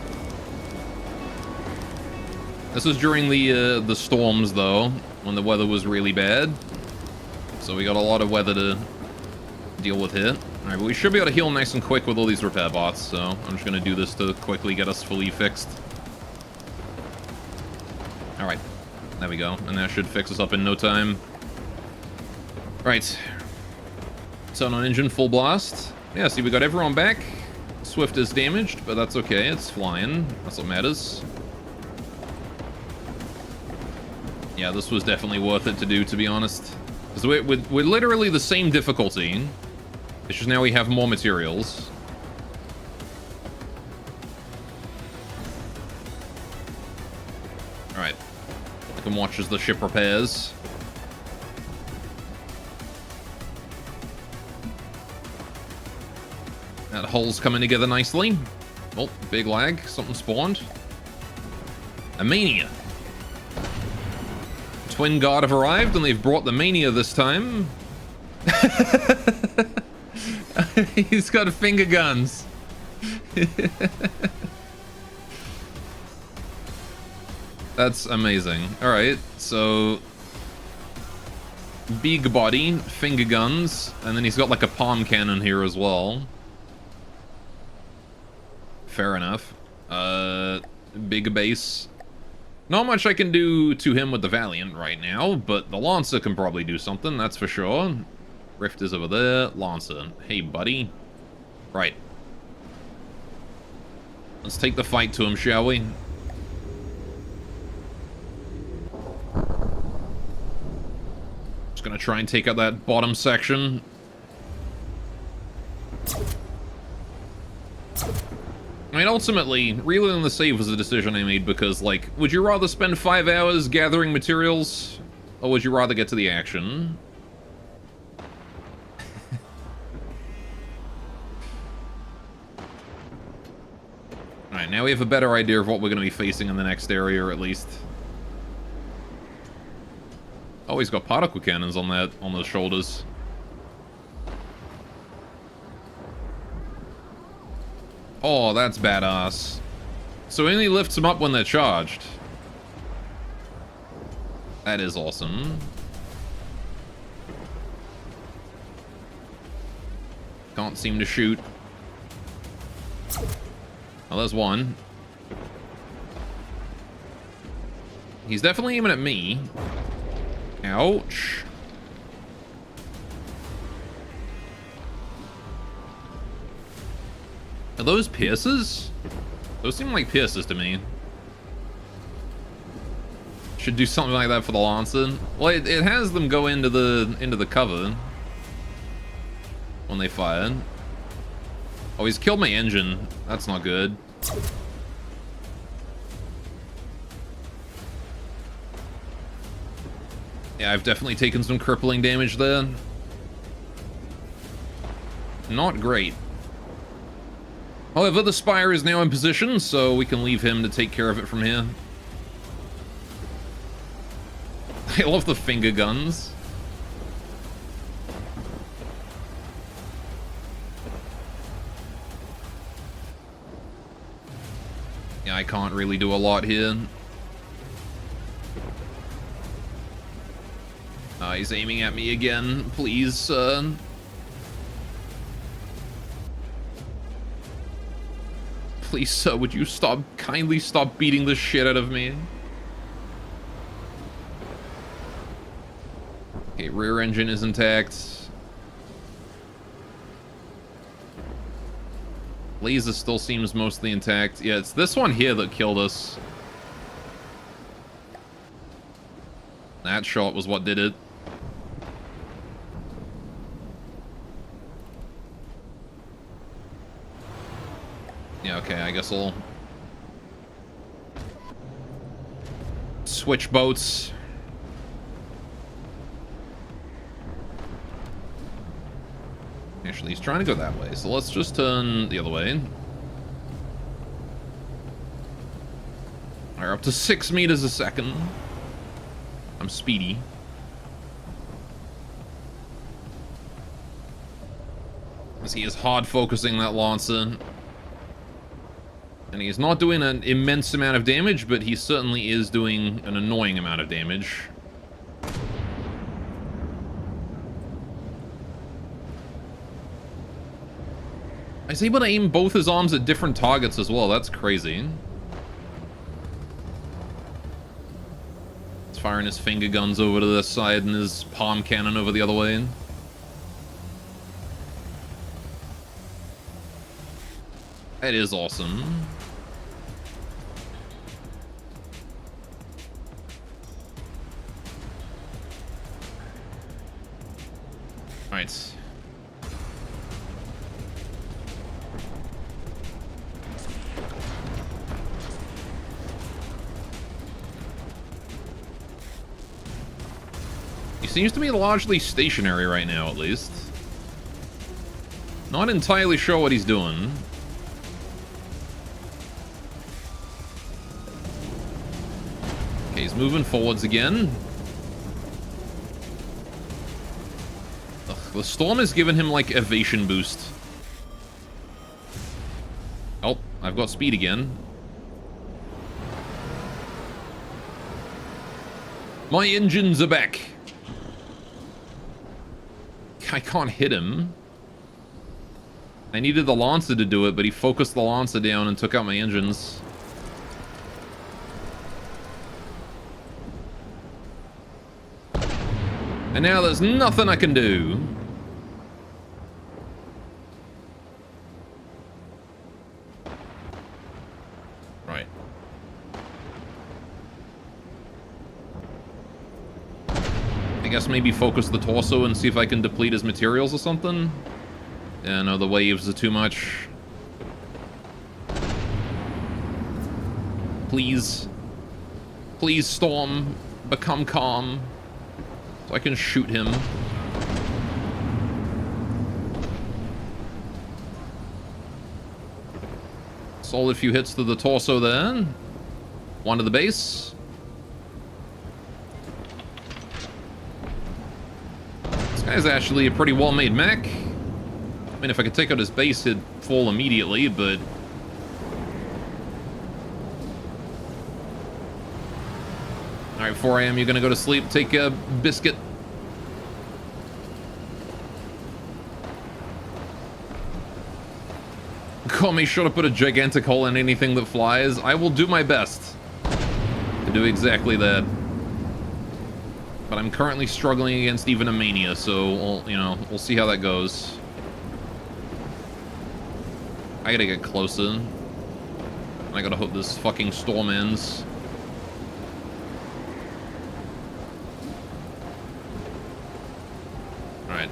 Speaker 1: This was during the storms, though, when the weather was really bad. So we got a lot of weather to deal with here. Alright, but we should be able to heal nice and quick with all these repair bots, so I'm just gonna do this to quickly get us fully fixed. Alright, there we go. And that should fix us up in no time. Right. Turn on engine, full blast. Yeah, see, we got everyone back. Swift is damaged, but that's okay. It's flying. That's what matters. Yeah, this was definitely worth it to do, to be honest. Because we're literally the same difficulty. It's just now we have more materials. Alright. I can watch as the ship repairs. That hull's coming together nicely. Oh, big lag. Something spawned. A Mania. Twin Guard have arrived, and they've brought the Mania this time. He's got finger guns. That's amazing. Alright, so... big body, finger guns, and then he's got like a palm cannon here as well. Fair enough. Big base. Not much I can do to him with the Valiant right now, but the Lancer can probably do something, that's for sure. Rift is over there. Lancer. Hey, buddy. Right. Let's take the fight to him, shall we? Just gonna try and take out that bottom section. I mean, ultimately, reloading the save was a decision I made because, like, would you rather spend 5 hours gathering materials, or would you rather get to the action? Alright, now we have a better idea of what we're going to be facing in the next area, at least. Oh, he's got particle cannons on those shoulders. Oh, that's badass. So it only lifts them up when they're charged. That is awesome. Can't seem to shoot. Oh, there's one. He's definitely aiming at me. Ouch. Are those pierces? Those seem like pierces to me. Should do something like that for the Lancer. Well, it has them go into the cover when they fire. Oh, he's killed my engine. That's not good. Yeah, I've definitely taken some crippling damage there. Not great. However, the Spire is now in position, so we can leave him to take care of it from here. I love the finger guns. Yeah, I can't really do a lot here. He's aiming at me again. Please, please, sir, would you kindly stop beating the shit out of me? Okay, rear engine is intact. Laser still seems mostly intact. Yeah, it's this one here that killed us. That shot was what did it. Yeah, okay, I guess I'll switch boats. Actually, he's trying to go that way, so let's just turn the other way. We're up to 6 meters a second. I'm speedy. As he is hard focusing that Lancer. And he's not doing an immense amount of damage, but he certainly is doing an annoying amount of damage. He's able to aim both his arms at different targets as well. That's crazy. He's firing his finger guns over to this side and his palm cannon over the other way. That is awesome. Alright. He seems to be largely stationary right now, at least. Not entirely sure what he's doing. Okay, he's moving forwards again. Ugh, the storm has given him, like, evasion boost. Oh, I've got speed again. My engines are back. I can't hit him. I needed the Lancer to do it, but he focused the Lancer down and took out my engines. And now there's nothing I can do. Right. I guess maybe focus the torso and see if I can deplete his materials or something. Yeah, no, the waves are too much. Please. Please, Storm, become calm. So I can shoot him. Solid few hits to the torso there. One to the base. This guy's actually a pretty well-made mech. I mean, if I could take out his base, he'd fall immediately, but... Alright, 4 AM, you're gonna go to sleep. Take a biscuit. Call me sure to put a gigantic hole in anything that flies. I will do my best to do exactly that. But I'm currently struggling against even a Mania, so, we'll see how that goes. I gotta get closer. I gotta hope this fucking storm ends. Alright.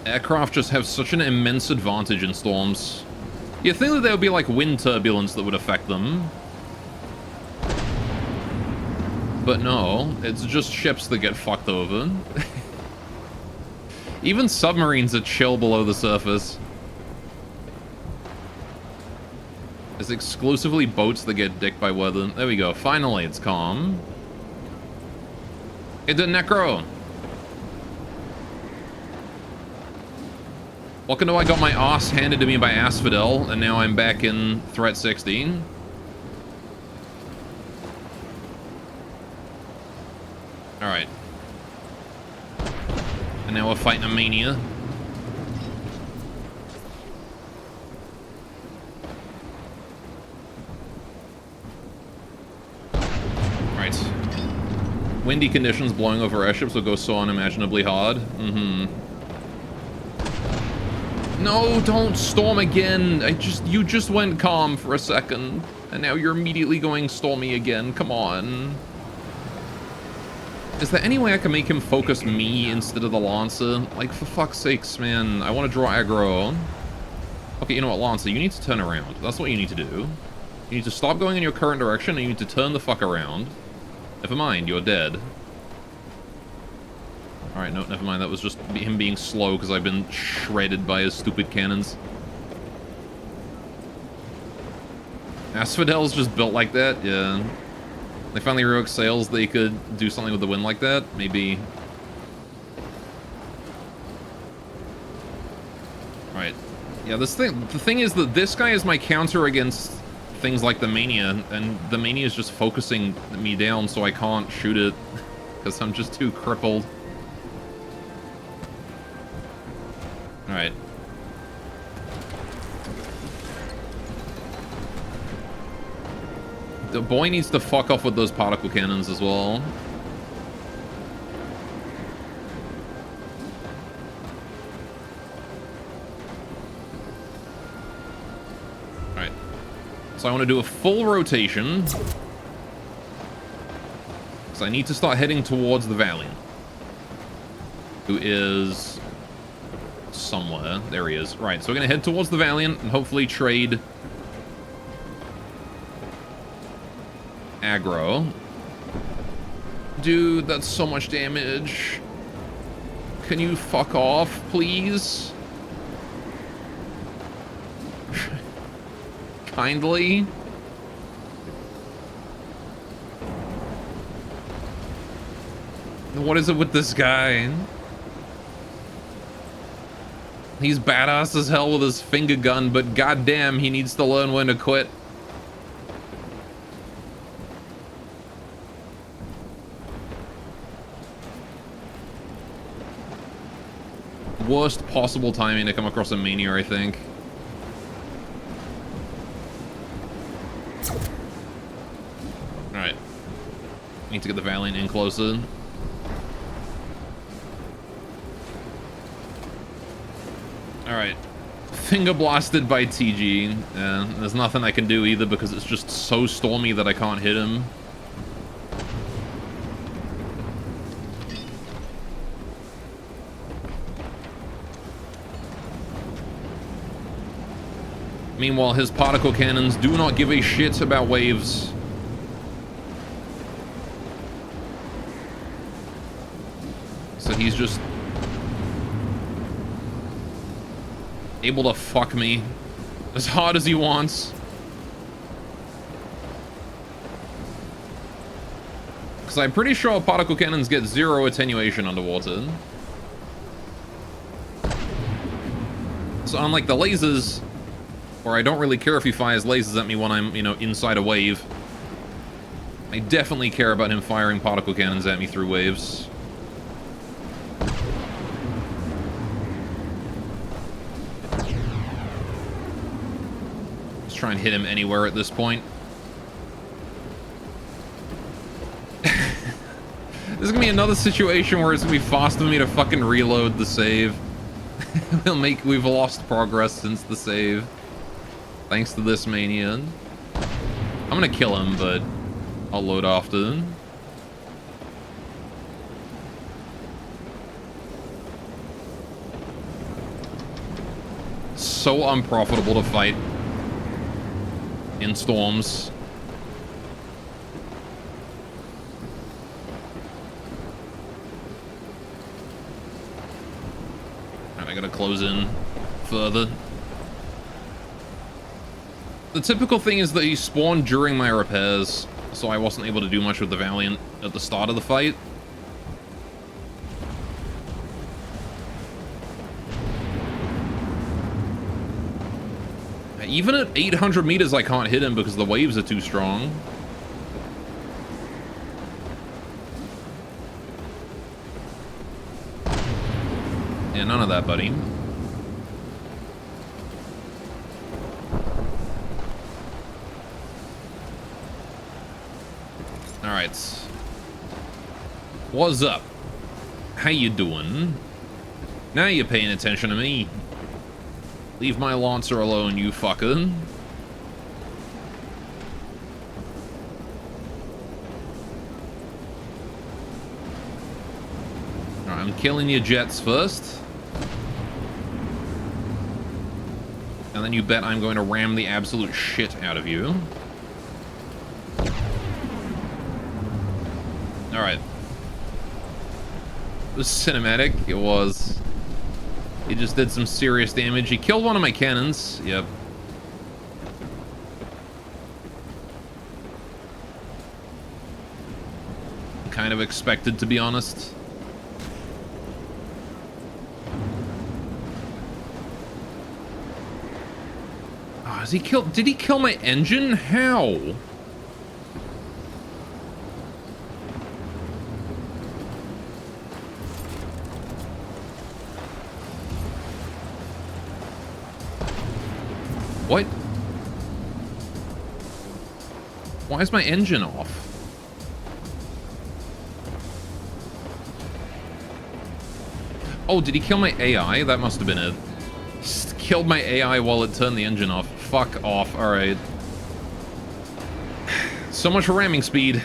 Speaker 1: Aircraft just have such an immense advantage in storms. You'd think that there would be like wind turbulence that would affect them. But no, it's just ships that get fucked over. Even submarines are chill below the surface. It's exclusively boats that get dicked by weather. There we go. Finally, it's calm. It's a Necro. Welcome to I got my ass handed to me by Asphodel, and now I'm back in Threat 16. Alright. And now we're fighting a Mania. Right. Windy conditions blowing over airships will go so unimaginably hard. No, don't storm again. You just went calm for a second, and now you're immediately going stormy again. Come on. Is there any way I can make him focus me instead of the Lancer? Like, for fuck's sakes, man. I want to draw aggro. Okay, you know what, Lancer? You need to turn around. That's what you need to do. You need to stop going in your current direction, and you need to turn the fuck around. Never mind, you're dead. Alright, no, never mind. That was just him being slow because I've been shredded by his stupid cannons. Asphodel's just built like that? Yeah. They finally heroic sales they could do something with the wind like that? Maybe. Right. Yeah, the thing is that this guy is my counter against things like the Mania, and the Mania is just focusing me down so I can't shoot it because I'm just too crippled. Alright. The boy needs to fuck off with those particle cannons as well. Alright. So I want to do a full rotation. Because I need to start heading towards the Valiant. Who is somewhere. There he is. Right, so we're going to head towards the Valiant and hopefully trade aggro. Dude, that's so much damage. Can you fuck off, please? Kindly? What is it with this guy? He's badass as hell with his finger gun, but goddamn, he needs to learn when to quit. Worst possible timing to come across a Mania, I think. Alright. Need to get the Valiant in closer. Alright. Finger blasted by TG. There's nothing I can do either because it's just so stormy that I can't hit him. Meanwhile, his particle cannons do not give a shit about waves. So he's just able to fuck me as hard as he wants. Because I'm pretty sure particle cannons get 0 attenuation underwater. So unlike the lasers, or I don't really care if he fires lasers at me when I'm, you know, inside a wave. I definitely care about him firing particle cannons at me through waves. Let's try and hit him anywhere at this point. This is gonna be another situation where it's gonna be fast for me to fucking reload the save. We've lost progress since the save. Thanks to this Mania. I'm gonna kill him, but I'll load after. So unprofitable to fight in storms. And I gotta close in further. The typical thing is that he spawned during my repairs, so I wasn't able to do much with the Valiant at the start of the fight. Even at 800 meters, I can't hit him because the waves are too strong. Yeah, none of that, buddy. Alright. What's up? How you doing? Now you're paying attention to me. Leave my Lancer alone, you fucker. Alright, I'm killing your jets first. And then you bet I'm going to ram the absolute shit out of you. Alright. It was cinematic. It was. He just did some serious damage. He killed one of my cannons. Yep. Kind of expected, to be honest. Oh, has he killed? Did he kill my engine? How? What? Why is my engine off? Oh, did he kill my AI? That must have been it. Just killed my AI while it turned the engine off. Fuck off. Alright. So much for ramming speed.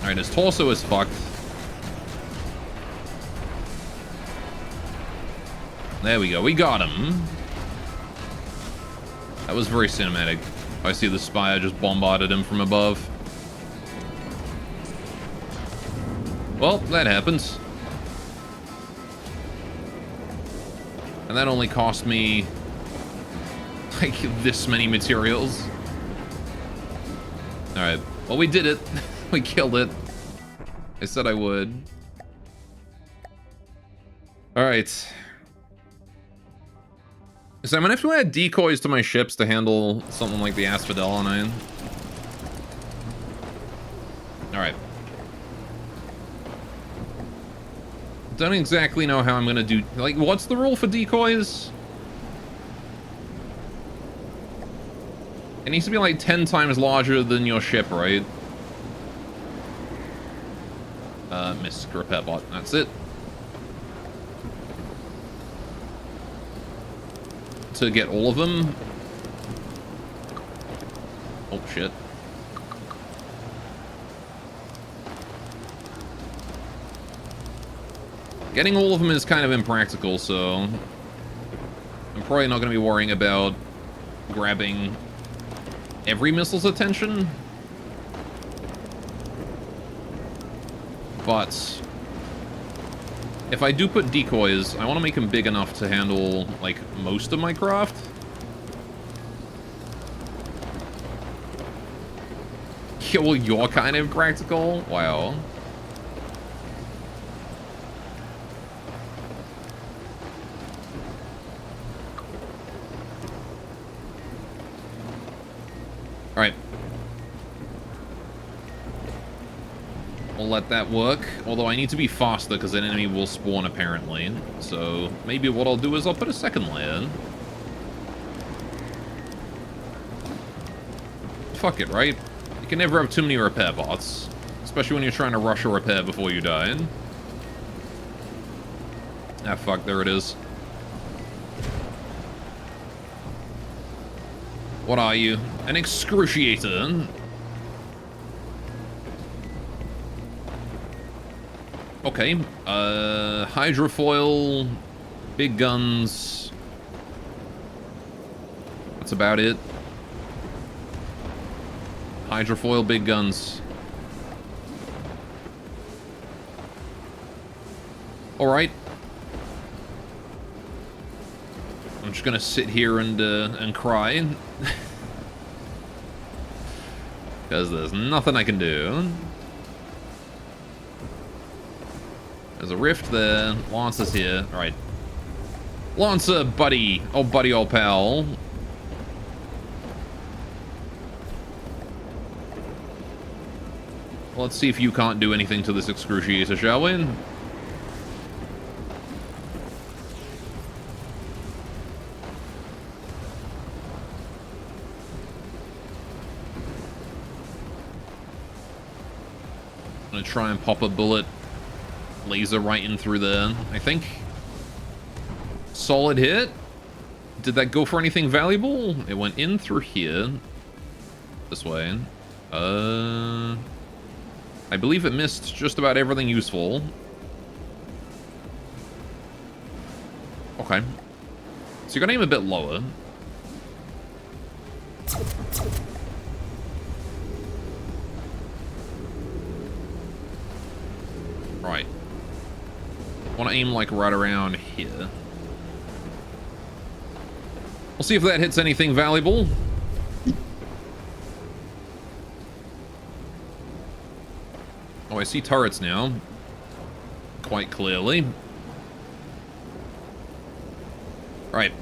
Speaker 1: Alright, his torso is fucked. There we go. We got him. That was very cinematic. I see the Spire just bombarded him from above. Well, that happens. And that only cost me like this many materials. Alright. Well, we did it. We killed it. I said I would. Alright. So I'm gonna have to add decoys to my ships to handle something like the Asphodelonine. Alright. Don't exactly know how I'm gonna do... Like, what's the rule for decoys? It needs to be like 10 times larger than your ship, right? Missed repair bot. That's it. To get all of them. Oh, shit. Getting all of them is kind of impractical, so I'm probably not going to be worrying about grabbing every missile's attention. But if I do put decoys, I want to make them big enough to handle, like, most of my craft. Yeah, well, you're kind of practical? Wow. Alright. We'll let that work. Although I need to be faster because an enemy will spawn apparently. So maybe what I'll do is I'll put a second layer. Fuck it, right? You can never have too many repair bots. Especially when you're trying to rush a repair before you die. Ah, fuck, there it is. What are you? An excruciator? Okay, hydrofoil, big guns. That's about it. Hydrofoil, big guns. Alright. I'm just gonna sit here and cry. Because there's nothing I can do. There's a rift there. Lancer's here. Alright. Lancer, buddy. Oh, buddy, old pal. Let's see if you can't do anything to this excruciator, shall we? gonna try and pop a bullet laser right in through there, I think. Solid hit. Did that go for anything valuable? It went in through here. This way. I believe it missed just about everything useful. Okay. So you gotta aim a bit lower. Right. Want to aim like right around here. We'll see if that hits anything valuable. Oh, I see turrets now. Quite clearly. Right.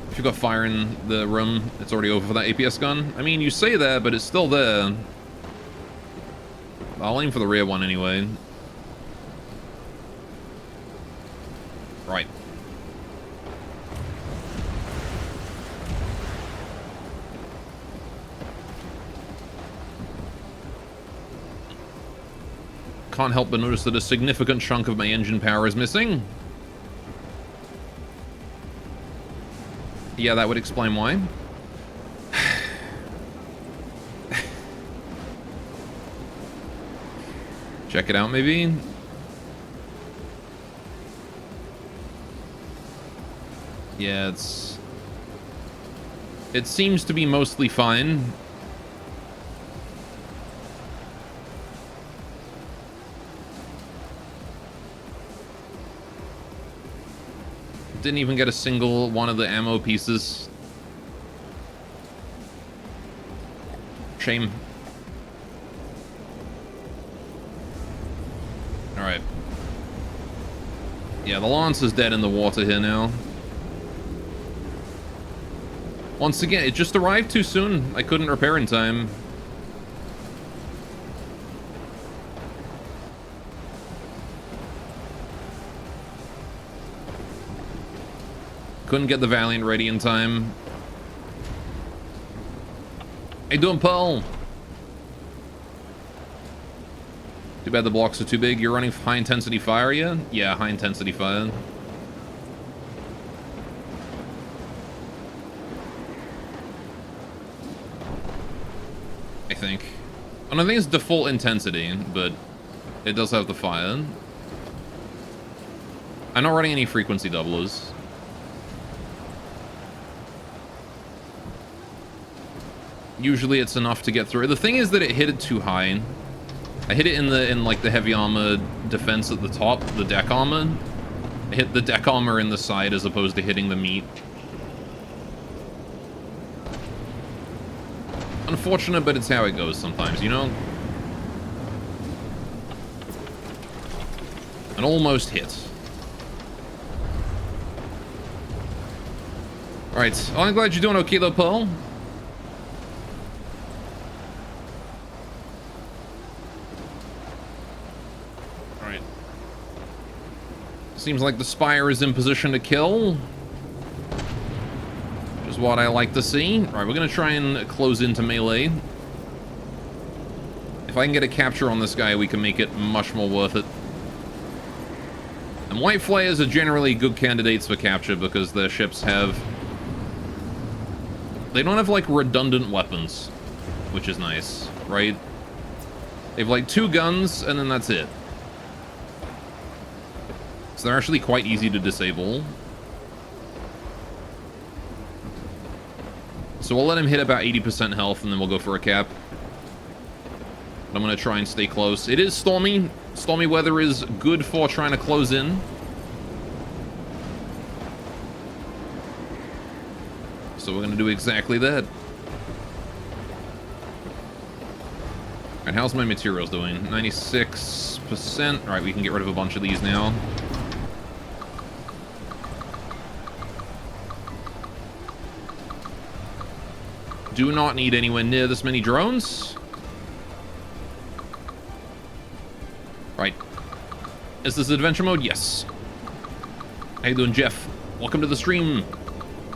Speaker 1: If you've got fire in the room, it's already over for that APS gun. I mean, you say that, but it's still there. I'll aim for the rear one anyway. Right. Can't help but notice that a significant chunk of my engine power is missing. Yeah, that would explain why. Check it out, maybe? Yeah, it seems to be mostly fine. Didn't even get a single one of the ammo pieces. Shame. Alright. Yeah, the Lance is dead in the water here now. Once again, it just arrived too soon. I couldn't repair in time. Couldn't get the Valiant ready in time. How you doing, Paul? Too bad the blocks are too big. You're running high intensity fire, yeah? Yeah, high intensity fire. I think. I don't think it's default intensity, but it does have the fire. I'm not running any frequency doublers. Usually it's enough to get through. The thing is that it hit it too high. I hit it in like the heavy armor defense at the top, the deck armor. I hit the deck armor in the side as opposed to hitting the meat. Unfortunate, but it's how it goes sometimes, you know? An almost hit. Alright, well, I'm glad you're doing okay though, Paul. Seems like the Spire is in position to kill. Which is what I like to see. Alright, we're going to try and close into melee. If I can get a capture on this guy, we can make it much more worth it. And White Flares are generally good candidates for capture because their ships have... They don't have, like, redundant weapons, which is nice, right? They have, like, 2 guns, and then that's it. So they're actually quite easy to disable. So we'll let him hit about 80% health, and then we'll go for a cap. I'm going to try and stay close. It is stormy. Stormy weather is good for trying to close in. So we're going to do exactly that. Alright, how's my materials doing? 96%. Alright, we can get rid of a bunch of these now. Do not need anywhere near this many drones. Right. Is this adventure mode? Yes. How you doing, Jeff? Welcome to the stream.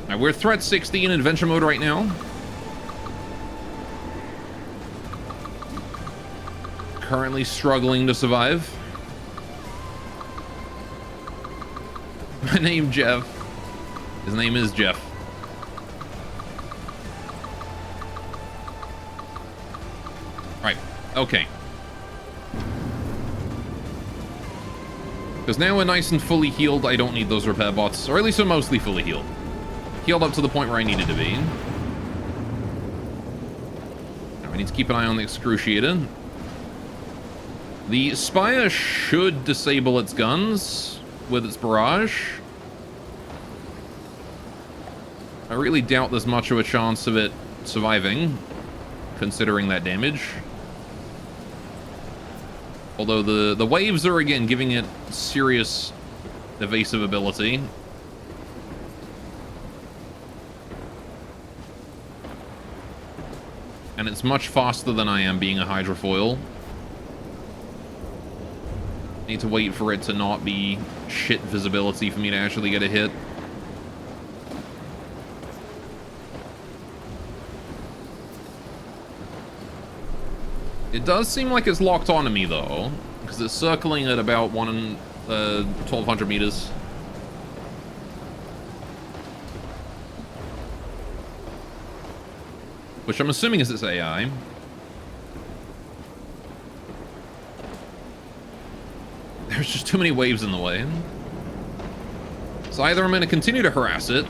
Speaker 1: Alright, we're threat 60 in adventure mode right now. currently struggling to survive. My name Jeff. His name is Jeff. Right, okay. Because now we're nice and fully healed, I don't need those repair bots. Or at least we're mostly fully healed. Healed up to the point where I needed to be. Now I need to keep an eye on the Excruciator. The Spire should disable its guns with its barrage. I really doubt there's much of a chance of it surviving, considering that damage. Although the waves are, again, giving it serious evasive ability. And it's much faster than I am being a hydrofoil. Need to wait for it to not be shit visibility for me to actually get a hit. It does seem like it's locked onto me, though, because it's circling at about 1,200 meters. Which I'm assuming is its AI. There's just too many waves in the way. So either I'm going to continue to harass it,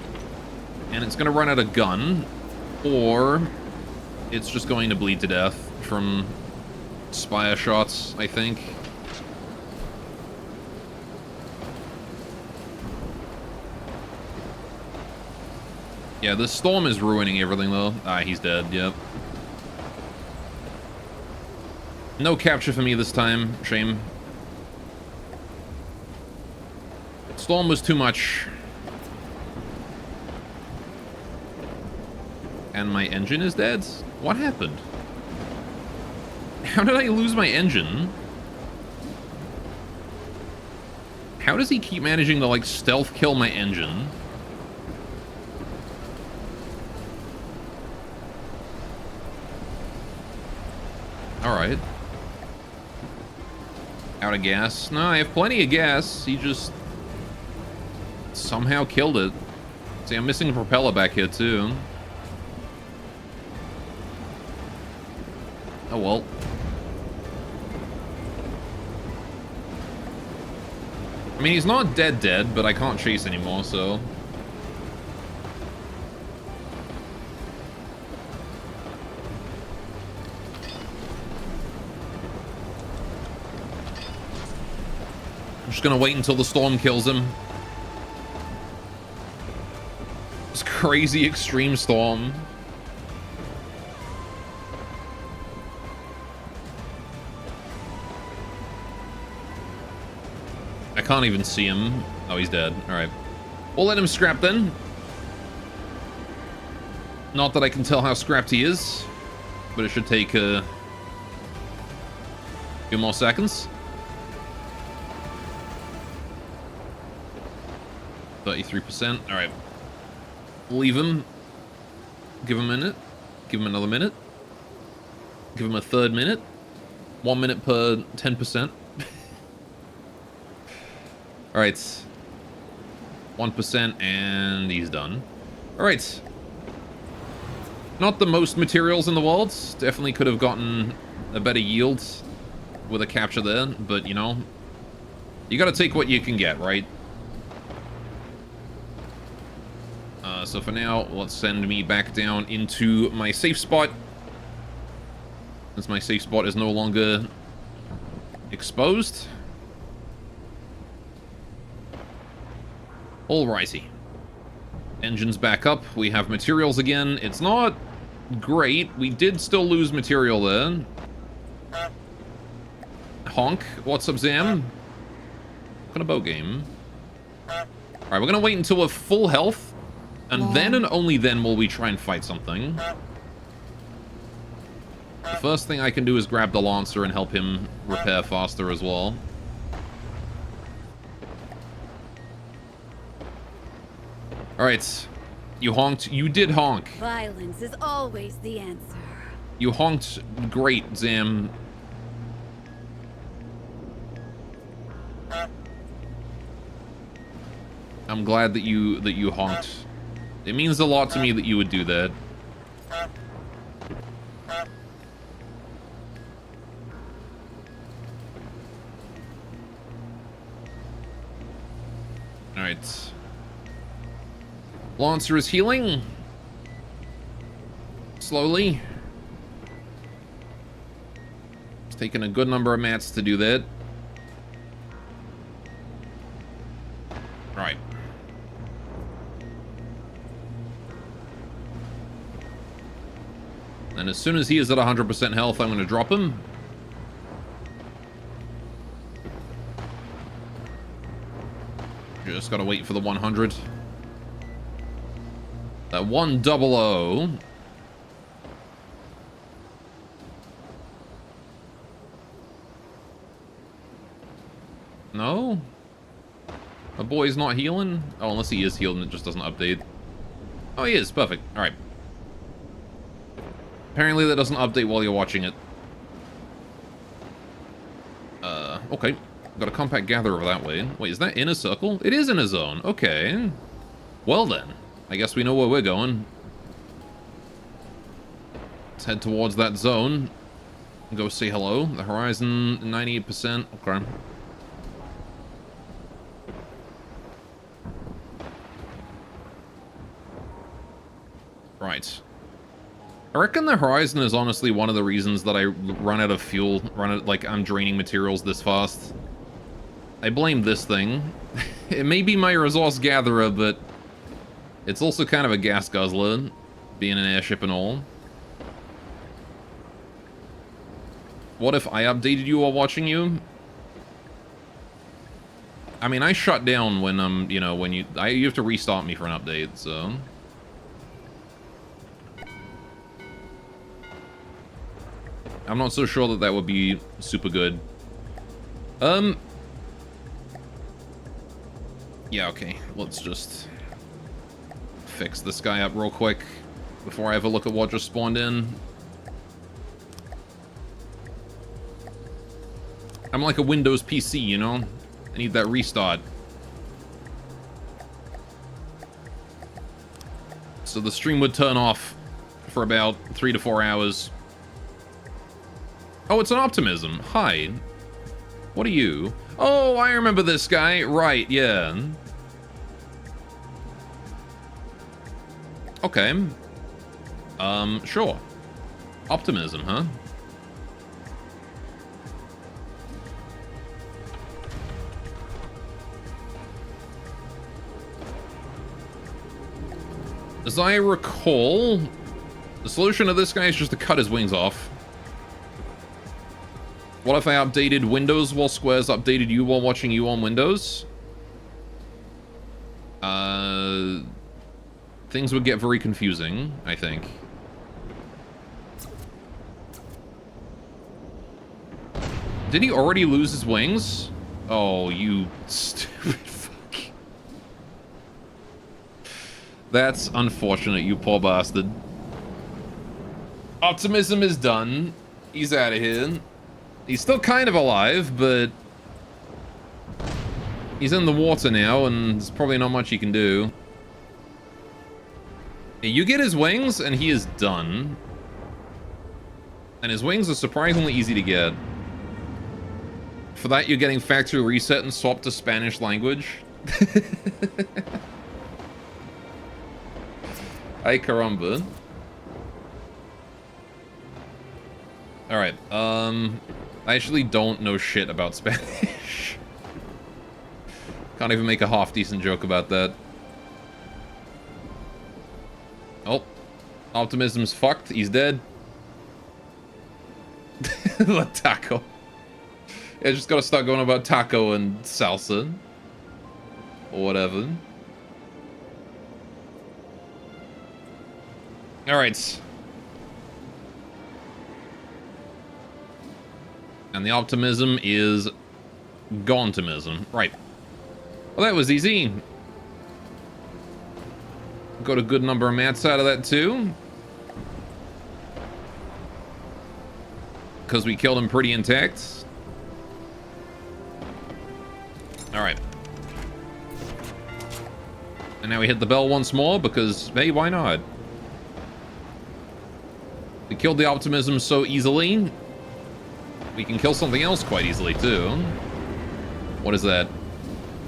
Speaker 1: and it's going to run out of gun, or it's just going to bleed to death from Spire shots, I think. Yeah, the storm is ruining everything, though. Ah, he's dead, yep. No capture for me this time. Shame. Storm was too much. And my engine is dead? What happened? How did I lose my engine? How does he keep managing to, like, stealth kill my engine? Alright. Out of gas? No, I have plenty of gas. He just somehow killed it. See, I'm missing a propeller back here, too. Oh, well. I mean, he's not dead, but I can't chase anymore, so... I'm just gonna wait until the storm kills him. This crazy extreme storm. I can't even see him. Oh, he's dead. Alright. We'll let him scrap then. Not that I can tell how scrapped he is, but it should take a few more seconds. 33%. Alright. Leave him. Give him a minute. Give him another minute. Give him a third minute. 1 minute per 10%. Alright. 1% and he's done. Alright. Not the most materials in the world. Definitely could have gotten a better yield with a capture there, but you know, you gotta take what you can get, right? So for now, let's send me back down into my safe spot, since my safe spot is no longer exposed. Alrighty. Engine's back up. We have materials again. It's not great. We did still lose material there. Honk. What's up, Zam? What kind of boat game? Alright, we're gonna wait until we're full health. And then and only then will we try and fight something. The first thing I can do is grab the Lancer and help him repair faster as well. Alright. You honked. You did honk.
Speaker 5: Violence is always the answer.
Speaker 1: You honked great, Zam. I'm glad that you honked. It means a lot to me that you would do that. Alright. Lancer is healing. Slowly. It's taken a good number of mats to do that. Right. And as soon as he is at 100% health, I'm going to drop him. Just got to wait for the 100. That 100. No? My boy's not healing? Oh, unless he is healed and it just doesn't update. Oh, he is. Perfect. Alright. Apparently that doesn't update while you're watching it. Okay. Got a compact gather over that way. Wait, is that in a circle? It is in a zone. Okay. Well then. I guess we know where we're going. Let's head towards that zone. Go say hello. The horizon, 98%. Okay. Right. I reckon the horizon is honestly one of the reasons that I run out of fuel, like I'm draining materials this fast. I blame this thing. It may be my resource gatherer, but it's also kind of a gas guzzler, being an airship and all. What if I updated you while watching you? I mean, I shut down when, you know, when you have to restart me for an update, so... I'm not so sure that that would be super good. Yeah, okay. Let's just fix this guy up real quick before I have a look at what just spawned in. I'm like a Windows PC, you know? I need that restart. So the stream would turn off for about 3 to 4 hours. Oh, it's an Optimism. Hi. What are you? Oh, I remember this guy. Right, yeah. Okay. Sure. Optimism, huh? As I recall, the solution to this guy is just to cut his wings off. What if I updated Windows while Squares updated you while watching you on Windows? Things would get very confusing, I think. Did he already lose his wings? Oh, you stupid fuck. That's unfortunate, you poor bastard. Optimism is done. He's out of here. He's still kind of alive, but he's in the water now, and there's probably not much he can do. Yeah, you get his wings, and he is done. And his wings are surprisingly easy to get. For that, you're getting factory reset and swap to Spanish language. Ay caramba. Alright, I actually don't know shit about Spanish. Can't even make a half-decent joke about that. Oh. Optimism's fucked. He's dead. The taco. Yeah, just gotta start going about taco and salsa. Or whatever. Alright. And the optimism is Gauntimism. Right. Well, that was easy. Got a good number of mats out of that, too. Because we killed him pretty intact. Alright. And now we hit the bell once more because, hey, why not? We killed the Optimism so easily. We can kill something else quite easily, too. What is that?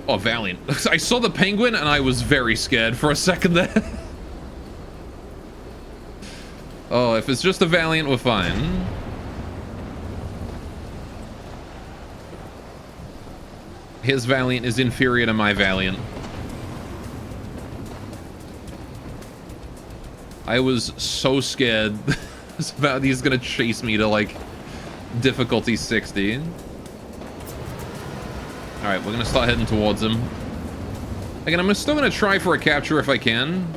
Speaker 1: Oh, Valiant. I saw the penguin and I was very scared for a second there. Oh, if it's just a Valiant, we're fine. His Valiant is inferior to my Valiant. I was so scared about he's gonna chase me to, like, difficulty 60. Alright, we're gonna start heading towards him. Again, I'm still gonna try for a capture if I can.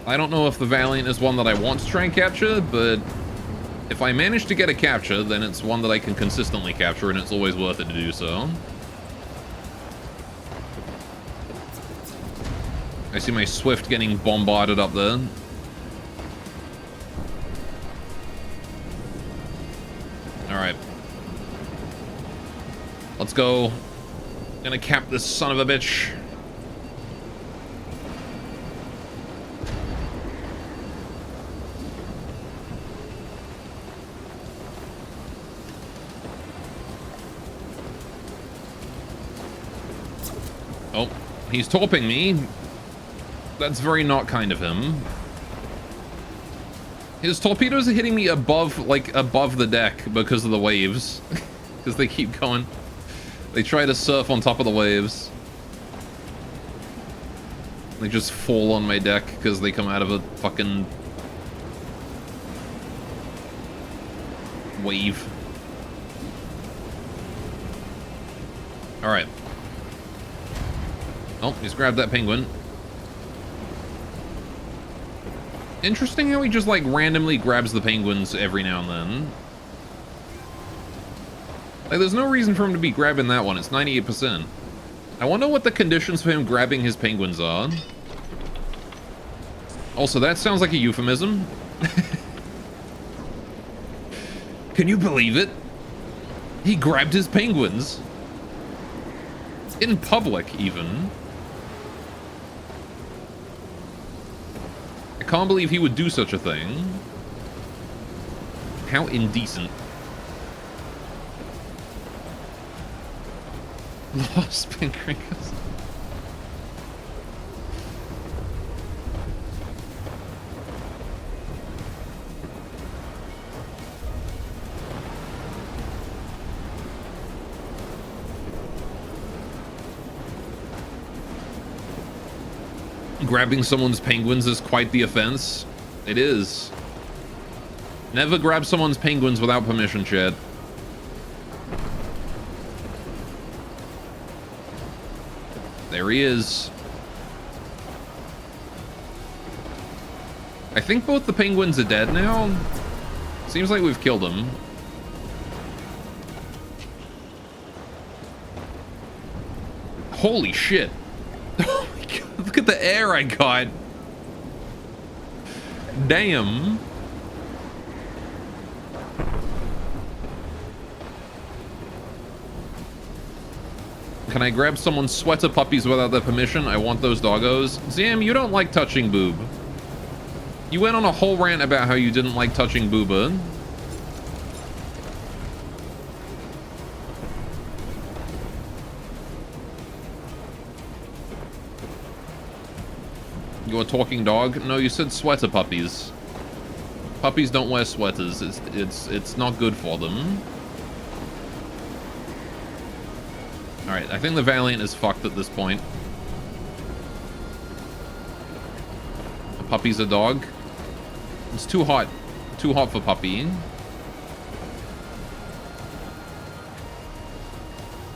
Speaker 1: I don't know if the Valiant is one that I want to try and capture, but if I manage to get a capture, then it's one that I can consistently capture, and it's always worth it to do so. I see my Swift getting bombarded up there. Alright. Let's go. Gonna cap this son of a bitch. Oh, he's torping me. That's very not kind of him. His torpedoes are hitting me above, like, above the deck because of the waves. Because they keep going. They try to surf on top of the waves. They just fall on my deck because they come out of a fucking wave. Alright. Oh, he's grabbed that penguin. Interesting how he just, like, randomly grabs the penguins every now and then. Like, there's no reason for him to be grabbing that one. It's 98%. I wonder what the conditions for him grabbing his penguins are. Also, that sounds like a euphemism. Can you believe it? He grabbed his penguins. In public, even. I can't believe he would do such a thing. How indecent. Lost pancreas. Grabbing someone's penguins is quite the offense. It is. Never grab someone's penguins without permission, chat. There he is. I think both the penguins are dead now. Seems like we've killed them. Holy shit. Oh my god, look at the air I got. Damn. Can I grab someone's sweater puppies without their permission? I want those doggos. Zam, you don't like touching boob. You went on a whole rant about how you didn't like touching booba. You're a talking dog? No, you said sweater puppies. Puppies don't wear sweaters. It's not good for them. Alright, I think the Valiant is fucked at this point. A puppy's a dog. It's too hot. Too hot for puppy.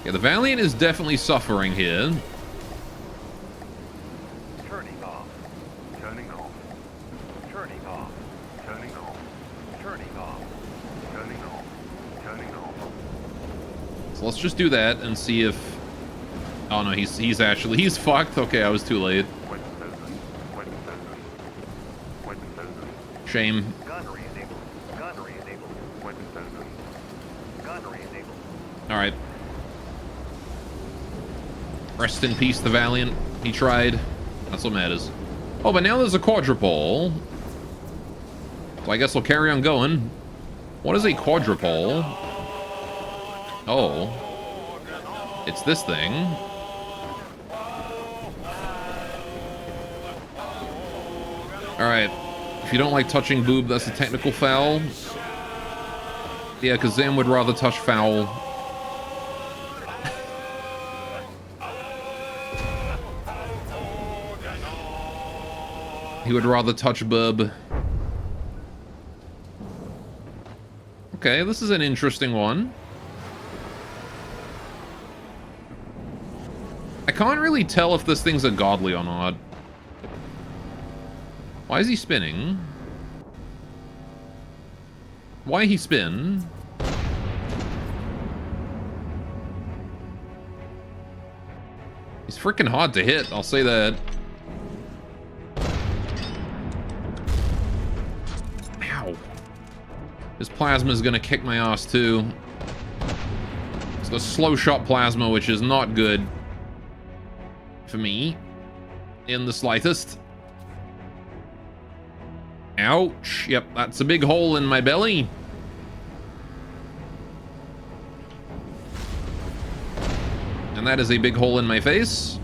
Speaker 1: Yeah, the Valiant is definitely suffering here.
Speaker 3: Turning off. Turning off. Turning off. Turning off. Turning off. Turning off. Turning off.
Speaker 1: So let's just do that and see if... Oh no, he's actually... He's fucked. Okay, I was too late. Shame.
Speaker 3: Gunnery enabled. Gunnery enabled. Gunnery enabled.
Speaker 1: Alright. Rest in peace, the Valiant. He tried. That's what matters. Oh, but now there's a quadrupole. So I guess we'll carry on going. What is a quadrupole? Oh. It's this thing. Alright. If you don't like touching boob, that's a technical foul. Yeah, because Zam would rather touch foul. He would rather touch bub. Okay, this is an interesting one. I can't really tell if this thing's a godly or not. Why is he spinning? Why he spin? He's freaking hard to hit, I'll say that. Ow. His plasma is gonna kick my ass too. It's the slow shot plasma, which is not good for me in the slightest. Ouch. Yep, that's a big hole in my belly. And that is a big hole in my face.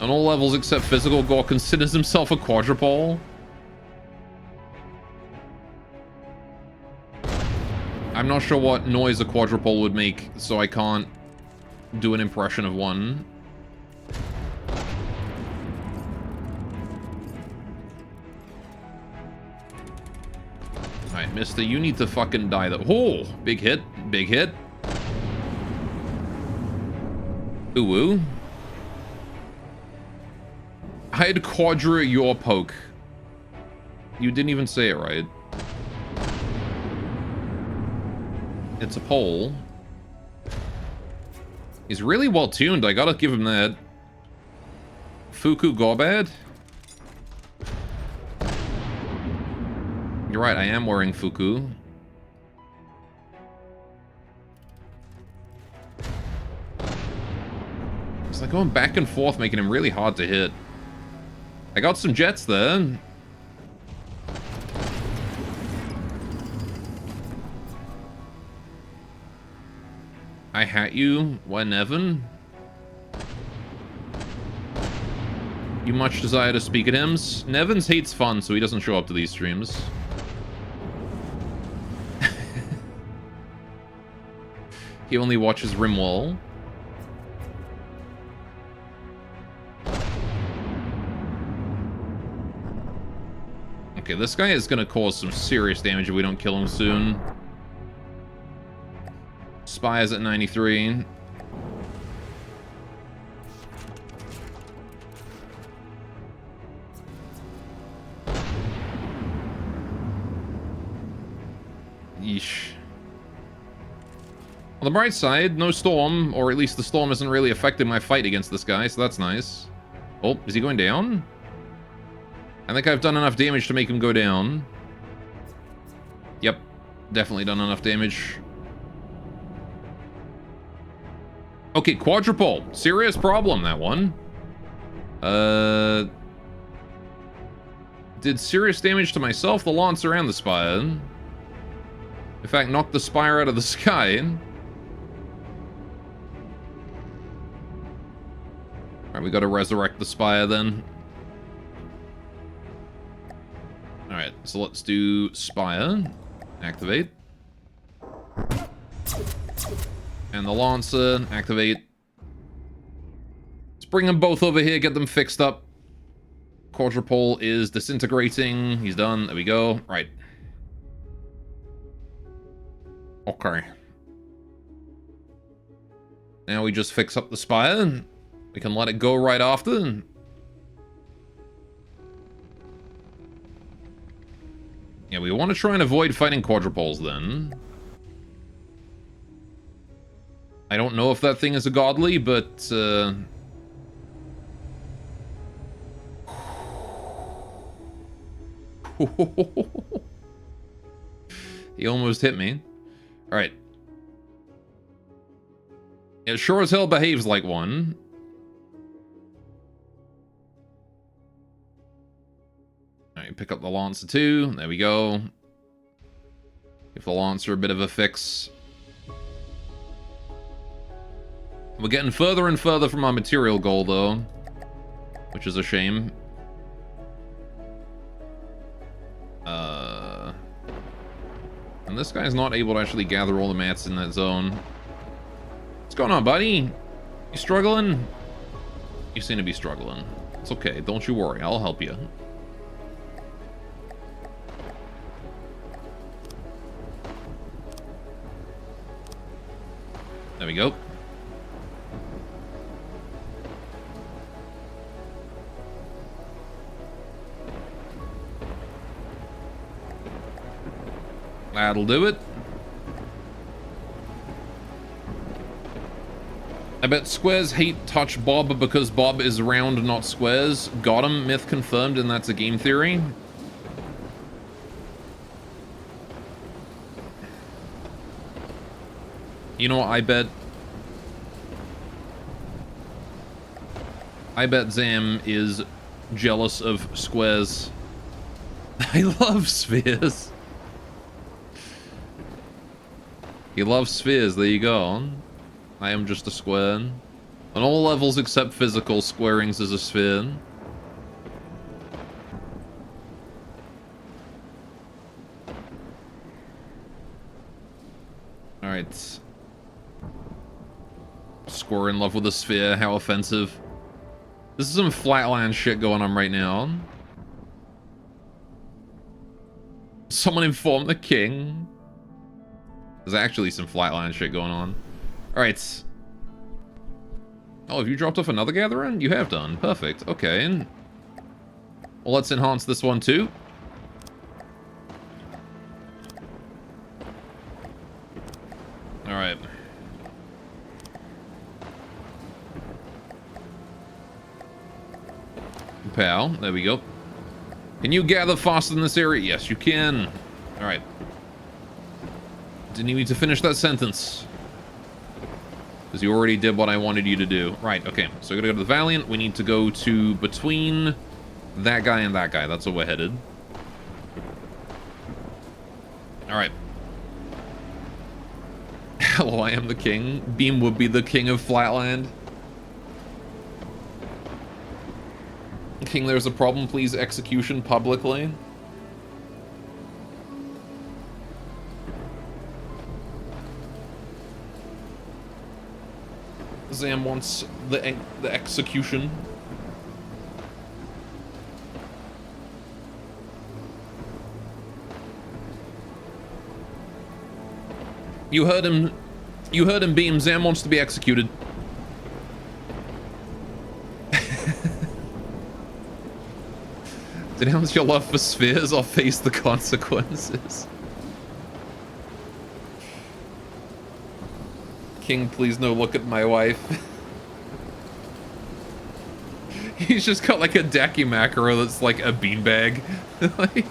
Speaker 1: On all levels except physical, Gore considers himself a quadrupole. I'm not sure what noise a quadrupole would make, so I can't do an impression of one. Alright, mister, you need to fucking die though. Oh, big hit, big hit. Ooh. I'd quadra your poke. You didn't even say it right. It's a pole. He's really well tuned, I gotta give him that. Fuku Gorbad? You're right, I am wearing Fuku. It's like going back and forth, making him really hard to hit. I got some jets there. I hat you, why Nevin? You much desire to speak at him? Nevins hates fun, so he doesn't show up to these streams. He only watches Rimwall. Okay, this guy is gonna cause some serious damage if we don't kill him soon. Spy is at 93. Yeesh. On the bright side, no storm, or at least the storm isn't really affecting my fight against this guy, so that's nice. Oh, is he going down? I think I've done enough damage to make him go down. Yep, definitely done enough damage. Okay, quadrupole. Serious problem, that one. Did serious damage to myself, the Lancer, and the Spire. In fact, knocked the Spire out of the sky. Alright, we gotta resurrect the Spire then. Alright, so let's do Spire. Activate. And the Lancer, activate. Let's bring them both over here, get them fixed up. Quadrupole is disintegrating. He's done. There we go. Right. Okay. Now we just fix up the Spire. We can let it go right after. Yeah, we want to try and avoid fighting quadrupoles then. I don't know if that thing is a godly, but he almost hit me. Alright. It sure as hell behaves like one. Alright, pick up the Lancer too. There we go. Give the Lancer a bit of a fix. We're getting further and further from our material goal, though. Which is a shame. And this guy's not able to actually gather all the mats in that zone. What's going on, buddy? You struggling? You seem to be struggling. It's okay, don't you worry, I'll help you. There we go. That'll do it. I bet squares hate touch Bob because Bob is round, not squares. Got him. Myth confirmed, and that's a game theory. You know what I bet? I bet Zam is jealous of squares. I love spheres. He loves spheres, there you go. I am just a square. On all levels except physical, squarings is a sphere. Alright. Square in love with a sphere, how offensive. This is some flatland shit going on right now. Someone inform the king. There's actually some flatline shit going on. Alright. Oh, have you dropped off another gatherer? You have done. Perfect. Okay. Well, let's enhance this one too. Alright. Pal, there we go. Can you gather faster in this area? Yes, you can. Alright. Didn't need me to finish that sentence. Because you already did what I wanted you to do. Right, okay. So we're gonna go to the Valiant. We need to go to between that guy and that guy. That's where we're headed. Alright. Hello, I am the king. Beam would be the king of Flatland. King, there's a problem. Please execution publicly. Zam wants the execution. You heard him. You heard him, Beam. Zam wants to be executed. Denounce your love for spheres or face the consequences. King, please no look at my wife. He's just got like a Dakimakura that's like a beanbag. Like...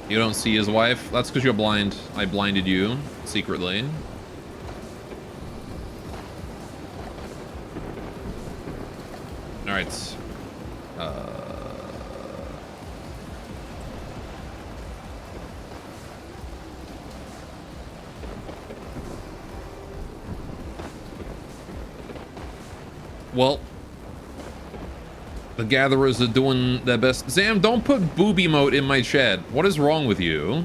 Speaker 1: You don't see his wife? That's because you're blind. I blinded you secretly. Alright. Well, the gatherers are doing their best. Zam, don't put boob emote in my chat. What is wrong with you?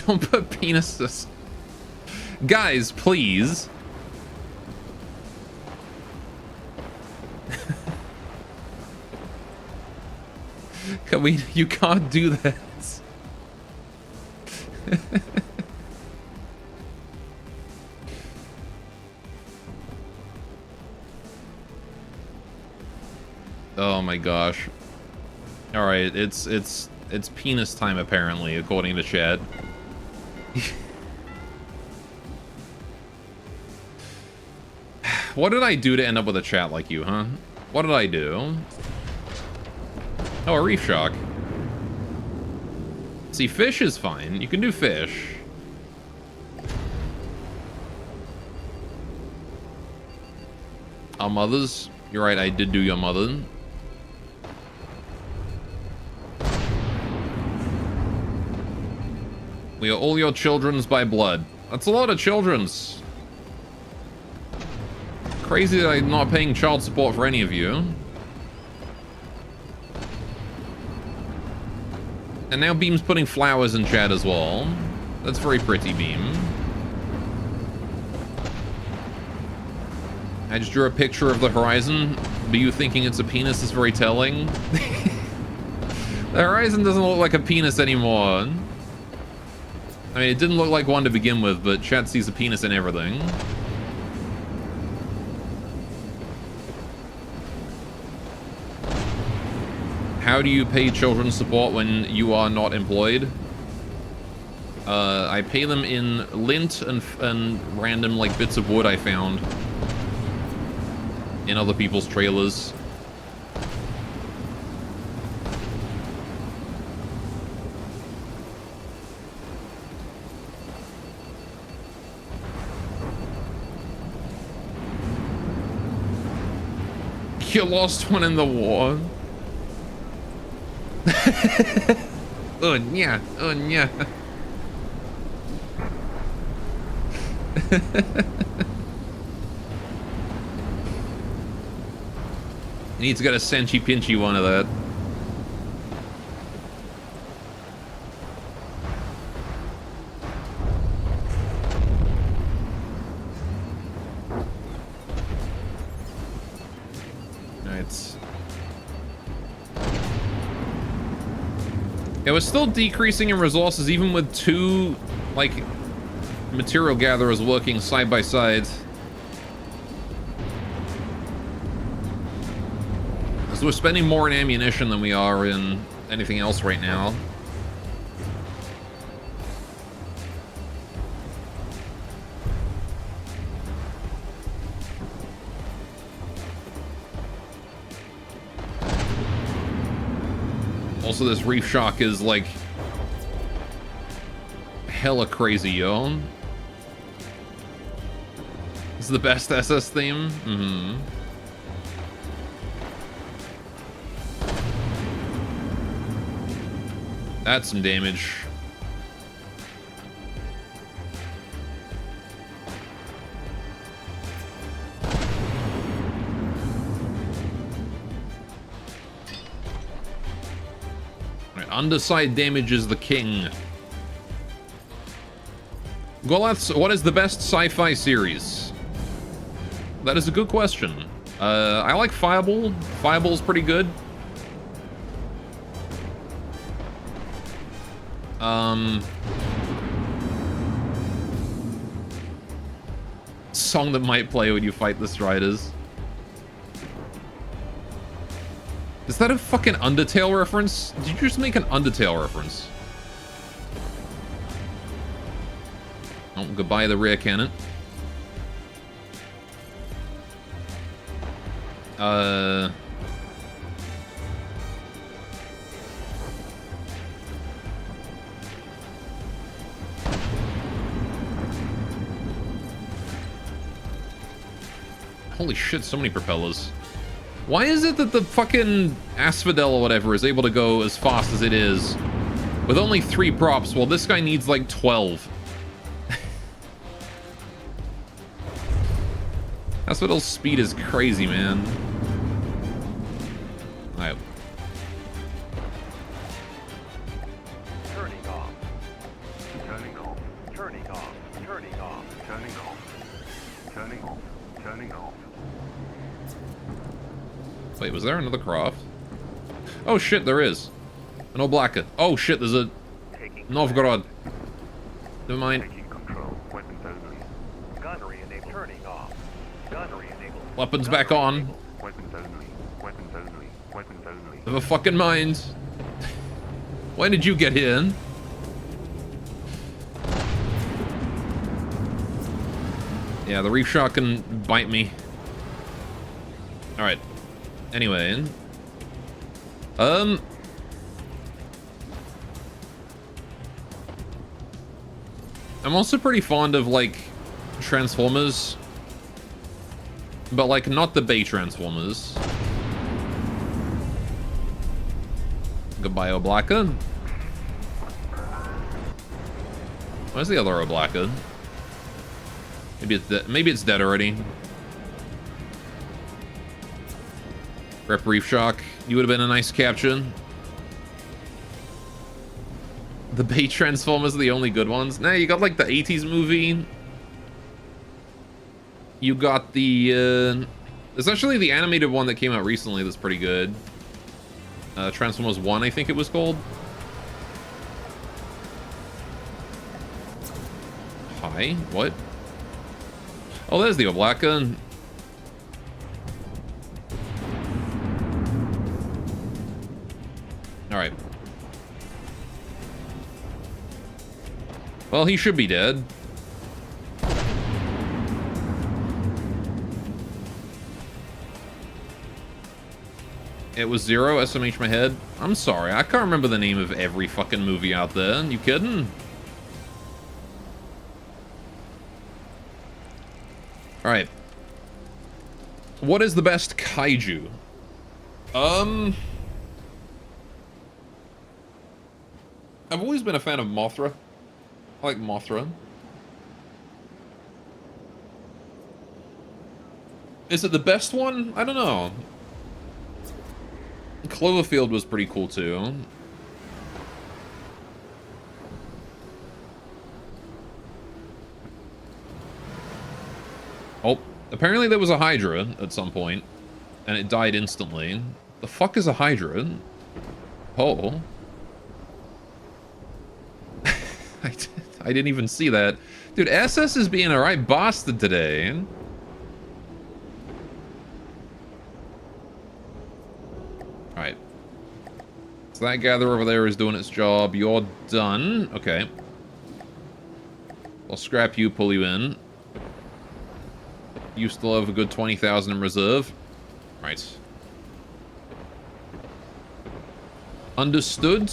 Speaker 1: Don't put penises. Guys, please. Can we? You can't do that. Oh my gosh. All right, it's penis time apparently, according to chat. What did I do to end up with a chat like you, huh? What did I do? Oh, a reef shark. See, fish is fine. You can do fish. Our mothers. You're right, I did do your mother. We are all your children's by blood. That's a lot of children's. Crazy that I'm not paying child support for any of you. And now Beam's putting flowers in chat as well. That's very pretty, Beam. I just drew a picture of the horizon. But you thinking it's a penis is very telling. The horizon doesn't look like a penis anymore. I mean, it didn't look like one to begin with, but chat sees a penis in everything. How do you pay children's support when you are not employed? I pay them in lint and random like bits of wood I found in other people's trailers. You lost one in the war. Oh yeah, oh yeah. He needs to get a Senchi Pinchy one of that. Yeah, we're still decreasing in resources even with two, like, material gatherers working side by side. So we're spending more in ammunition than we are in anything else right now. Also, this reef shark is like hella crazy, yo. This is the best SS theme. Mm-hmm. That's some damage. Underside damage is the king. Goleth, what is the best sci-fi series? That is a good question. I like Fireball. Fireball's pretty good. Song that might play when you fight the Striders. Is that a fucking Undertale reference? Did you just make an Undertale reference? Oh, goodbye the rear cannon. Holy shit, so many propellers. Why is it that the fucking Asphodel or whatever is able to go as fast as it is with only 3 props while this guy needs like 12? Asphodel's speed is crazy, man. Alright.
Speaker 3: Turning off. Turning off. Turning off. Turning off. Turning off. Turning off. Turning off.
Speaker 1: Wait, was there another craft? Oh shit, there is. An Oblaka. Oh shit, there's a Novgorod. Never mind.
Speaker 3: Taking control. Weapons only. Gunnery enabled. Turning off. Gunnery enabled.
Speaker 1: Weapons back on.
Speaker 3: Weapons only. Weapons only. only.
Speaker 1: Never fucking mind. When did you get here? Yeah, the reef shark can bite me. Alright. Anyway. I'm also pretty fond of, like, Transformers. But, like, not the Bay Transformers. Goodbye, Oblaka. Where's the other Oblaka? Maybe it's dead already. Rep Reef Shark. You would have been a nice capture. The Bay Transformers are the only good ones. Nah, you got like the 80s movie. You got the there's actually the animated one that came out recently that's pretty good. Transformers 1, I think it was called. Hi, what? Oh, there's the Oblaka. Alright. Well, he should be dead. It was 0, SMH my head. I'm sorry, I can't remember the name of every fucking movie out there. You kidding? Alright. What is the best kaiju? I've always been a fan of Mothra. I like Mothra. Is it the best one? I don't know. Cloverfield was pretty cool too. Oh, apparently there was a Hydra at some point, and it died instantly. The fuck is a Hydra? Oh. I didn't even see that. Dude, SS is being a right bastard today. Alright. So that gather over there is doing its job. You're done. Okay. I'll scrap you, pull you in. You still have a good 20,000 in reserve. Right. Understood.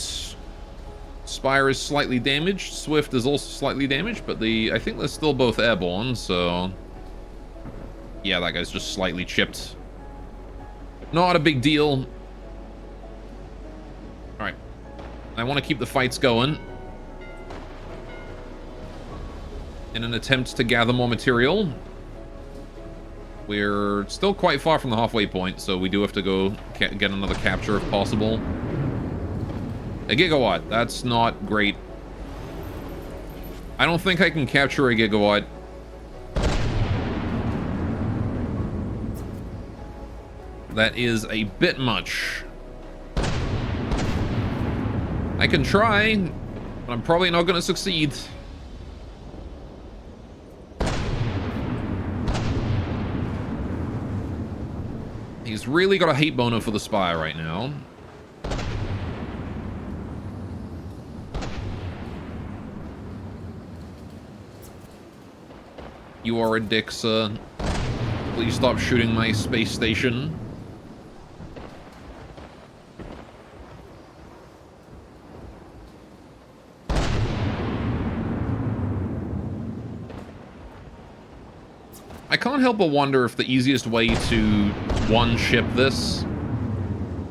Speaker 1: Spire is slightly damaged. Swift is also slightly damaged, but I think they're still both airborne, so... Yeah, that guy's just slightly chipped. Not a big deal. Alright. I want to keep the fights going. In an attempt to gather more material. We're still quite far from the halfway point, so we do have to go get another capture if possible. A gigawatt. That's not great. I don't think I can capture a gigawatt. That is a bit much. I can try, but I'm probably not going to succeed. He's really got a hate boner for the Spire right now. You are a dick, sir. Please stop shooting my space station. I can't help but wonder if the easiest way to one-ship this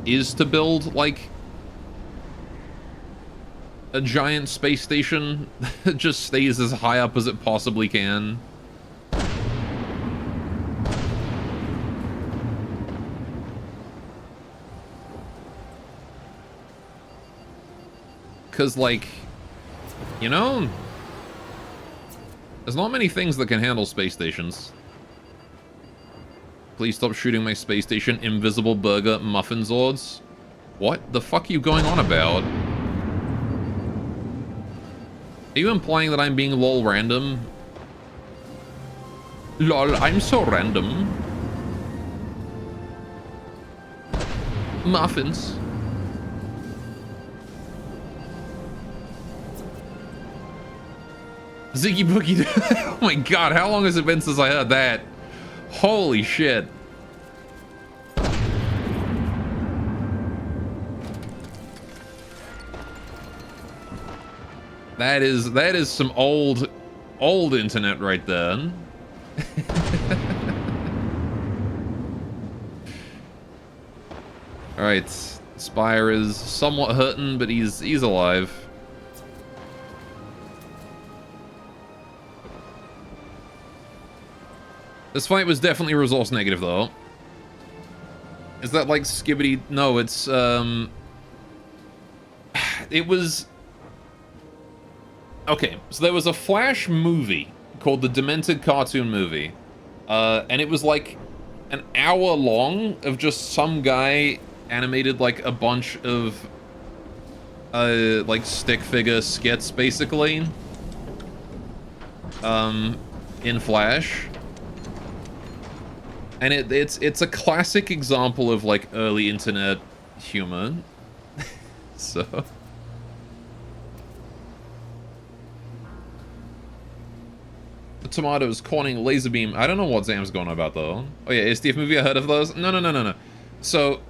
Speaker 1: is to build, like, a giant space station that just stays as high up as it possibly can. Because, like, you know, there's not many things that can handle space stations. Please stop shooting my space station, invisible burger muffin zords. What the fuck are you going on about? Are you implying that I'm being lol random? Lol, I'm so random. muffins. Ziggy Boogie. Oh my god, how long has it been since I heard that? Holy shit. That is some old internet right there. Alright, Spire is somewhat hurting, but he's alive. This fight was definitely resource negative, though. Is that like Skibbity? No, it's, it was... Okay, so there was a Flash movie called The Demented Cartoon Movie. And it was like an hour long of just some guy animated like a bunch of, like stick figure skits, basically. In Flash. And it's a classic example of like early internet humor. So the tomatoes, corning, laser beam. I don't know what Zam's going on about though. Oh yeah, ASDF movie. I heard of those. No. So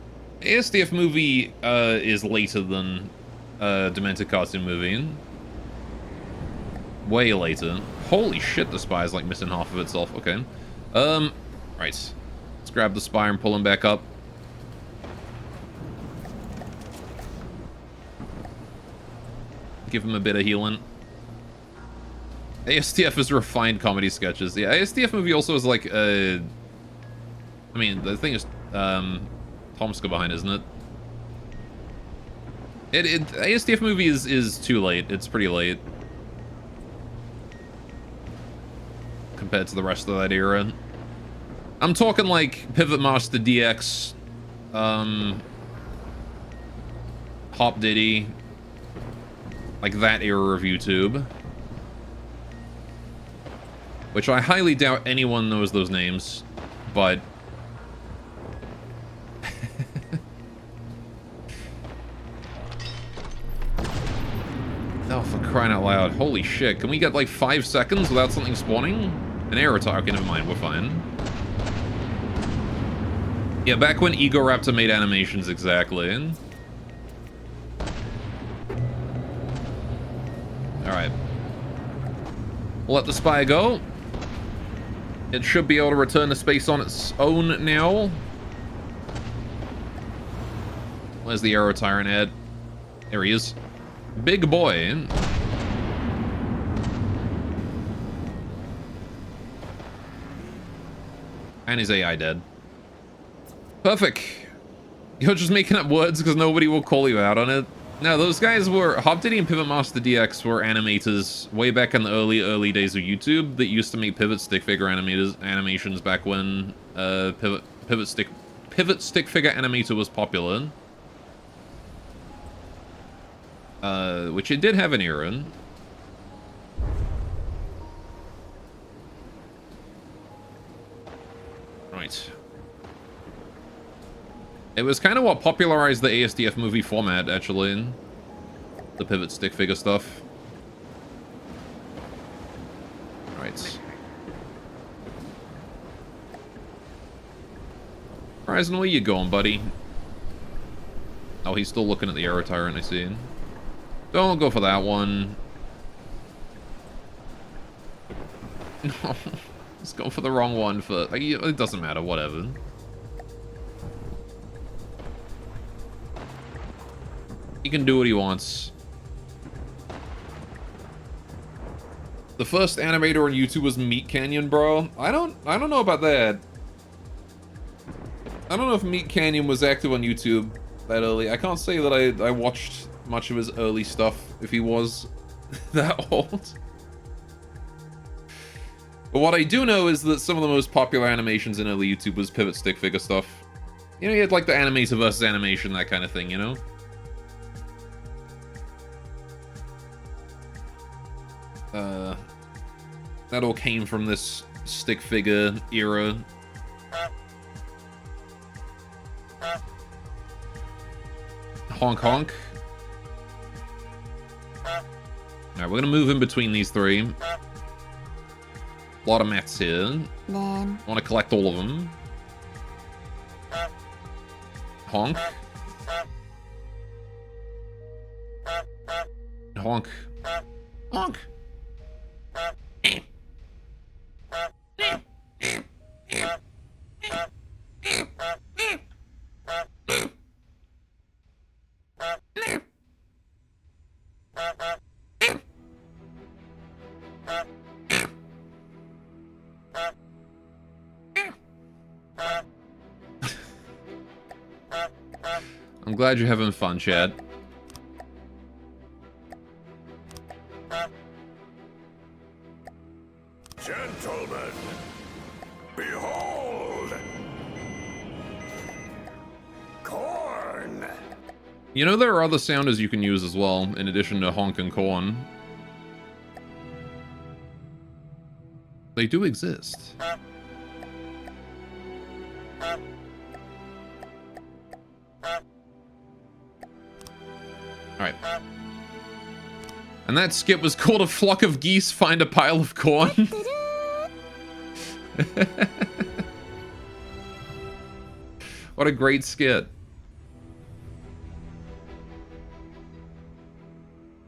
Speaker 1: ASDF movie is later than Demented Cartoon Movie. Way later. Holy shit, the Spire's like missing half of itself. Okay. Right. Let's grab the Spire and pull him back up. Give him a bit of healing. ASTF is refined comedy sketches. Yeah, ASTF movie also is like, I mean, the thing is, Tomska behind, isn't it? ASTF movie is too late. It's pretty late. Compared to the rest of that era. I'm talking like Pivot Master DX, Hop Diddy, like that era of YouTube. Which I highly doubt anyone knows those names, but... Oh, for crying out loud. Holy shit, can we get like 5 seconds without something spawning? An arrow attack, okay, never mind, we're fine. Yeah, back when Egoraptor made animations, exactly. Alright. We'll let the Spire go. It should be able to return to space on its own now. Where's the Arrow Tyrant head? There he is. Big boy. And his AI dead. Perfect. You're just making up words because nobody will call you out on it. No, those guys were... Hop Diddy and Pivot Master DX were animators way back in the early days of YouTube that used to make pivot stick figure animations back when pivot stick figure animator was popular. Which it did have an era in. Right. It was kind of what popularized the ASDF movie format, actually. The pivot stick figure stuff. Right. Horizon, where you going, buddy? Oh, he's still looking at the Arrow Tyrant, I see. Don't go for that one. No. Let's go for the wrong one for... It doesn't matter, whatever. He can do what he wants. The first animator on YouTube was Meat Canyon, bro. I don't know about that. I don't know if Meat Canyon was active on YouTube that early. I can't say that I watched much of his early stuff if he was that old. But what I do know is that some of the most popular animations in early YouTube was pivot stick figure stuff. You know, you had like the animator versus animation, that kind of thing, you know? That all came from this stick figure era. honk honk. Alright, we're gonna move in between these three. A lot of mats here.
Speaker 5: Then.
Speaker 1: I want to collect all of them. Honk. Honk. Honk. I'm glad you're having fun, Chad.
Speaker 2: Gentlemen, behold! Corn!
Speaker 1: You know there are other sounders you can use as well, in addition to honk and corn. They do exist. Alright. And that skit was called A Flock of Geese Find a Pile of Corn. What a great skit.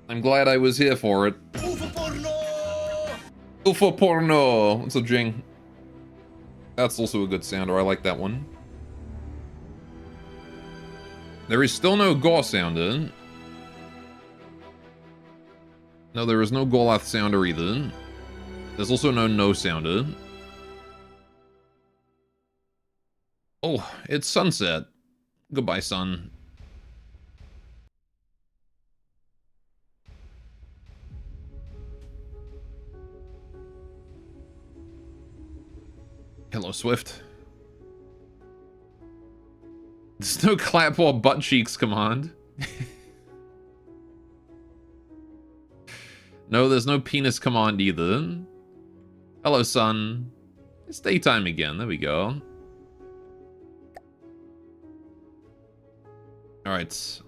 Speaker 1: I'm glad I was here for it. UFO porno! What's up, Jing? That's also a good sounder. I like that one. There is still no Gore sounder. No, there is no Golath sounder either. There's also no sounder. Oh, it's sunset. Goodbye, sun. Hello, Swift. There's no clap or butt cheeks command. No, there's no penis command either. Hello, sun. It's daytime again. There we go. Alright. So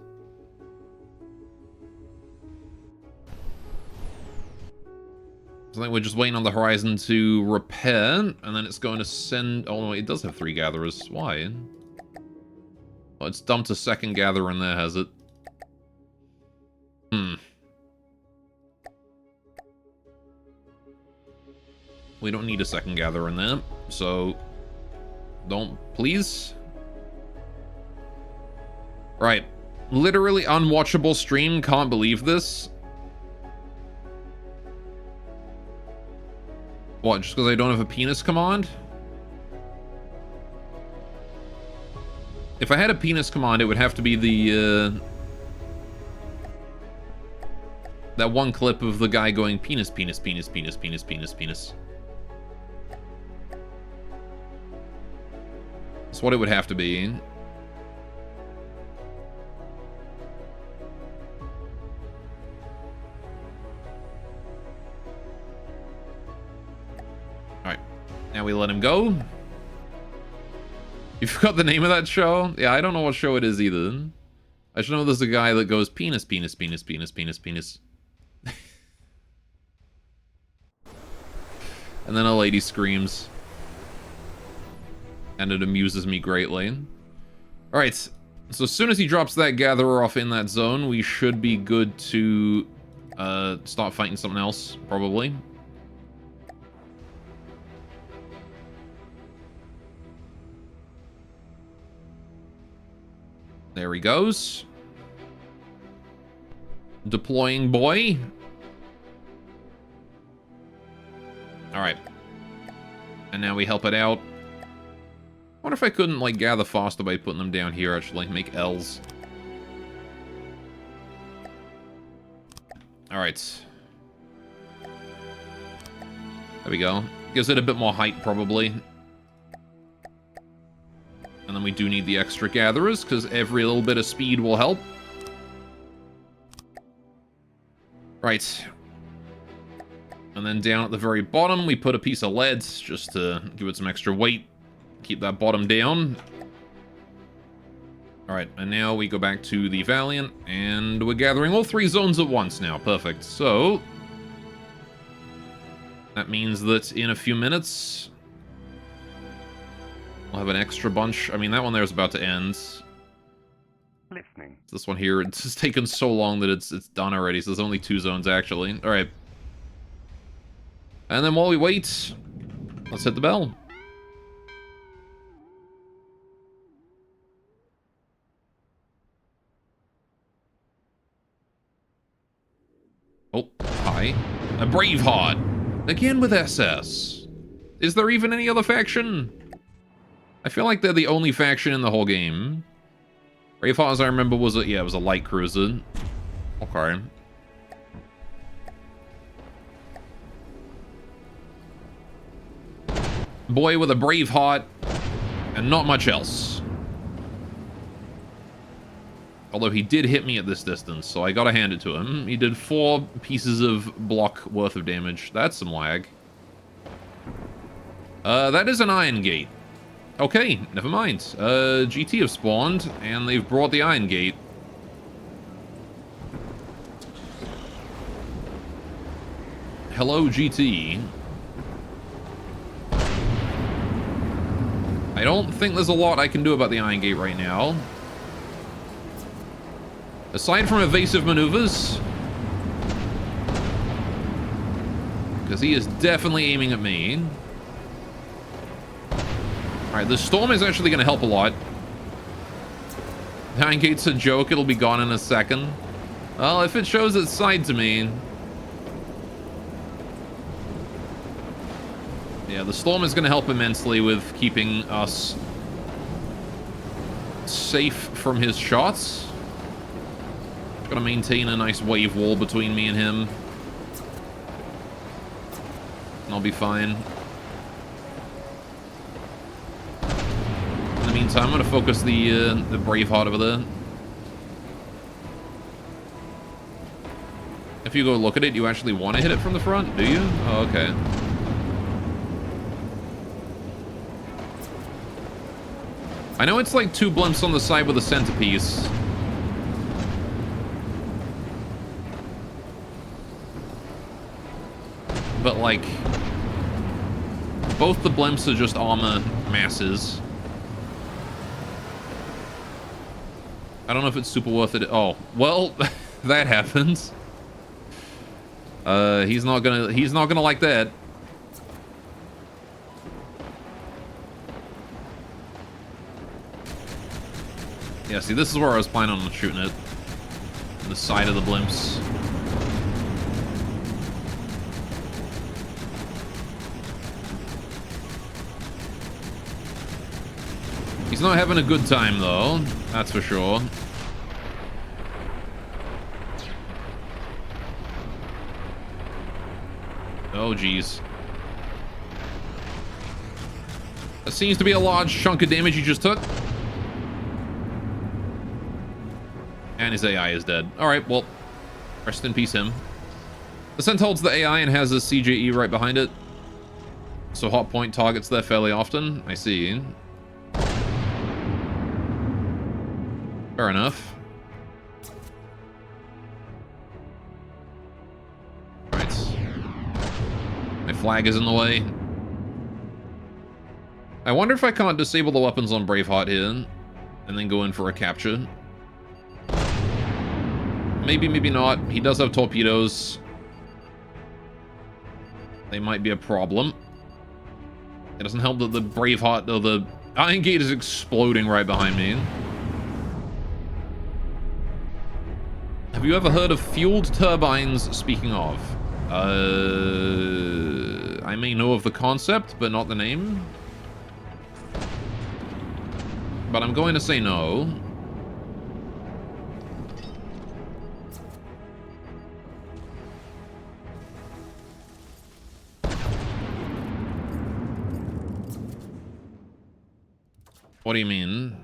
Speaker 1: I think we're just waiting on the horizon to repair, and then it's going to send... Oh, no, it does have 3 gatherers. Why? Oh, it's dumped a second gatherer in there, has it? We don't need a second gatherer in there, so... Don't, please? Right. Literally unwatchable stream, can't believe this. What, just because I don't have a penis command? If I had a penis command, it would have to be the, that one clip of the guy going penis, penis, penis, penis, penis, penis, penis. That's what it would have to be. Alright. Now we let him go. You forgot the name of that show? Yeah, I don't know what show it is either. I should know there's a guy that goes penis, penis, penis, penis, penis, penis. And then a lady screams. And it amuses me greatly. Alright, so as soon as he drops that gatherer off in that zone, we should be good to start fighting something else, probably. There he goes. Deploying boy. Alright. And now we help it out. I wonder if I couldn't, like, gather faster by putting them down here, actually. Make L's. Alright. There we go. Gives it a bit more height, probably. And then we do need the extra gatherers, because every little bit of speed will help. Right. And then down at the very bottom, we put a piece of lead, just to give it some extra weight. Keep that bottom down. Alright, and now we go back to the Valiant, and we're gathering all 3 zones at once now. Perfect. So, that means that in a few minutes, we'll have an extra bunch. I mean, that one there is about to end.
Speaker 3: Listening.
Speaker 1: This one here, it's just taken so long that it's done already, so there's only 2 zones, actually. Alright. And then while we wait, let's hit the bell. Oh, hi. A Braveheart. Again with SS. Is there even any other faction? I feel like they're the only faction in the whole game. Braveheart, as I remember, was a, yeah, it was a light cruiser. Okay. Boy with a Braveheart, and not much else. Although he did hit me at this distance, so I gotta hand it to him. He did 4 pieces of block worth of damage. That's some lag. That is an Iron Gate. Okay, never mind. GT have spawned, and they've brought the Iron Gate. Hello, GT. I don't think there's a lot I can do about the Iron Gate right now. Aside from evasive maneuvers. Because he is definitely aiming at me. Alright, the storm is actually going to help a lot. The Iron Gate's a joke, it'll be gone in a second. Well, if it shows its side to me... Yeah, the storm is going to help immensely with keeping us safe from his shots. Got to maintain a nice wave wall between me and him. And I'll be fine. In the meantime, I'm going to focus the Braveheart over there. If you go look at it, you actually want to hit it from the front, do you? Oh, okay. I know it's like 2 blimps on the side with a centerpiece. But, like, both the blimps are just armor masses. I don't know if it's super worth it. Oh, well, that happens. He's not gonna like that. Yeah, see, this is where I was planning on shooting it. The side of the blimps. He's not having a good time, though. That's for sure. Oh, geez. That seems to be a large chunk of damage he just took. And his AI is dead. Alright, well, rest in peace him. Ascent holds the AI and has a CJE right behind it. So hot point targets there fairly often. I see. Fair enough. Right. My flag is in the way. I wonder if I can't disable the weapons on Braveheart here and then go in for a capture. Maybe, maybe not. He does have torpedoes. They might be a problem. It doesn't help that the Braveheart, or the Iron Gate is exploding right behind me. Have you ever heard of fueled turbines, speaking of? I may know of the concept, but not the name. But I'm going to say no. What do you mean?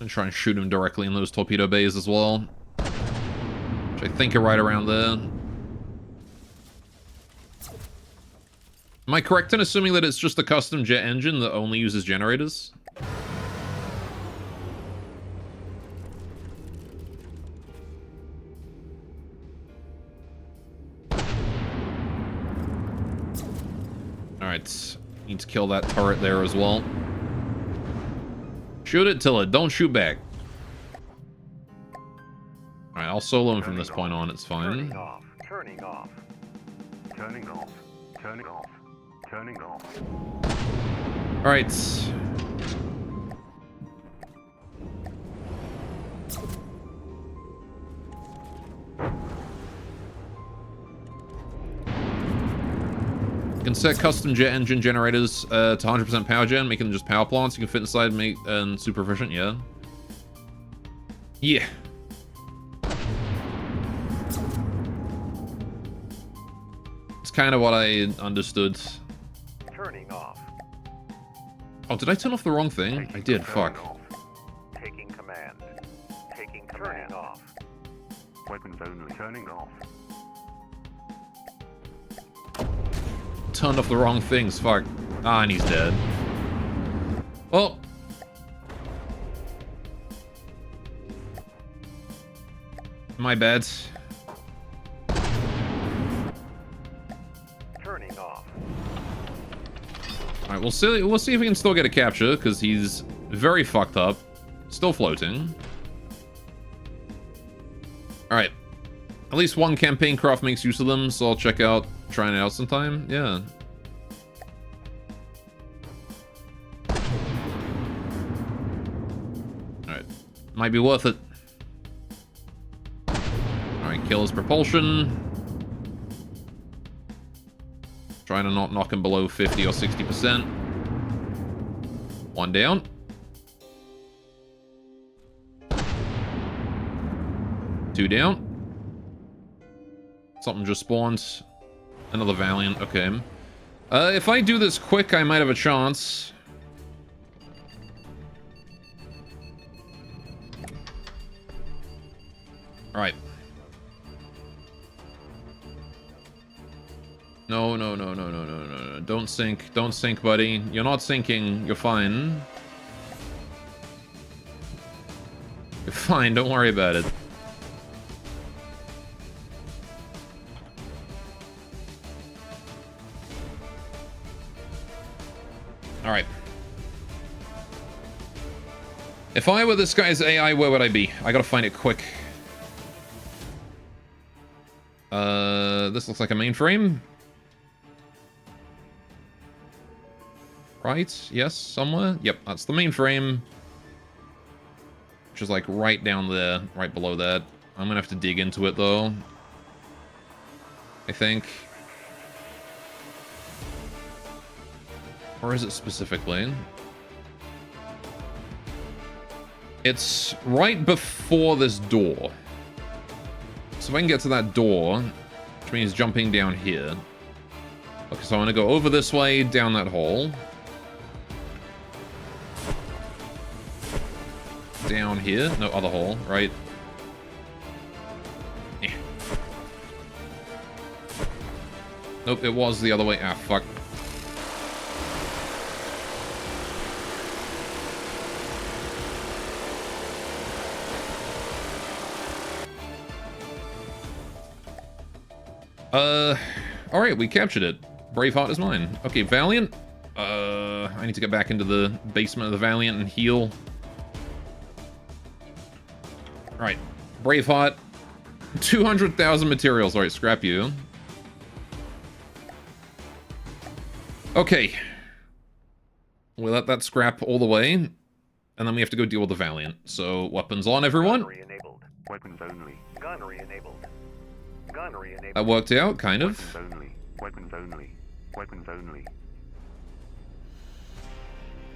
Speaker 1: I'm trying to shoot him directly in those torpedo bays as well. Which I think are right around there. Am I correct in assuming that it's just a custom jet engine that only uses generators? Alright, need to kill that turret there as well. Shoot it till it don't shoot back. Alright, I'll solo him from this point on, it's fine.
Speaker 3: Turning off. Turning off. Turning off. Turning off. Turning off.
Speaker 1: Alright. You can set custom jet engine generators to 100% power gen, making them just power plants. You can fit inside and super efficient, yeah. Yeah. It's kind of what I understood.
Speaker 3: Turning off.
Speaker 1: Oh, did I turn off the wrong thing? I did, fuck.
Speaker 3: Off. Taking command. Taking command. Turning off. Weapons only. Turning off.
Speaker 1: Turned off the wrong things, fuck. Ah, and he's dead. Well. My bad.
Speaker 3: Turning off.
Speaker 1: Alright, we'll see if we can still get a capture, because he's very fucked up. Still floating. Alright. At least one campaign craft makes use of them, so I'll check out trying it out sometime. Yeah. Alright. Might be worth it. Alright, kill his propulsion. Trying to not knock him below 50 or 60%. One down. Two down. Something just spawned. Another Valiant, okay. If I do this quick, I might have a chance. Alright. No. Don't sink. Don't sink, buddy. You're not sinking. You're fine. You're fine. Don't worry about it. Alright. If I were this guy's AI, where would I be? I gotta find it quick. This looks like a mainframe. Right? Yes, somewhere? Yep, that's the mainframe. Which is like right down there, right below that. I'm gonna have to dig into it though. I think. Where is it specifically? It's right before this door. So if I can get to that door, which means jumping down here. Okay, so I'm gonna go over this way, down that hole. Down here. No, other hole, right? Eh. Nope, it was the other way. Ah, fuck. Alright, we captured it. Braveheart is mine. Okay, Valiant. I need to get back into the basement of the Valiant and heal. Alright, Braveheart. 200,000 materials. Alright, scrap you. Okay. We let that scrap all the way. And then we have to go deal with the Valiant. So, weapons on, everyone.
Speaker 3: Gunnery enabled. Weapons only. Gunnery enabled. Gunnery enabled.
Speaker 1: That worked out, kind of.
Speaker 3: Weapons only. Weapons only. Weapons only.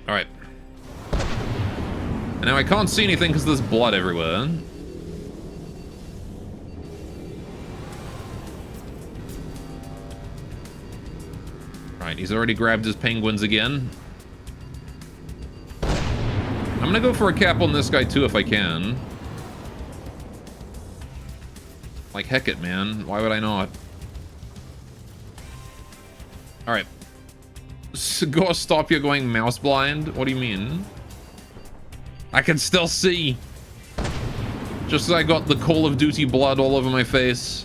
Speaker 1: Alright. And now I can't see anything because there's blood everywhere. Right, he's already grabbed his penguins again. I'm gonna go for a cap on this guy too if I can. Like, heck it, man. Why would I not? Alright. Go stop, you're going mouse blind? What do you mean? I can still see. Just as I got the Call of Duty blood all over my face.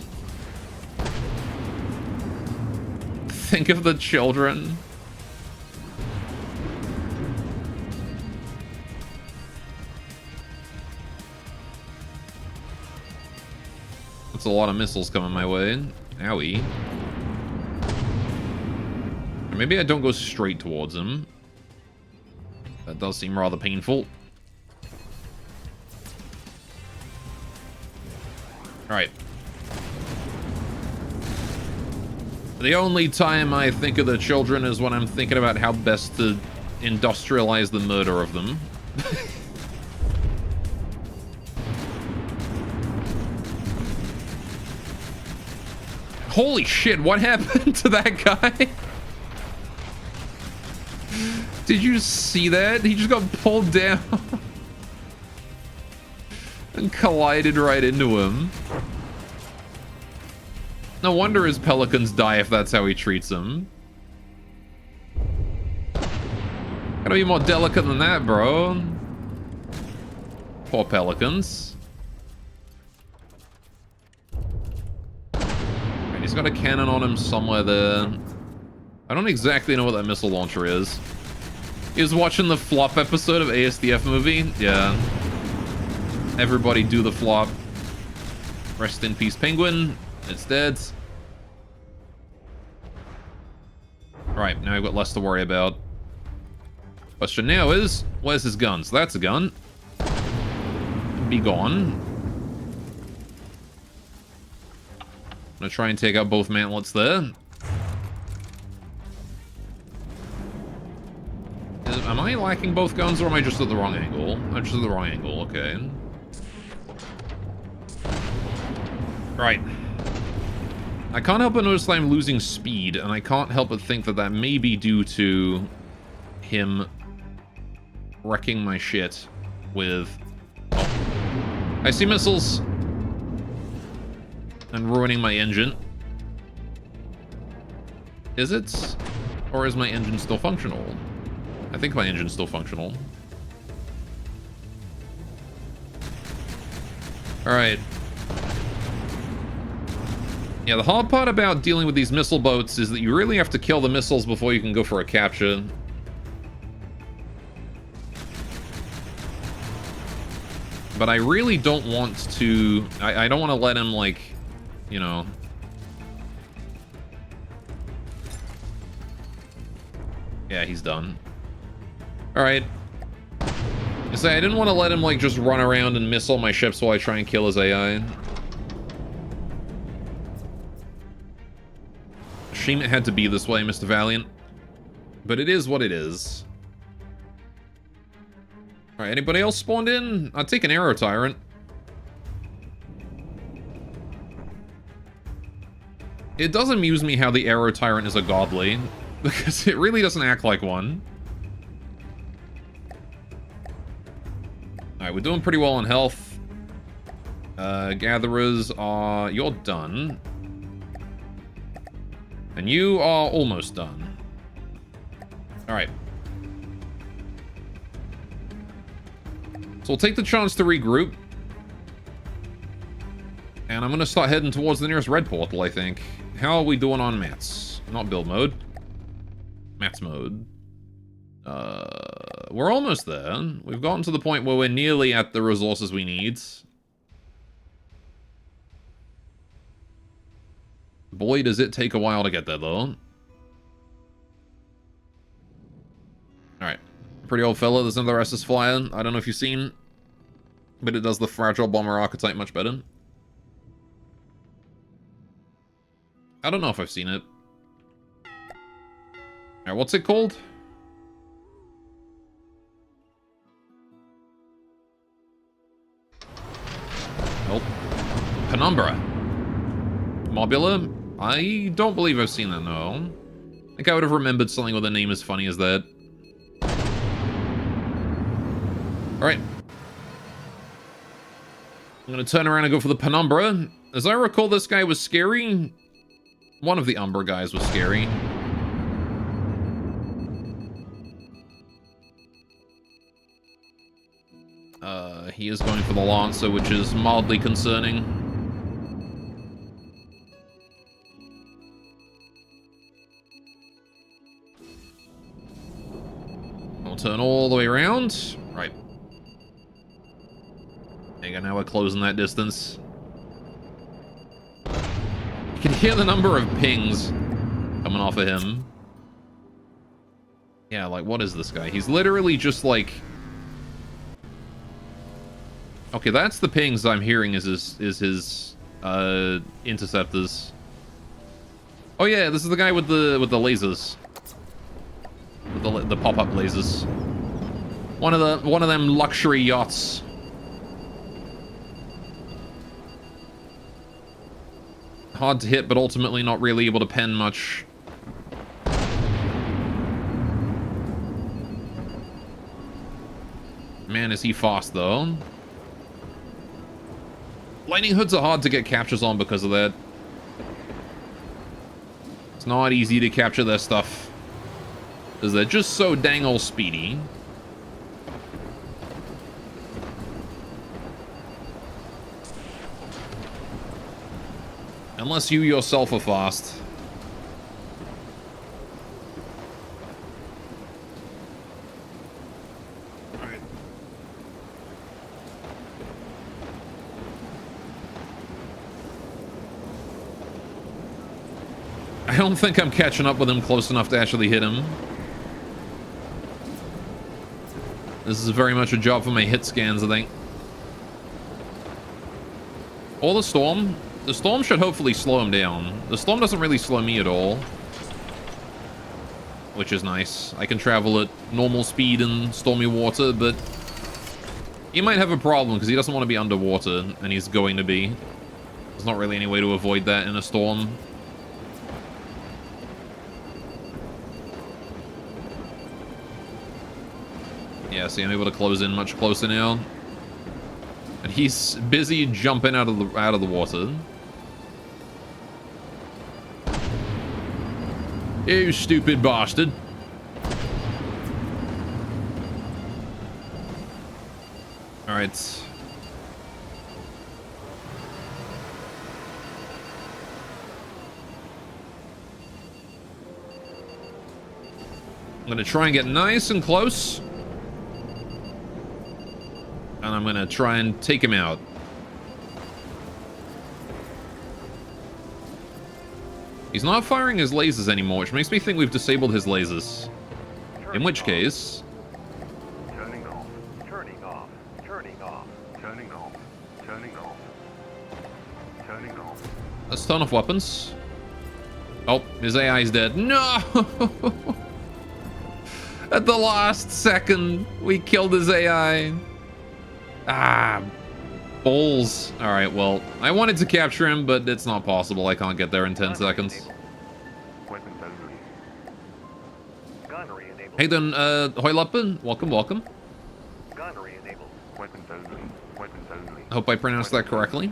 Speaker 1: Think of the children. That's a lot of missiles coming my way. Owie. Or maybe I don't go straight towards him. That does seem rather painful. Alright. The only time I think of the children is when I'm thinking about how best to industrialize the murder of them. Holy shit, what happened to that guy? Did you see that? He just got pulled down and collided right into him. No wonder his pelicans die if that's how he treats them. Gotta be more delicate than that, bro. Poor pelicans. Right, he's got a cannon on him somewhere there. I don't exactly know what that missile launcher is. He was watching the flop episode of ASDF movie. Yeah. Everybody do the flop. Rest in peace, penguin. It's dead. Right, now I've got less to worry about. Question now is, where's his gun? So that's a gun. Be gone. I'm gonna try and take out both mantlets there. Am I lacking both guns, or am I just at the wrong angle? I'm just at the wrong angle, okay. Right. I can't help but notice that I'm losing speed, and I can't help but think that that may be due to him wrecking my shit with... Oh. I see missiles. And ruining my engine. Is it? Or is my engine still functional? I think my engine's still functional. Alright. Yeah, the hard part about dealing with these missile boats is that you really have to kill the missiles before you can go for a capture. But I really don't want to... I don't want to let him, like, you know... Yeah, he's done. Alright. I say I didn't want to let him, like, just run around and miss all my ships while I try and kill his AI. Shame it had to be this way, Mr. Valiant. But it is what it is. Alright, anybody else spawned in? I'd take an Aero Tyrant. It does amuse me how the Aero Tyrant is a godly, because it really doesn't act like one. Alright, we're doing pretty well on health. Gatherers are... You're done. And you are almost done. Alright. So we'll take the chance to regroup. And I'm going to start heading towards the nearest red portal, I think. How are we doing on mats? Not build mode. Mats mode. We're almost there. We've gotten to the point where we're nearly at the resources we need. Boy, does it take a while to get there, though. Alright. Pretty old fella. There's another SS Flyer. I don't know if you've seen, but it does the Fragile Bomber archetype much better. I don't know if I've seen it. Alright, what's it called? Oh. Penumbra. Mobula? I don't believe I've seen that, no. I think I would have remembered something with a name as funny as that. Alright. I'm gonna turn around and go for the Penumbra. As I recall, this guy was scary. One of the Umbra guys was scary. He is going for the Lancer, which is mildly concerning. We'll turn all the way around. Right. There you go, now we're closing that distance. You can hear the number of pings coming off of him. Yeah, like, what is this guy? He's literally just like... Okay, that's the pings I'm hearing is his interceptors. Oh yeah, this is the guy with the lasers. With the pop-up lasers. One of them luxury yachts. Hard to hit, but ultimately not really able to pen much. Man, is he fast though. Lightning hoods are hard to get captures on because of that. It's not easy to capture their stuff. Because they're just so dang old speedy. Unless you yourself are fast. Alright. I don't think I'm catching up with him close enough to actually hit him. This is very much a job for my hit scans, I think. Or the storm. The storm should hopefully slow him down. The storm doesn't really slow me at all. Which is nice. I can travel at normal speed in stormy water, but... he might have a problem because he doesn't want to be underwater, and he's going to be. There's not really any way to avoid that in a storm. Yeah, see, I'm able to close in much closer now. And he's busy jumping out of the water. You stupid bastard. Alright. I'm gonna try and get nice and close. And I'm gonna try and take him out. He's not firing his lasers anymore, which makes me think we've disabled his lasers. In which case...
Speaker 3: Turning off. Turning off. Turning off. Turning off. Turning off. Turning off.
Speaker 1: Let's turn off weapons. Oh, his AI's dead. No! At the last second, we killed his AI. Ah, balls. Alright, well, I wanted to capture him, but it's not possible. I can't get there in 10 seconds.
Speaker 3: Weapons only. Gunnery enabled.
Speaker 1: Hey then, Hoylappen, welcome, welcome.
Speaker 3: Gunnery enabled. Weapons only. Weapons only.
Speaker 1: Hope I pronounced that correctly.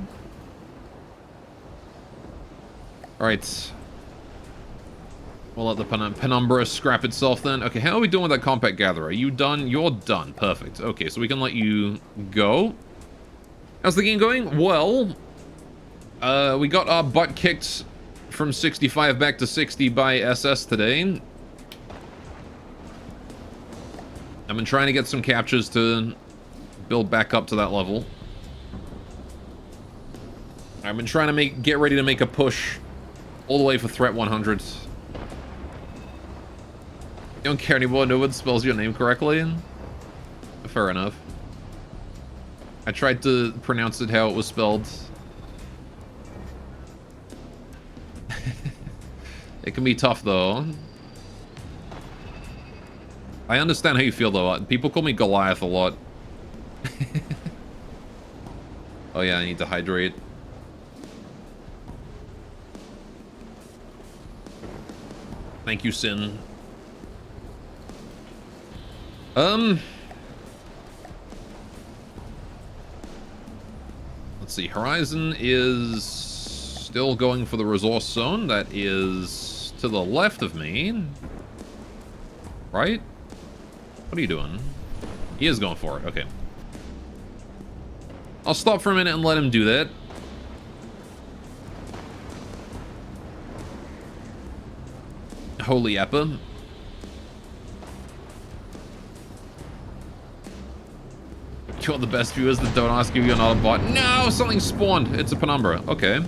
Speaker 1: Alright. We'll let the penumbra scrap itself then. Okay, how are we doing with that compact gatherer? Are you done? You're done. Perfect. Okay, so we can let you go. How's the game going? Well, we got our butt kicked from 65 back to 60 by SS today. I've been trying to get some captures to build back up to that level. I've been trying to get ready to make a push all the way for threat 100. You don't care anymore, no one spells your name correctly? Fair enough. I tried to pronounce it how it was spelled. It can be tough, though. I understand how you feel, though. People call me Goliath a lot. Oh, yeah, I need to hydrate. Thank you, Sin. Let's see. Horizon is Still going for the resource zone. That is to the left of me. Right? What are you doing? He is going for it. Okay. I'll stop for a minute and let him do that. Holy Eppa. You want the best viewers that don't ask you you're not a bot? No, something spawned. It's a penumbra. Okay.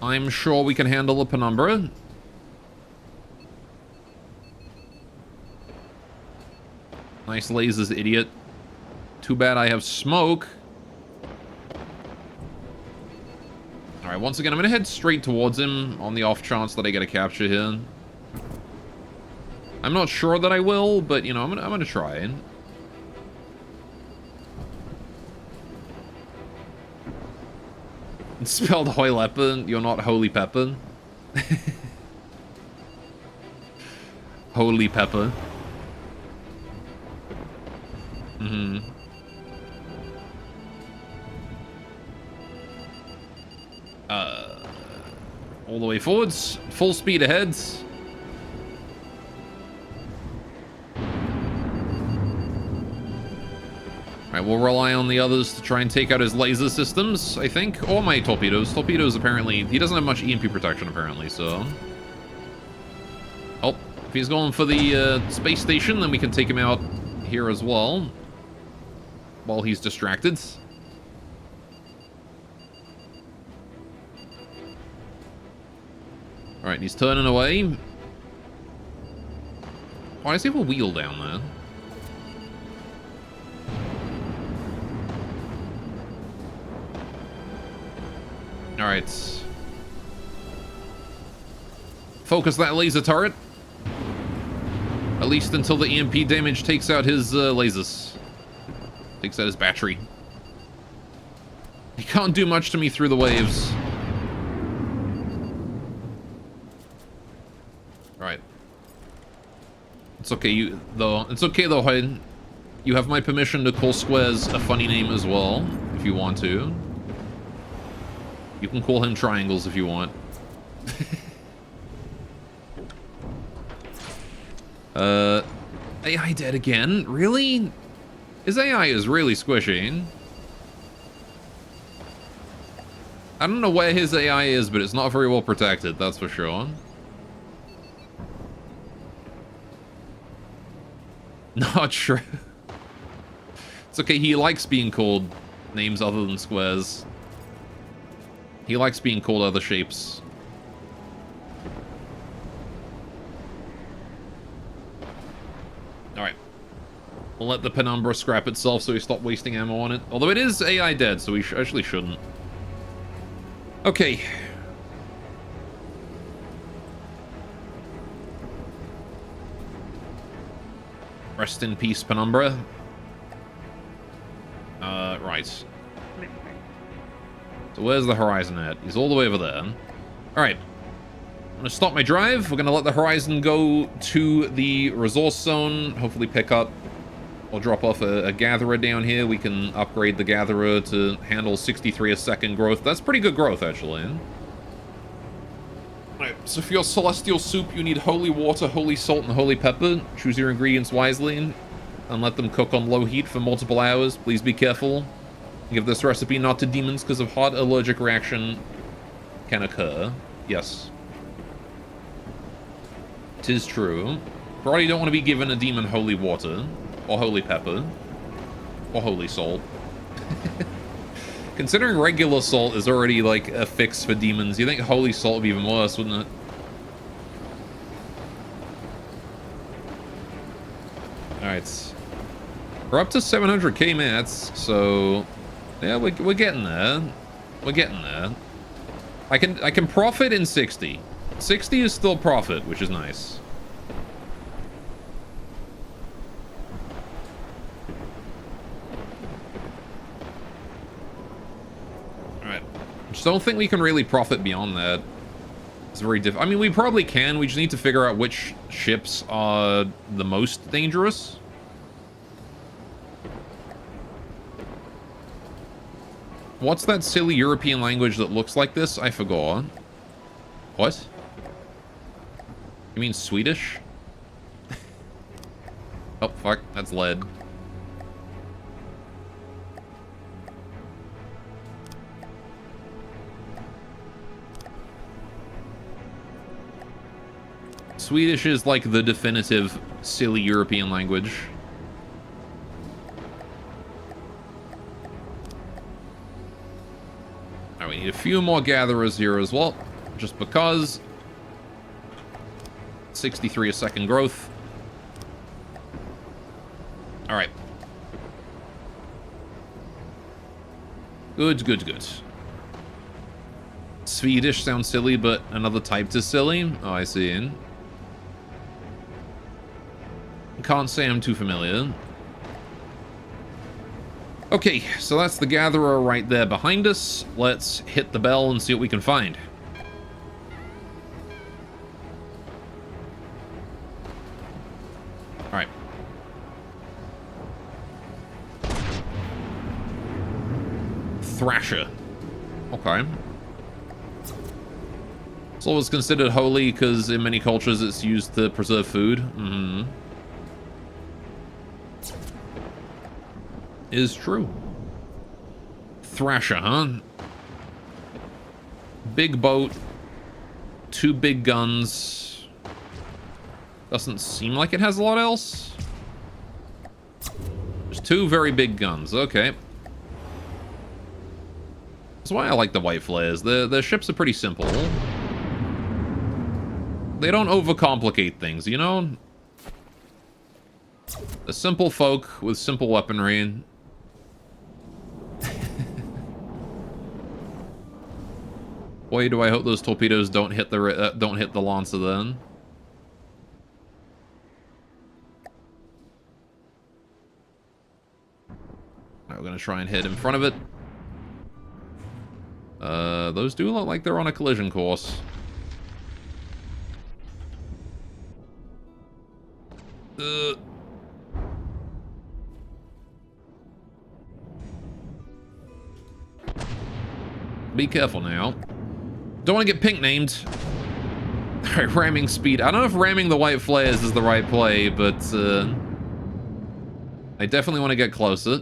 Speaker 1: I'm sure we can handle a penumbra. Nice lasers, idiot. Too bad I have smoke. Alright, once again, I'm gonna head straight towards him on the off chance that I get a capture here. I'm not sure that I will, but, you know, I'm gonna try. It's spelled Hoyleppa, you're not Holy Pepper. Holy Pepper. Mm-hmm. All the way forwards. Full speed ahead. Alright, we'll rely on the others to try and take out his laser systems, I think. Or my torpedoes. Torpedoes, apparently... He doesn't have much EMP protection, apparently, so... Oh, if he's going for the space station, then we can take him out here as well. While he's distracted. Alright, he's turning away. Why does he have a wheel down there? Alright. Focus that laser turret. At least until the EMP damage takes out his lasers. Takes out his battery. He can't do much to me through the waves. Alright. It's okay, It's okay though, Hyde. You have my permission to call Squares a funny name as well, if you want to. You can call him Triangles if you want. AI dead again? Really? His AI is really squishy. I don't know where his AI is, but it's not very well protected, that's for sure. Not true. It's okay, he likes being called names other than squares. He likes being called other shapes. Alright. We'll let the Penumbra scrap itself so we stop wasting ammo on it. Although it is AI dead, so we actually shouldn't. Okay. Rest in peace, Penumbra. Right. So where's the Horizon at? He's all the way over there. Alright. I'm gonna stop my drive. We're gonna let the Horizon go to the resource zone. Hopefully pick up or drop off a Gatherer down here. We can upgrade the Gatherer to handle 63 a second growth. That's pretty good growth, actually. Alright, so for your celestial soup, you need holy water, holy salt, and holy pepper. Choose your ingredients wisely and let them cook on low heat for multiple hours. Please be careful. Give this recipe not to demons because of hot allergic reaction can occur. Yes. 'Tis true. Probably don't want to be given a demon holy water, or holy pepper, or holy salt. Considering regular salt is already like a fix for demons, you think holy salt would be even worse, wouldn't it? Alright. We're up to 700k mats, so yeah, we're getting there. We're getting there. I can profit in 60. 60 is still profit, which is nice. Alright. Just don't think we can really profit beyond that. It's very I mean, we probably can. We just need to figure out which ships are the most dangerous. What's that silly European language that looks like this? I forgot. What? You mean Swedish? Oh, fuck. That's lead. Swedish is like the definitive silly European language. Alright, we need a few more gatherers here as well. Just because. 63 a second growth. Alright. Good, good, good. Swedish sounds silly, but another type to silly? Oh, I see. Can't say I'm too familiar. Okay, so that's the gatherer right there behind us. Let's hit the bell and see what we can find. Alright. Thrasher. Okay. Silver is considered holy because in many cultures it's used to preserve food. Mm-hmm. Is true. Thrasher, huh? Big boat. 2 big guns. Doesn't seem like it has a lot else. There's 2 very big guns. Okay. That's why I like the white flares. The ships are pretty simple. They don't overcomplicate things, you know? The simple folk with simple weaponry. Boy, do I hope those torpedoes don't hit the Lancer then. Alright, we're gonna try and hit in front of it. Those do look like they're on a collision course. Be careful now. Don't want to get pink named. Alright, ramming speed. I don't know if ramming the white flares is the right play, but I definitely want to get closer.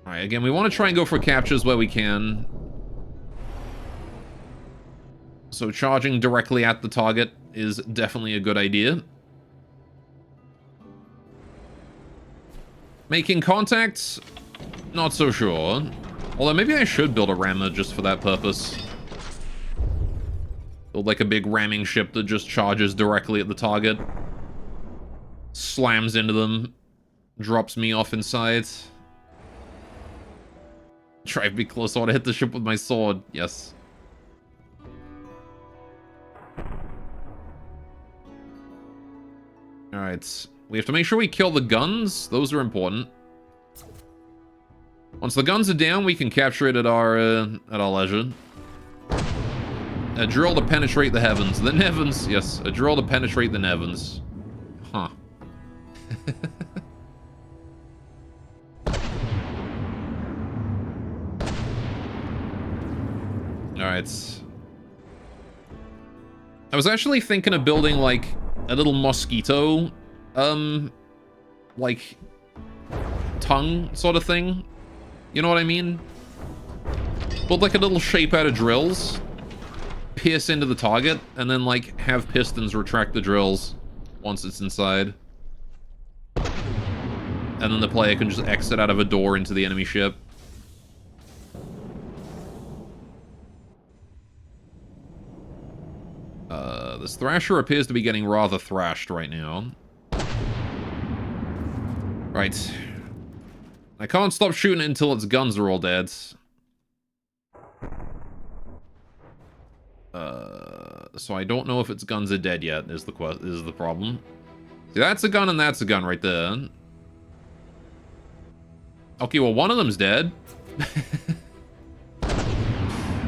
Speaker 1: Alright, again, we want to try and go for captures where we can. So charging directly at the target is definitely a good idea. Making contact? Not so sure. Although maybe I should build a rammer just for that purpose. Build like a big ramming ship that just charges directly at the target. Slams into them. Drops me off inside. Try to be close. I want to hit the ship with my sword. Yes. Alright. We have to make sure we kill the guns. Those are important. Once the guns are down, we can capture it at our leisure. A drill to penetrate the heavens. The Nevins, yes. A drill to penetrate the Nevins. Huh. Alright. I was actually thinking of building, like, a little mosquito, like, tongue sort of thing. You know what I mean? Build like a little shape out of drills, pierce into the target, and then like have pistons retract the drills once it's inside. And then the player can just exit out of a door into the enemy ship. This Thrasher appears to be getting rather thrashed right now. Right. I can't stop shooting it until its guns are all dead. So I don't know if its guns are dead yet, is the problem. See, that's a gun and that's a gun right there. Okay, well, one of them's dead.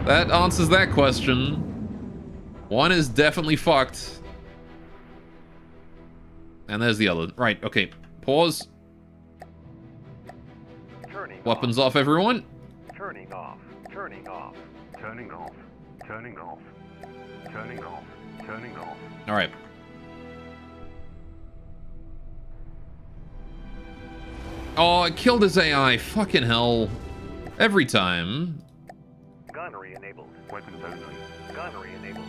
Speaker 1: That answers that question. One is definitely fucked. And there's the other. Right, okay. Pause.
Speaker 3: Turning
Speaker 1: Weapons off, everyone.
Speaker 3: Turning off. Turning off. Turning off. Turning off. Turning off. Turning off.
Speaker 1: All right. Oh, I killed his AI. Fucking hell. Every time.
Speaker 3: Gunnery enabled. Weapons only. Gunnery enabled.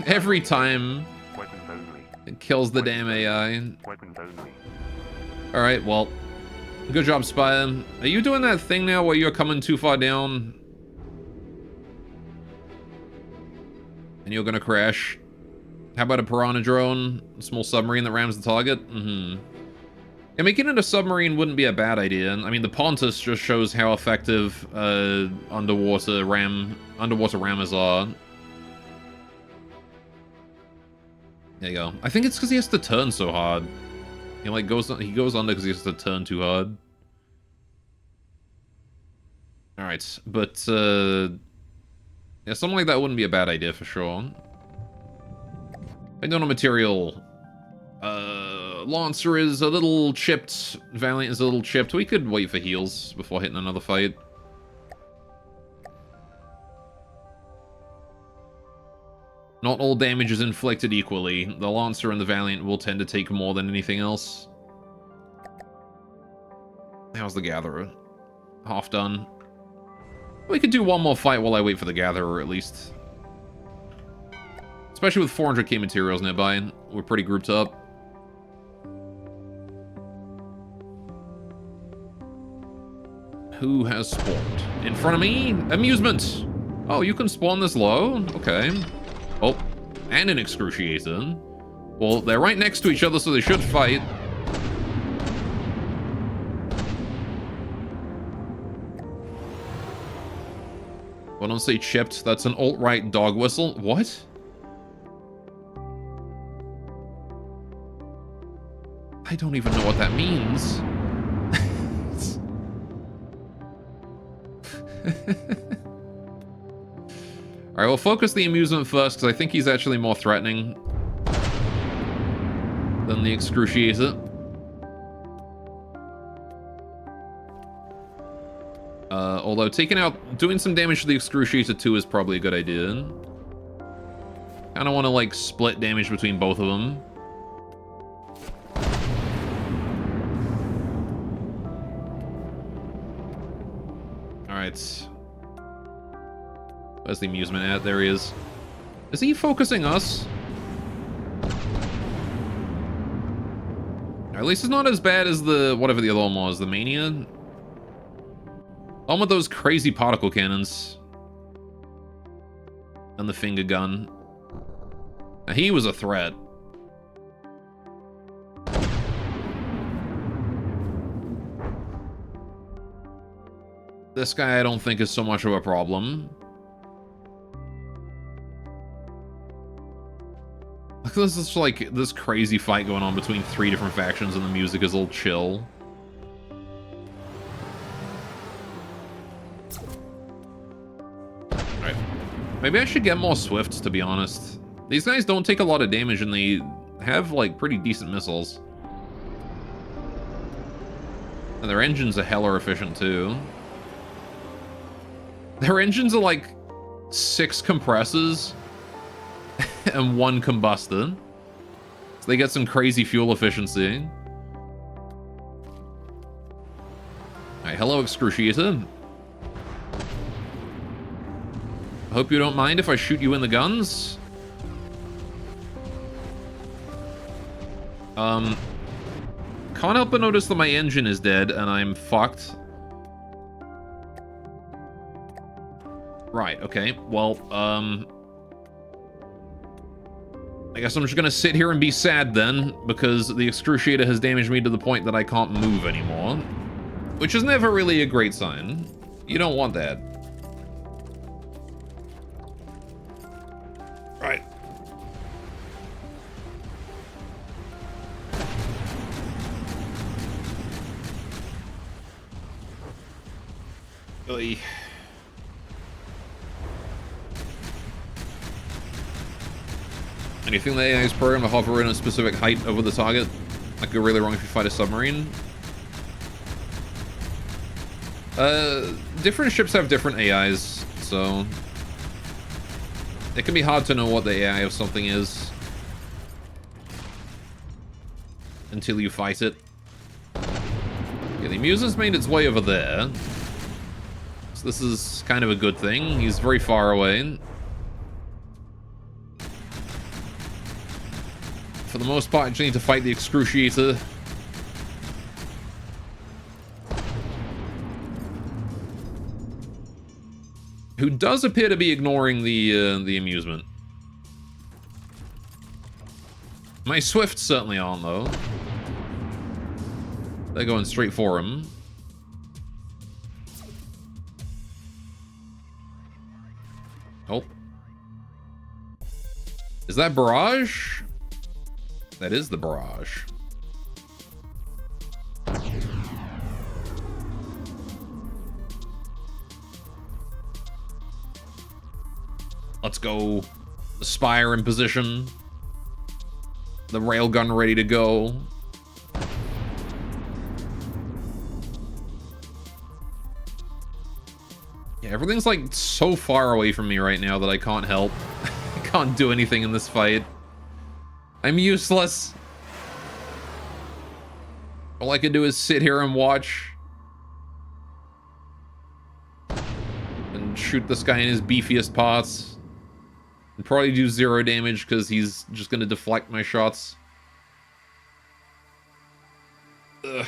Speaker 1: Every time.
Speaker 3: Weapons only.
Speaker 1: It kills the damn AI.
Speaker 3: Weapons only.
Speaker 1: Alright, well. Good job, Spire. Are you doing that thing now where you're coming too far down? And you're gonna crash? How about a Piranha drone? A small submarine that rams the target? Mm-hmm. Yeah, making it a submarine wouldn't be a bad idea. I mean, the Pontus just shows how effective underwater rammers are. There you go. I think it's because he has to turn so hard. He like goes under because he has to turn too hard. All right, but yeah, something like that wouldn't be a bad idea for sure. I don't know material. Lancer is a little chipped. Valiant is a little chipped. We could wait for heals before hitting another fight. Not all damage is inflicted equally. The Lancer and the Valiant will tend to take more than anything else. How's the Gatherer? Half done. We could do one more fight while I wait for the Gatherer, at least. Especially with 400k materials nearby. We're pretty grouped up. Who has spawned? In front of me? Amusement! Oh, you can spawn this low? Okay. Oh, and an Excruciator. Well, they're right next to each other, so they should fight. Well, don't say chipped. That's an alt-right dog whistle. What? I don't even know what that means. Alright, we'll focus the amusement first, because I think he's actually more threatening than the Excruciator. Although doing some damage to the Excruciator too is probably a good idea. Kinda wanna, like, split damage between both of them. Alright. Where's the amusement at? There he is. Is he focusing us? At least it's not as bad as the whatever the other one was, the Mania. One with those crazy particle cannons. And the finger gun. Now, he was a threat. This guy I don't think is so much of a problem. Look, this is like this crazy fight going on between 3 different factions and the music is a little chill. Alright. Maybe I should get more Swifts, to be honest. These guys don't take a lot of damage and they have like pretty decent missiles. And their engines are hella efficient too. Their engines are like 6 compressors and 1 combustor. So they get some crazy fuel efficiency. Alright, hello Excruciator. I hope you don't mind if I shoot you in the guns. Can't help but notice that my engine is dead and I'm fucked. Right, okay. Well, I guess I'm just gonna sit here and be sad then, because the Excruciator has damaged me to the point that I can't move anymore. Which is never really a great sign. You don't want that. Right. Oy. Anything the AI is programmed to hover in a specific height over the target? That could go really wrong if you fight a submarine. Different ships have different AIs, so it can be hard to know what the AI of something is until you fight it. Okay, the Muse's made its way over there. So this is kind of a good thing. He's very far away. For the most part, I just need to fight the Excruciator. Who does appear to be ignoring the amusement. My Swifts certainly aren't, though. They're going straight for him. Oh. Is that Barrage? That is the Barrage. Let's go. The Spire in position. The Railgun ready to go. Yeah, everything's like so far away from me right now that I can't help. I can't do anything in this fight. I'm useless. All I can do is sit here and watch. And shoot this guy in his beefiest parts. And probably do 0 damage because he's just going to deflect my shots. Ugh.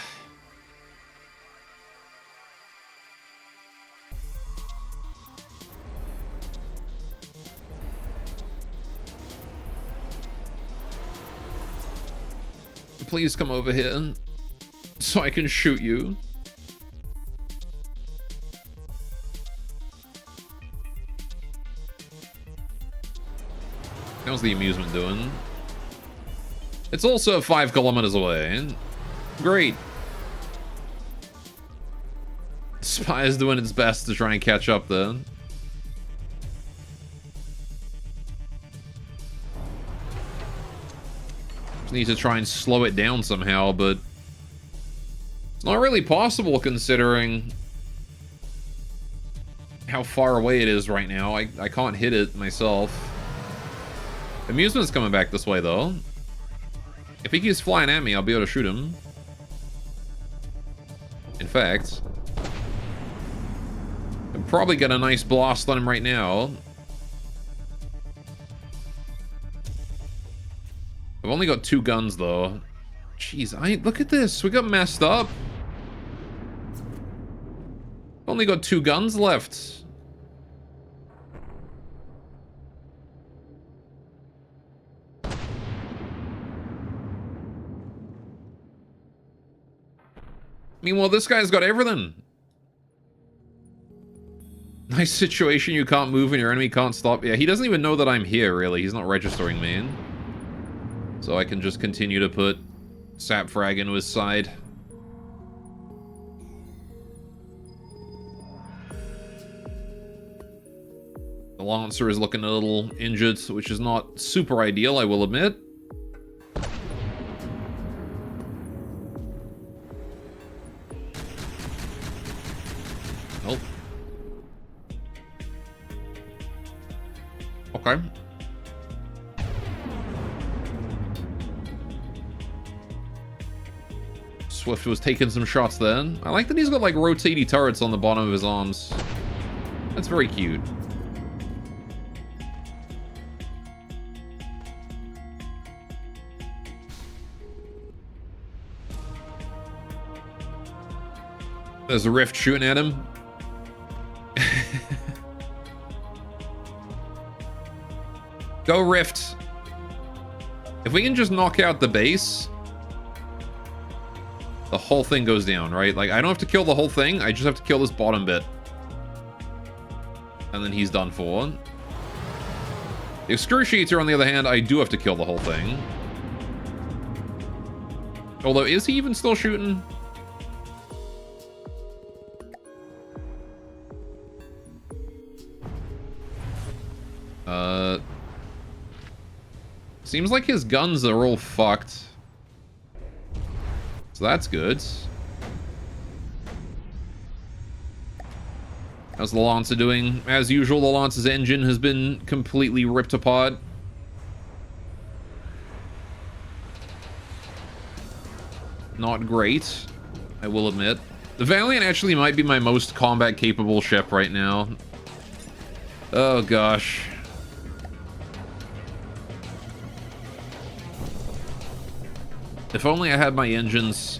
Speaker 1: Please come over here so I can shoot you. How's the amusement doing? It's also 5 kilometers away. Great. Spire's doing its best to try and catch up there. Just need to try and slow it down somehow, but it's not really possible considering how far away it is right now. I can't hit it myself. Amusement's coming back this way, though. If he keeps flying at me, I'll be able to shoot him. In fact, I'll probably get a nice blast on him right now. I've only got 2 guns, though. Jeez, look at this. We got messed up. Only got 2 guns left. Meanwhile, this guy's got everything. Nice situation, you can't move and your enemy can't stop. Yeah, he doesn't even know that I'm here, really. He's not registering me. So I can just continue to put Sap Frag into his side. The Lancer is looking a little injured, which is not super ideal, I will admit. Nope. Okay. Swift was taking some shots then. I like that he's got like rotating turrets on the bottom of his arms. That's very cute. There's a Rift shooting at him. Go Rift. If we can just knock out the base, the whole thing goes down, right? Like, I don't have to kill the whole thing. I just have to kill this bottom bit. And then he's done for. The Excruciator, on the other hand, I do have to kill the whole thing. Although, is he even still shooting? Seems like his guns are all fucked. So that's good. How's the Lancer doing? As usual, the Lancer's engine has been completely ripped apart. Not great, I will admit. The Valiant actually might be my most combat-capable ship right now. Oh, gosh. If only I had my engines...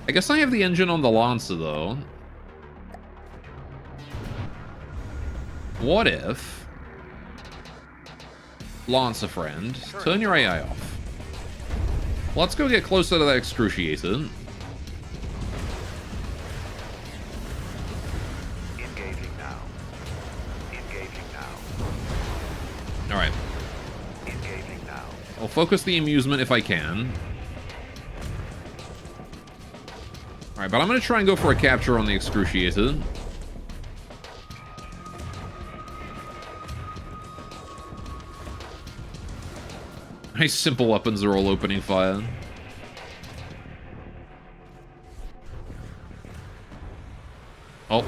Speaker 1: I guess I have the engine on the Lancer, though. What if... Lancer friend, turn your AI off. Let's go get closer to that Excruciator.
Speaker 3: Engaging now. Engaging now.
Speaker 1: Alright.
Speaker 3: Engaging now.
Speaker 1: I'll focus the amusement if I can. Alright, but I'm going to try and go for a capture on the Excruciator. My simple weapons are all opening fire. Oh.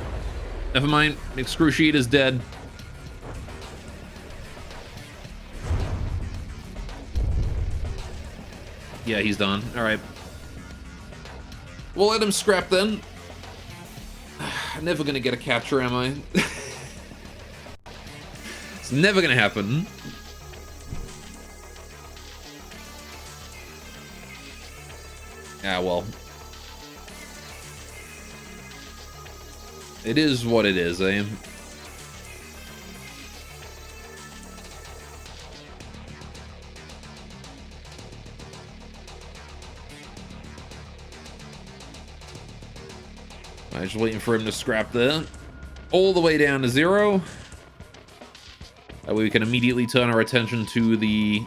Speaker 1: Never mind. Excruciator's dead. Yeah, he's done. Alright. We'll let him scrap then. Never gonna get a capture, am I? It's never gonna happen. Ah, well. It is what it is, eh? I'm just waiting for him to scrap there. All the way down to 0. That way we can immediately turn our attention to the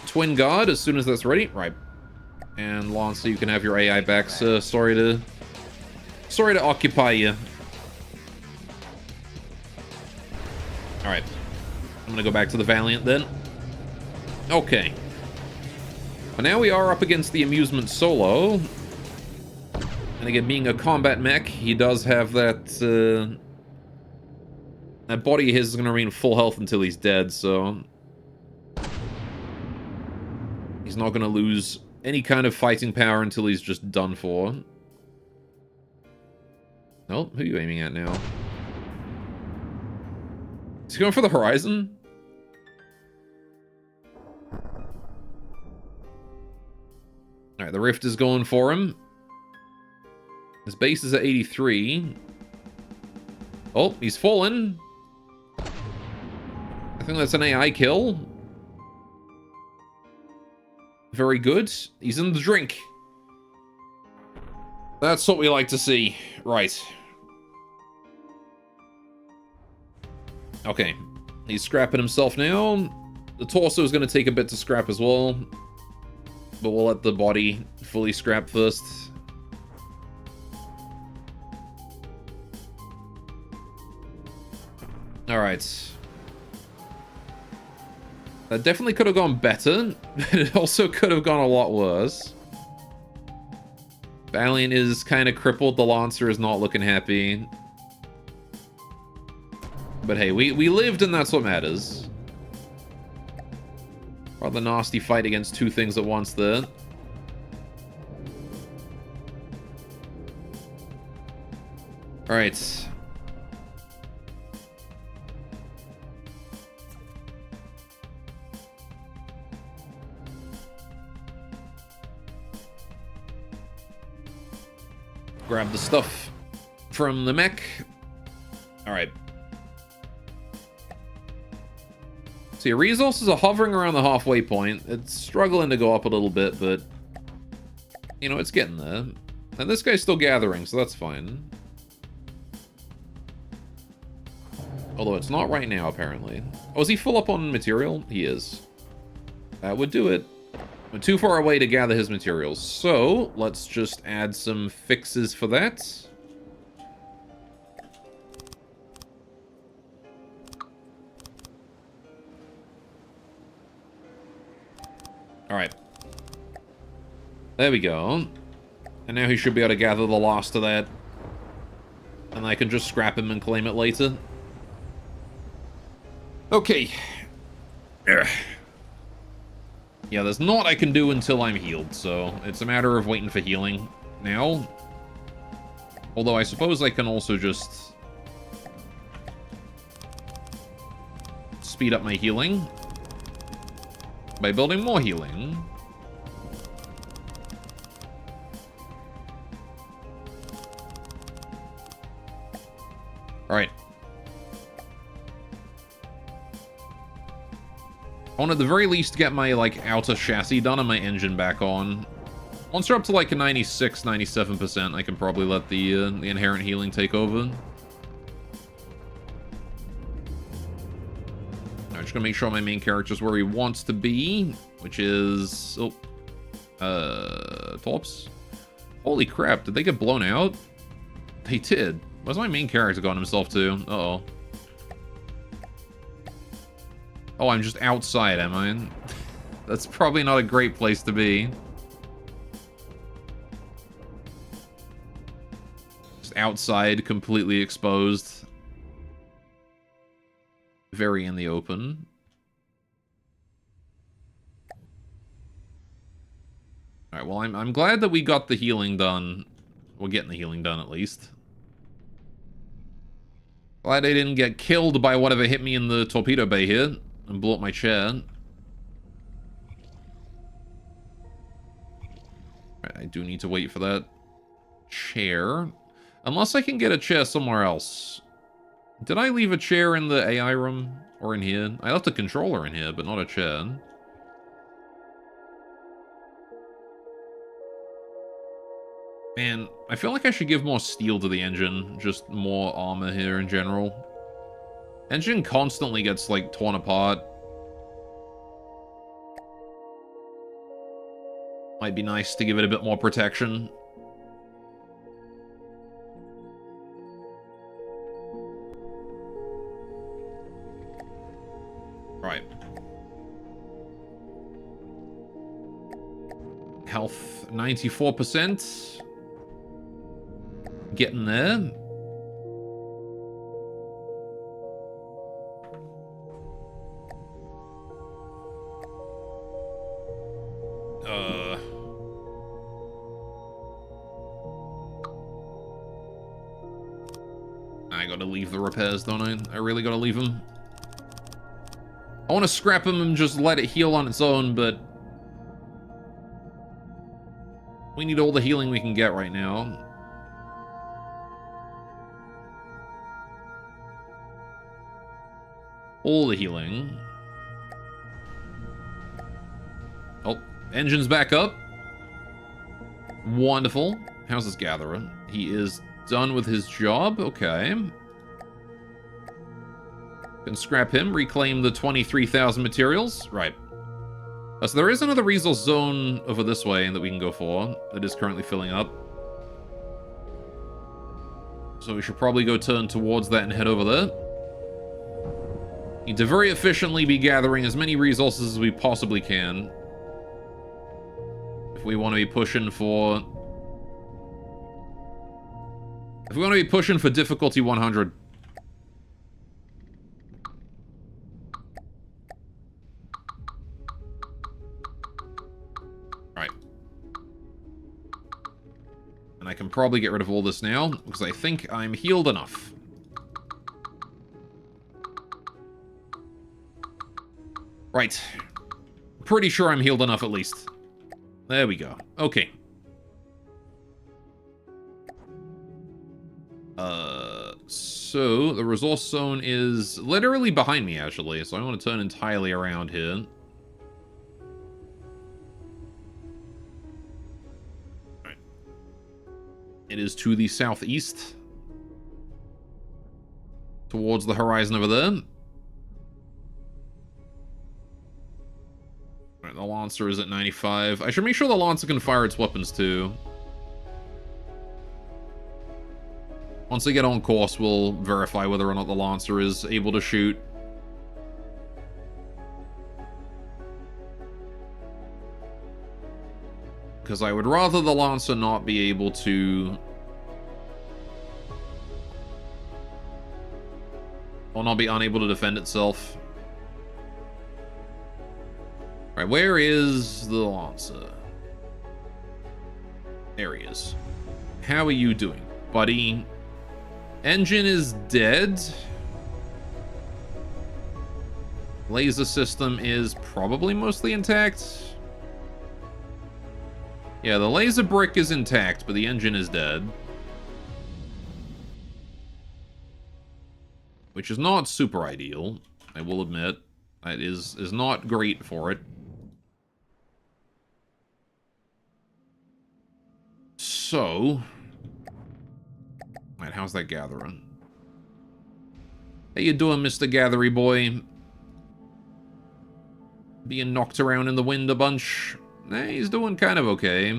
Speaker 1: Twin Guard as soon as that's ready. Right. And Lancer, you can have your AI back, sir. Sorry to occupy you. Alright. I'm gonna go back to the Valiant then. Okay. But now we are up against the Amusement Solo. And again, being a combat mech, he does have that, that body of his is gonna remain full health until he's dead, so... He's not gonna lose any kind of fighting power until he's just done for. Oh, who are you aiming at now? Is he going for the horizon? Alright, the Rift is going for him. His base is at 83. Oh, he's fallen. I think that's an AI kill. Very good. He's in the drink. That's what we like to see. Right. Okay. He's scrapping himself now. The torso is going to take a bit to scrap as well. But we'll let the body fully scrap first. Alright. That definitely could have gone better, but it also could have gone a lot worse. Valiant is kind of crippled. The Lancer is not looking happy. But hey, we lived and that's what matters. Rather nasty fight against two things at once there. Alright. Grab the stuff from the mech. Alright. See, resources are hovering around the halfway point. It's struggling to go up a little bit, but... You know, it's getting there. And this guy's still gathering, so that's fine. Although it's not right now, apparently. Oh, is he full up on material? He is. That would do it. We're too far away to gather his materials, so let's just add some fixes for that. Alright. There we go. And now he should be able to gather the last of that. And I can just scrap him and claim it later. Okay. Ugh. Yeah, there's naught I can do until I'm healed, so it's a matter of waiting for healing now. Although I suppose I can also just speed up my healing by building more healing. Alright. I want at the very least get my, like, outer chassis done and my engine back on. Once you're up to, like, a 96, 97%, I can probably let the inherent healing take over. I'm just gonna make sure my main character's where he wants to be, which is... Oh. Torps? Holy crap, did they get blown out? They did. Where's my main character gone himself to? Uh-oh. Oh, I'm just outside, am I? That's probably not a great place to be. Just outside, completely exposed. Very in the open. Alright, well, I'm glad that we got the healing done. We're getting the healing done, at least. Glad I didn't get killed by whatever hit me in the torpedo bay here. And blew up my chair. Right, I do need to wait for that chair. Unless I can get a chair somewhere else. Did I leave a chair in the AI room? Or in here? I left a controller in here, but not a chair. Man, I feel like I should give more steel to the engine. Just more armor here in general. Engine constantly gets, like, torn apart. Might be nice to give it a bit more protection. Right. Health, 94%. Getting there. I gotta leave the repairs, don't I? I really gotta leave them. I want to scrap him and just let it heal on its own, but we need all the healing we can get right now. All the healing. Oh, engine's back up. Wonderful. How's this gatherer? He is done with his job. Okay. Can scrap him, reclaim the 23,000 materials. Right. So there is another resource zone over this way that we can go for that is currently filling up. So we should probably go turn towards that and head over there. Need to very efficiently be gathering as many resources as we possibly can. If we want to be pushing for... If we want to be pushing for difficulty 100. Alright. And I can probably get rid of all this now, because I think I'm healed enough. Right. Pretty sure I'm healed enough, at least. There we go. Okay. So the resource zone is literally behind me, actually, so I want to turn entirely around here. Alright. It is to the southeast. Towards the horizon over there. Alright, the Lancer is at 95. I should make sure the Lancer can fire its weapons, too. Once they get on course, we'll verify whether or not the Lancer is able to shoot. Because I would rather the Lancer not be able to... or not be unable to defend itself. Right, where is the Lancer? There he is. How are you doing, buddy? Engine is dead. Laser system is probably mostly intact. Yeah, the laser brick is intact, but the engine is dead. Which is not super ideal, I will admit. It is not great for it. So... Right, how's that gatherer? How you doing, Mr. Gathery boy? Being knocked around in the wind a bunch? He's doing kind of okay.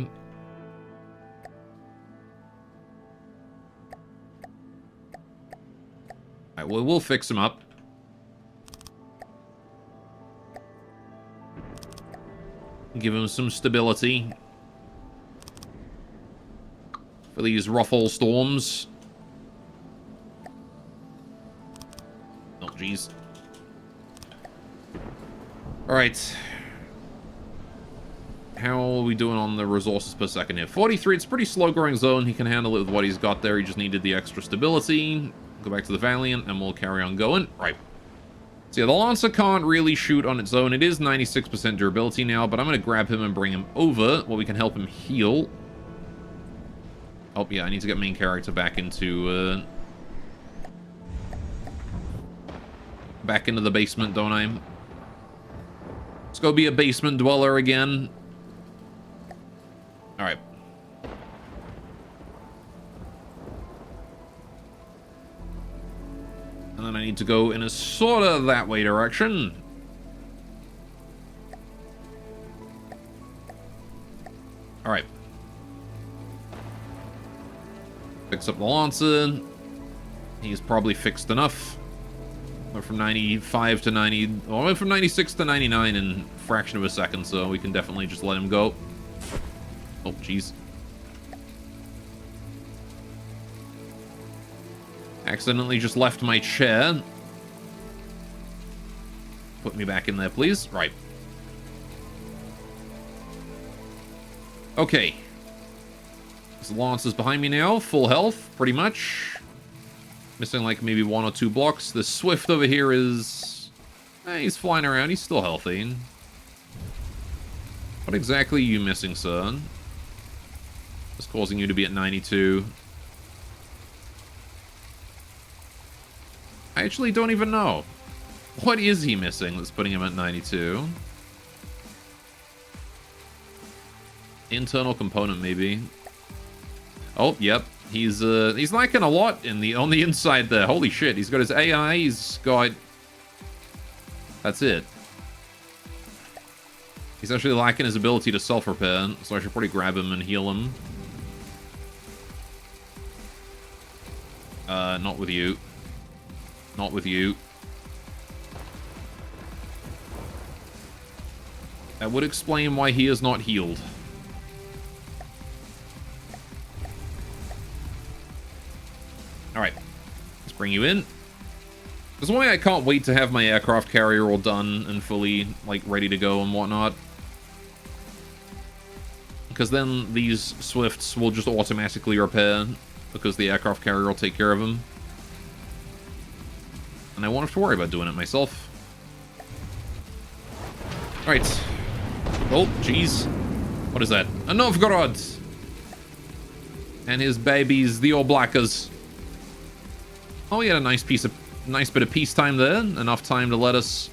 Speaker 1: Alright, well, we'll fix him up. Give him some stability. For these ruffle storms. Oh, jeez. Alright. How are we doing on the resources per second here? 43, it's a pretty slow growing zone. He can handle it with what he's got there. He just needed the extra stability. Go back to the Valiant and we'll carry on going. Right. So yeah, the Lancer can't really shoot on its own. It is 96% durability now, but I'm going to grab him and bring him over where we can help him heal. Oh, yeah, I need to get main character back into the basement, don't I? Let's go be a basement dweller again. Alright. And then I need to go in a sort of that way direction. Alright. Fix up the Lancer. He's probably fixed enough. Went from 95 to 90... Well, went from 96 to 99 in a fraction of a second, so we can definitely just let him go. Oh, jeez. Accidentally just left my chair. Put me back in there, please. Right. Okay. This Lancer's behind me now. Full health, pretty much. Missing like maybe 1 or 2 blocks. The Swift over here is... he's flying around. He's still healthy. What exactly are you missing, sir? What's causing you to be at 92? I actually don't even know. What is he missing that's putting him at 92? Internal component, maybe. Oh, yep. He's lacking a lot on the inside there. Holy shit, he's got his AI, he's got... That's it. He's actually lacking his ability to self-repair, so I should probably grab him and heal him. Not with you. Not with you. That would explain why he is not healed. Alright. Let's bring you in. That's why I can't wait to have my aircraft carrier all done and fully, like, ready to go and whatnot. Because then these Swifts will just automatically repair, because the aircraft carrier will take care of them. And I won't have to worry about doing it myself. Alright. Oh, jeez. What is that? A Novgorod! And his babies, the Oblakas. Oh, he had a nice bit of peacetime there. Enough time to let us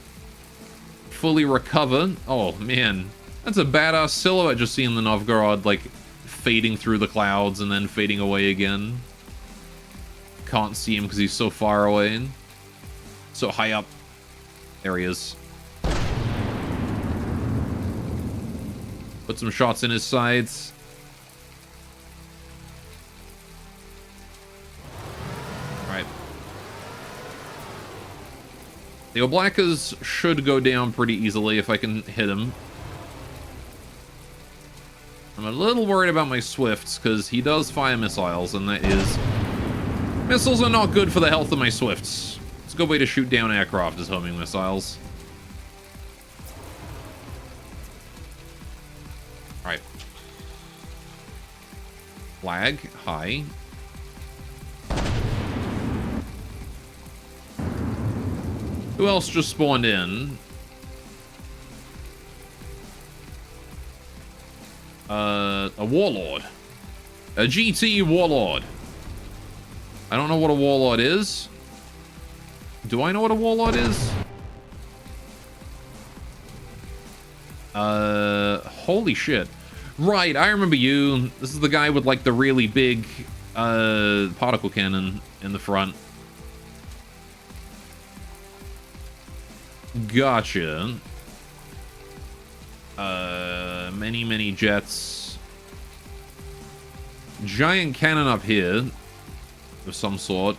Speaker 1: fully recover. Oh, man. That's a badass silhouette just seeing the Novgorod, like, fading through the clouds and then fading away again. Can't see him because he's so far away. So high up. There he is. Put some shots in his sides. Right. The Oblakas should go down pretty easily if I can hit him. I'm I'm a little worried about my Swifts, because he does fire missiles, and that is... Missiles are not good for the health of my Swifts. It's a good way to shoot down aircraft as homing missiles. Alright. Flag, high. Who else just spawned in? A warlord. A GT warlord. I don't know what a warlord is. Do I know what a warlord is? Holy shit. Right, I remember you. This is the guy with, like, the really big, particle cannon in the front. Gotcha. Many jets. Giant cannon up here of some sort.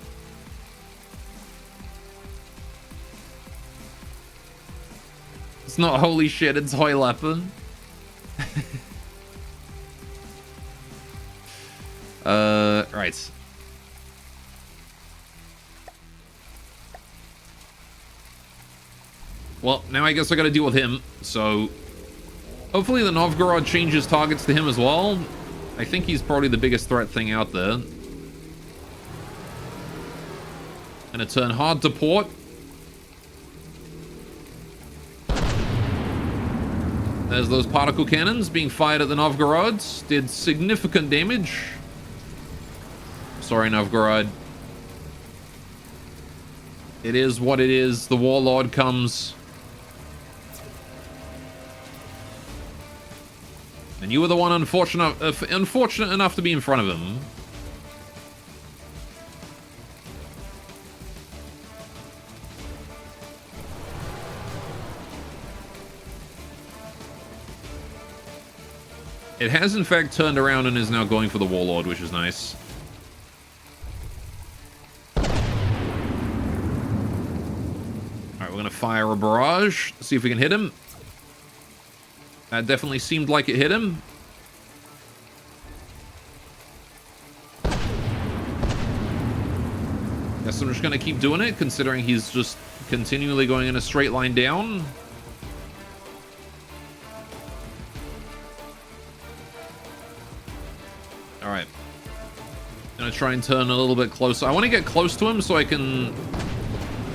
Speaker 1: It's not holy shit, it's Hoy Leopard. Right. Well, now I guess I gotta deal with him, so... Hopefully the Novgorod changes targets to him as well. I think he's probably the biggest threat thing out there. Gonna turn hard to port. There's those particle cannons being fired at the Novgorods. Did significant damage. Sorry, Novgorod. It is what it is. The Warlord comes. And you were the one unfortunate enough to be in front of him. It has in fact turned around and is now going for the Warlord, which is nice. Alright, we're gonna fire a barrage, see if we can hit him. That definitely seemed like it hit him. Guess I'm just gonna keep doing it, considering he's just continually going in a straight line down. Alright. Gonna try and turn a little bit closer. I want to get close to him so I can,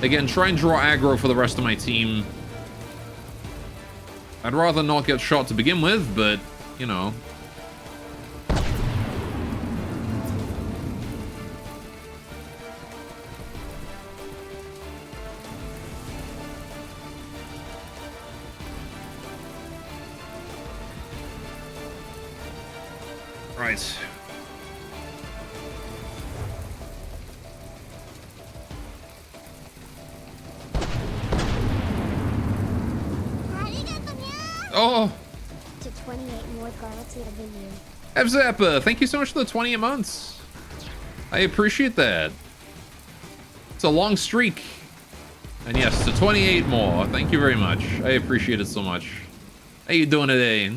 Speaker 1: again, try and draw aggro for the rest of my team. I'd rather not get shot to begin with, but, you know. Right. Oh!
Speaker 5: To 28 more garlics in a video.
Speaker 1: Evzappa, thank you so much for the 28 months. I appreciate that. It's a long streak. And yes, to 28 more. Thank you very much. I appreciate it so much. How you doing today?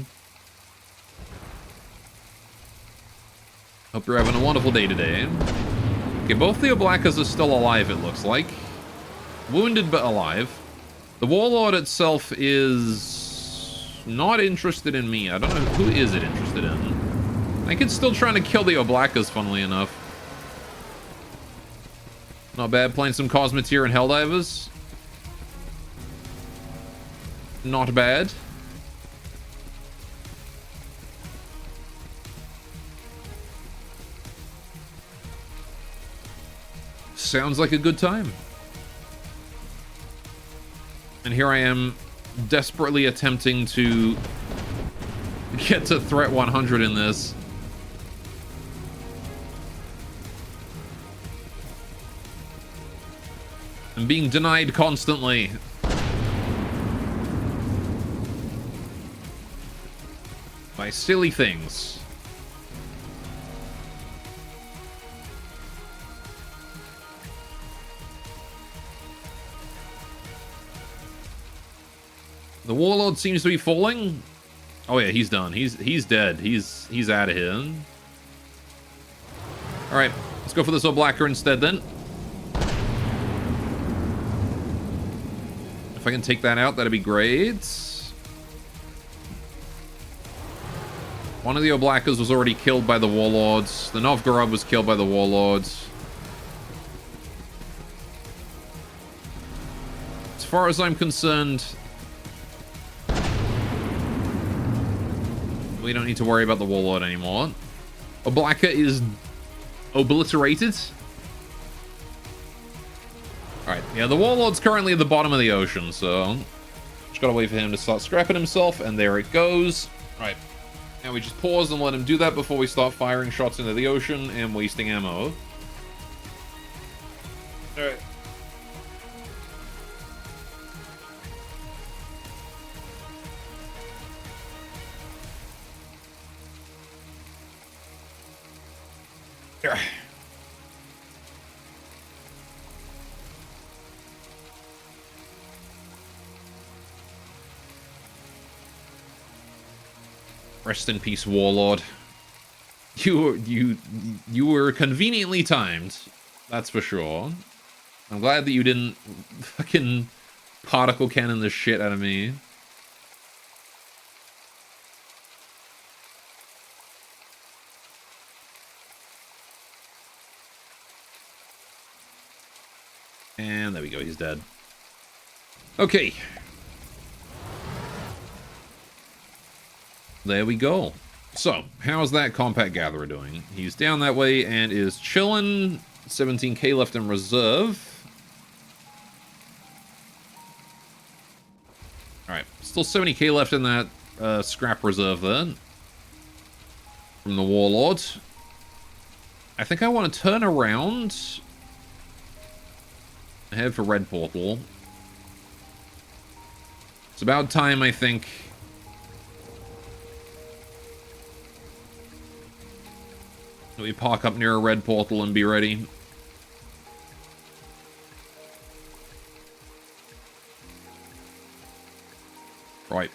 Speaker 1: Hope you're having a wonderful day today. Okay, both the Oblakas are still alive, it looks like. Wounded but alive. The Warlord itself is not interested in me. I don't know who is it interested in. I think it's still trying to kill the Oblakas, funnily enough. Not bad, playing some Cosmeteer and Helldivers. Not bad. Sounds like a good time. And here I am, desperately attempting to get to threat 100 in this. I'm being denied constantly. By silly things. The Warlord seems to be falling. Oh yeah, he's done. He's dead. He's out of here. All right, let's go for this Oblacker instead then. If I can take that out, that'd be great. One of the Oblackers was already killed by the Warlords. The Novgorod was killed by the Warlords. As far as I'm concerned, we don't need to worry about the Warlord anymore. Oblacker is obliterated. Alright, yeah, the Warlord's currently at the bottom of the ocean, so just gotta wait for him to start scrapping himself, and there it goes. Alright, now we just pause and let him do that before we start firing shots into the ocean and wasting ammo. Alright. Rest in peace, Warlord. You were conveniently timed, that's for sure. I'm glad that you didn't fucking particle cannon the shit out of me. And there we go, he's dead. Okay. There we go. So, how's that Compact Gatherer doing? He's down that way and is chilling. 17k left in reserve. Alright, still 70k left in that scrap reserve there. From the Warlord. I think I want to turn around. Head for Red Portal. It's about time, I think. We park up near a Red Portal and be ready. Right.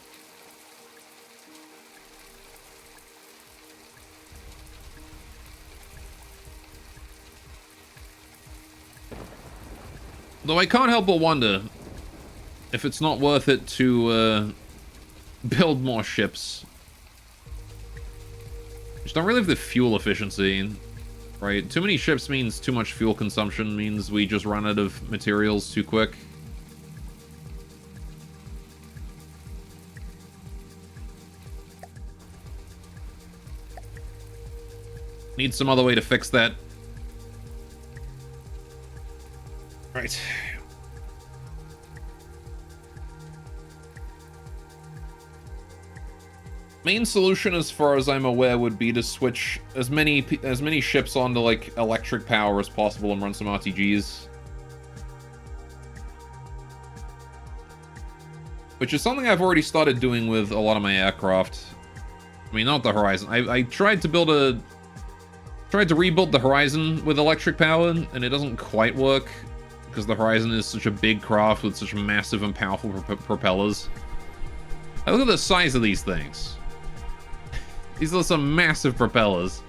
Speaker 1: Though I can't help but wonder if it's not worth it to build more ships. Just don't really have the fuel efficiency, right? Too many ships means too much fuel consumption, means we just run out of materials too quick. Need some other way to fix that. Right. Main solution, as far as I'm aware, would be to switch as many ships onto like electric power as possible and run some RTGs. Which is something I've already started doing with a lot of my aircraft. I mean, not the Horizon. I tried to rebuild the Horizon with electric power, and it doesn't quite work because the Horizon is such a big craft with such massive and powerful propellers. Now look at the size of these things. These are some massive propellers.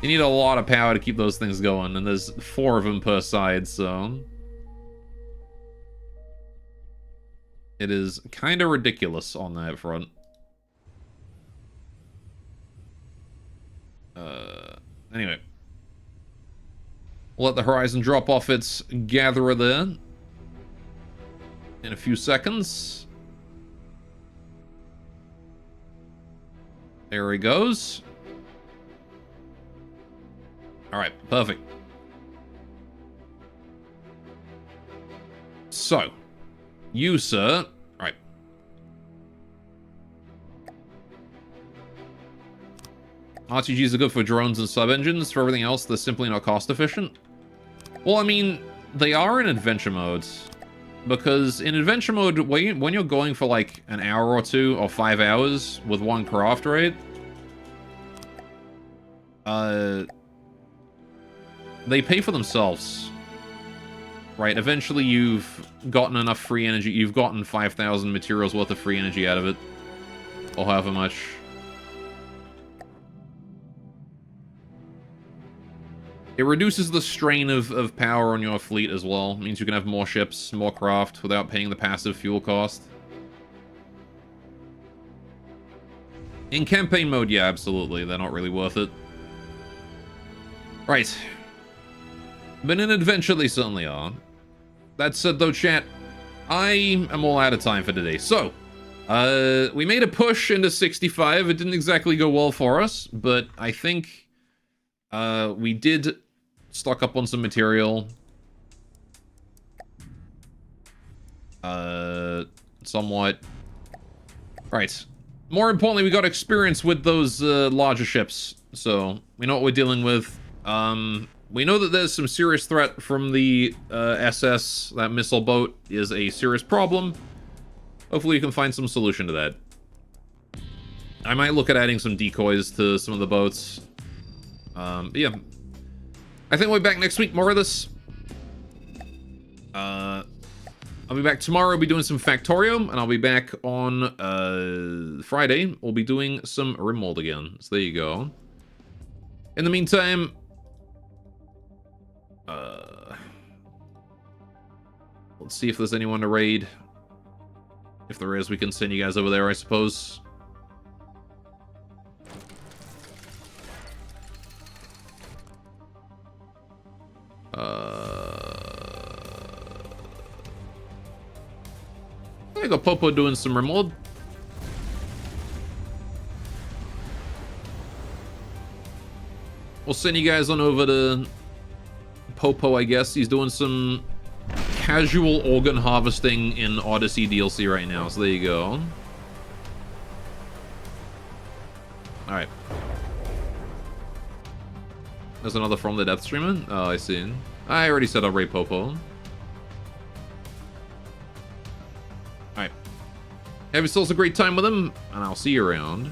Speaker 1: You need a lot of power to keep those things going, and there's 4 of them per side, so it is kind of ridiculous on that front. Anyway. We'll let the Horizon drop off its gatherer there in a few seconds. There he goes. Alright, perfect. So, you, sir. Alright. RTGs are good for drones and sub-engines. For everything else, they're simply not cost-efficient. Well, I mean, they are in adventure modes. Because in adventure mode, when you're going for like an hour or 2 or 5 hours with one craft, right? They pay for themselves. Right, eventually you've gotten enough free energy. You've gotten 5,000 materials worth of free energy out of it. Or however much. It reduces the strain of power on your fleet as well. It means you can have more ships, more craft, without paying the passive fuel cost. In campaign mode, yeah, absolutely. They're not really worth it. Right. But in adventure, they certainly are. That said, though, chat, I am all out of time for today. So, we made a push into 65. It didn't exactly go well for us, but I think we did stock up on some material. Somewhat. Right. More importantly, we got experience with those larger ships, so we know what we're dealing with. We know that there's some serious threat from the SS. That missile boat is a serious problem. Hopefully you can find some solution to that. I might look at adding some decoys to some of the boats. But yeah. I think we'll be back next week, more of this. I'll be back tomorrow, I'll be doing some Factorium, and I'll be back on Friday. We'll be doing some Rimworld again. So there you go. In the meantime, let's see if there's anyone to raid. If there is, we can send you guys over there, I suppose. I got Popo doing some Rimworld. We'll send you guys on over to Popo, I guess. He's doing some casual organ harvesting in Odyssey DLC right now, so there you go. Alright. There's another From the Death streamer? Oh, I see. I already said I'll raid Popo. Alright. Have yourselves a great time with him, and I'll see you around.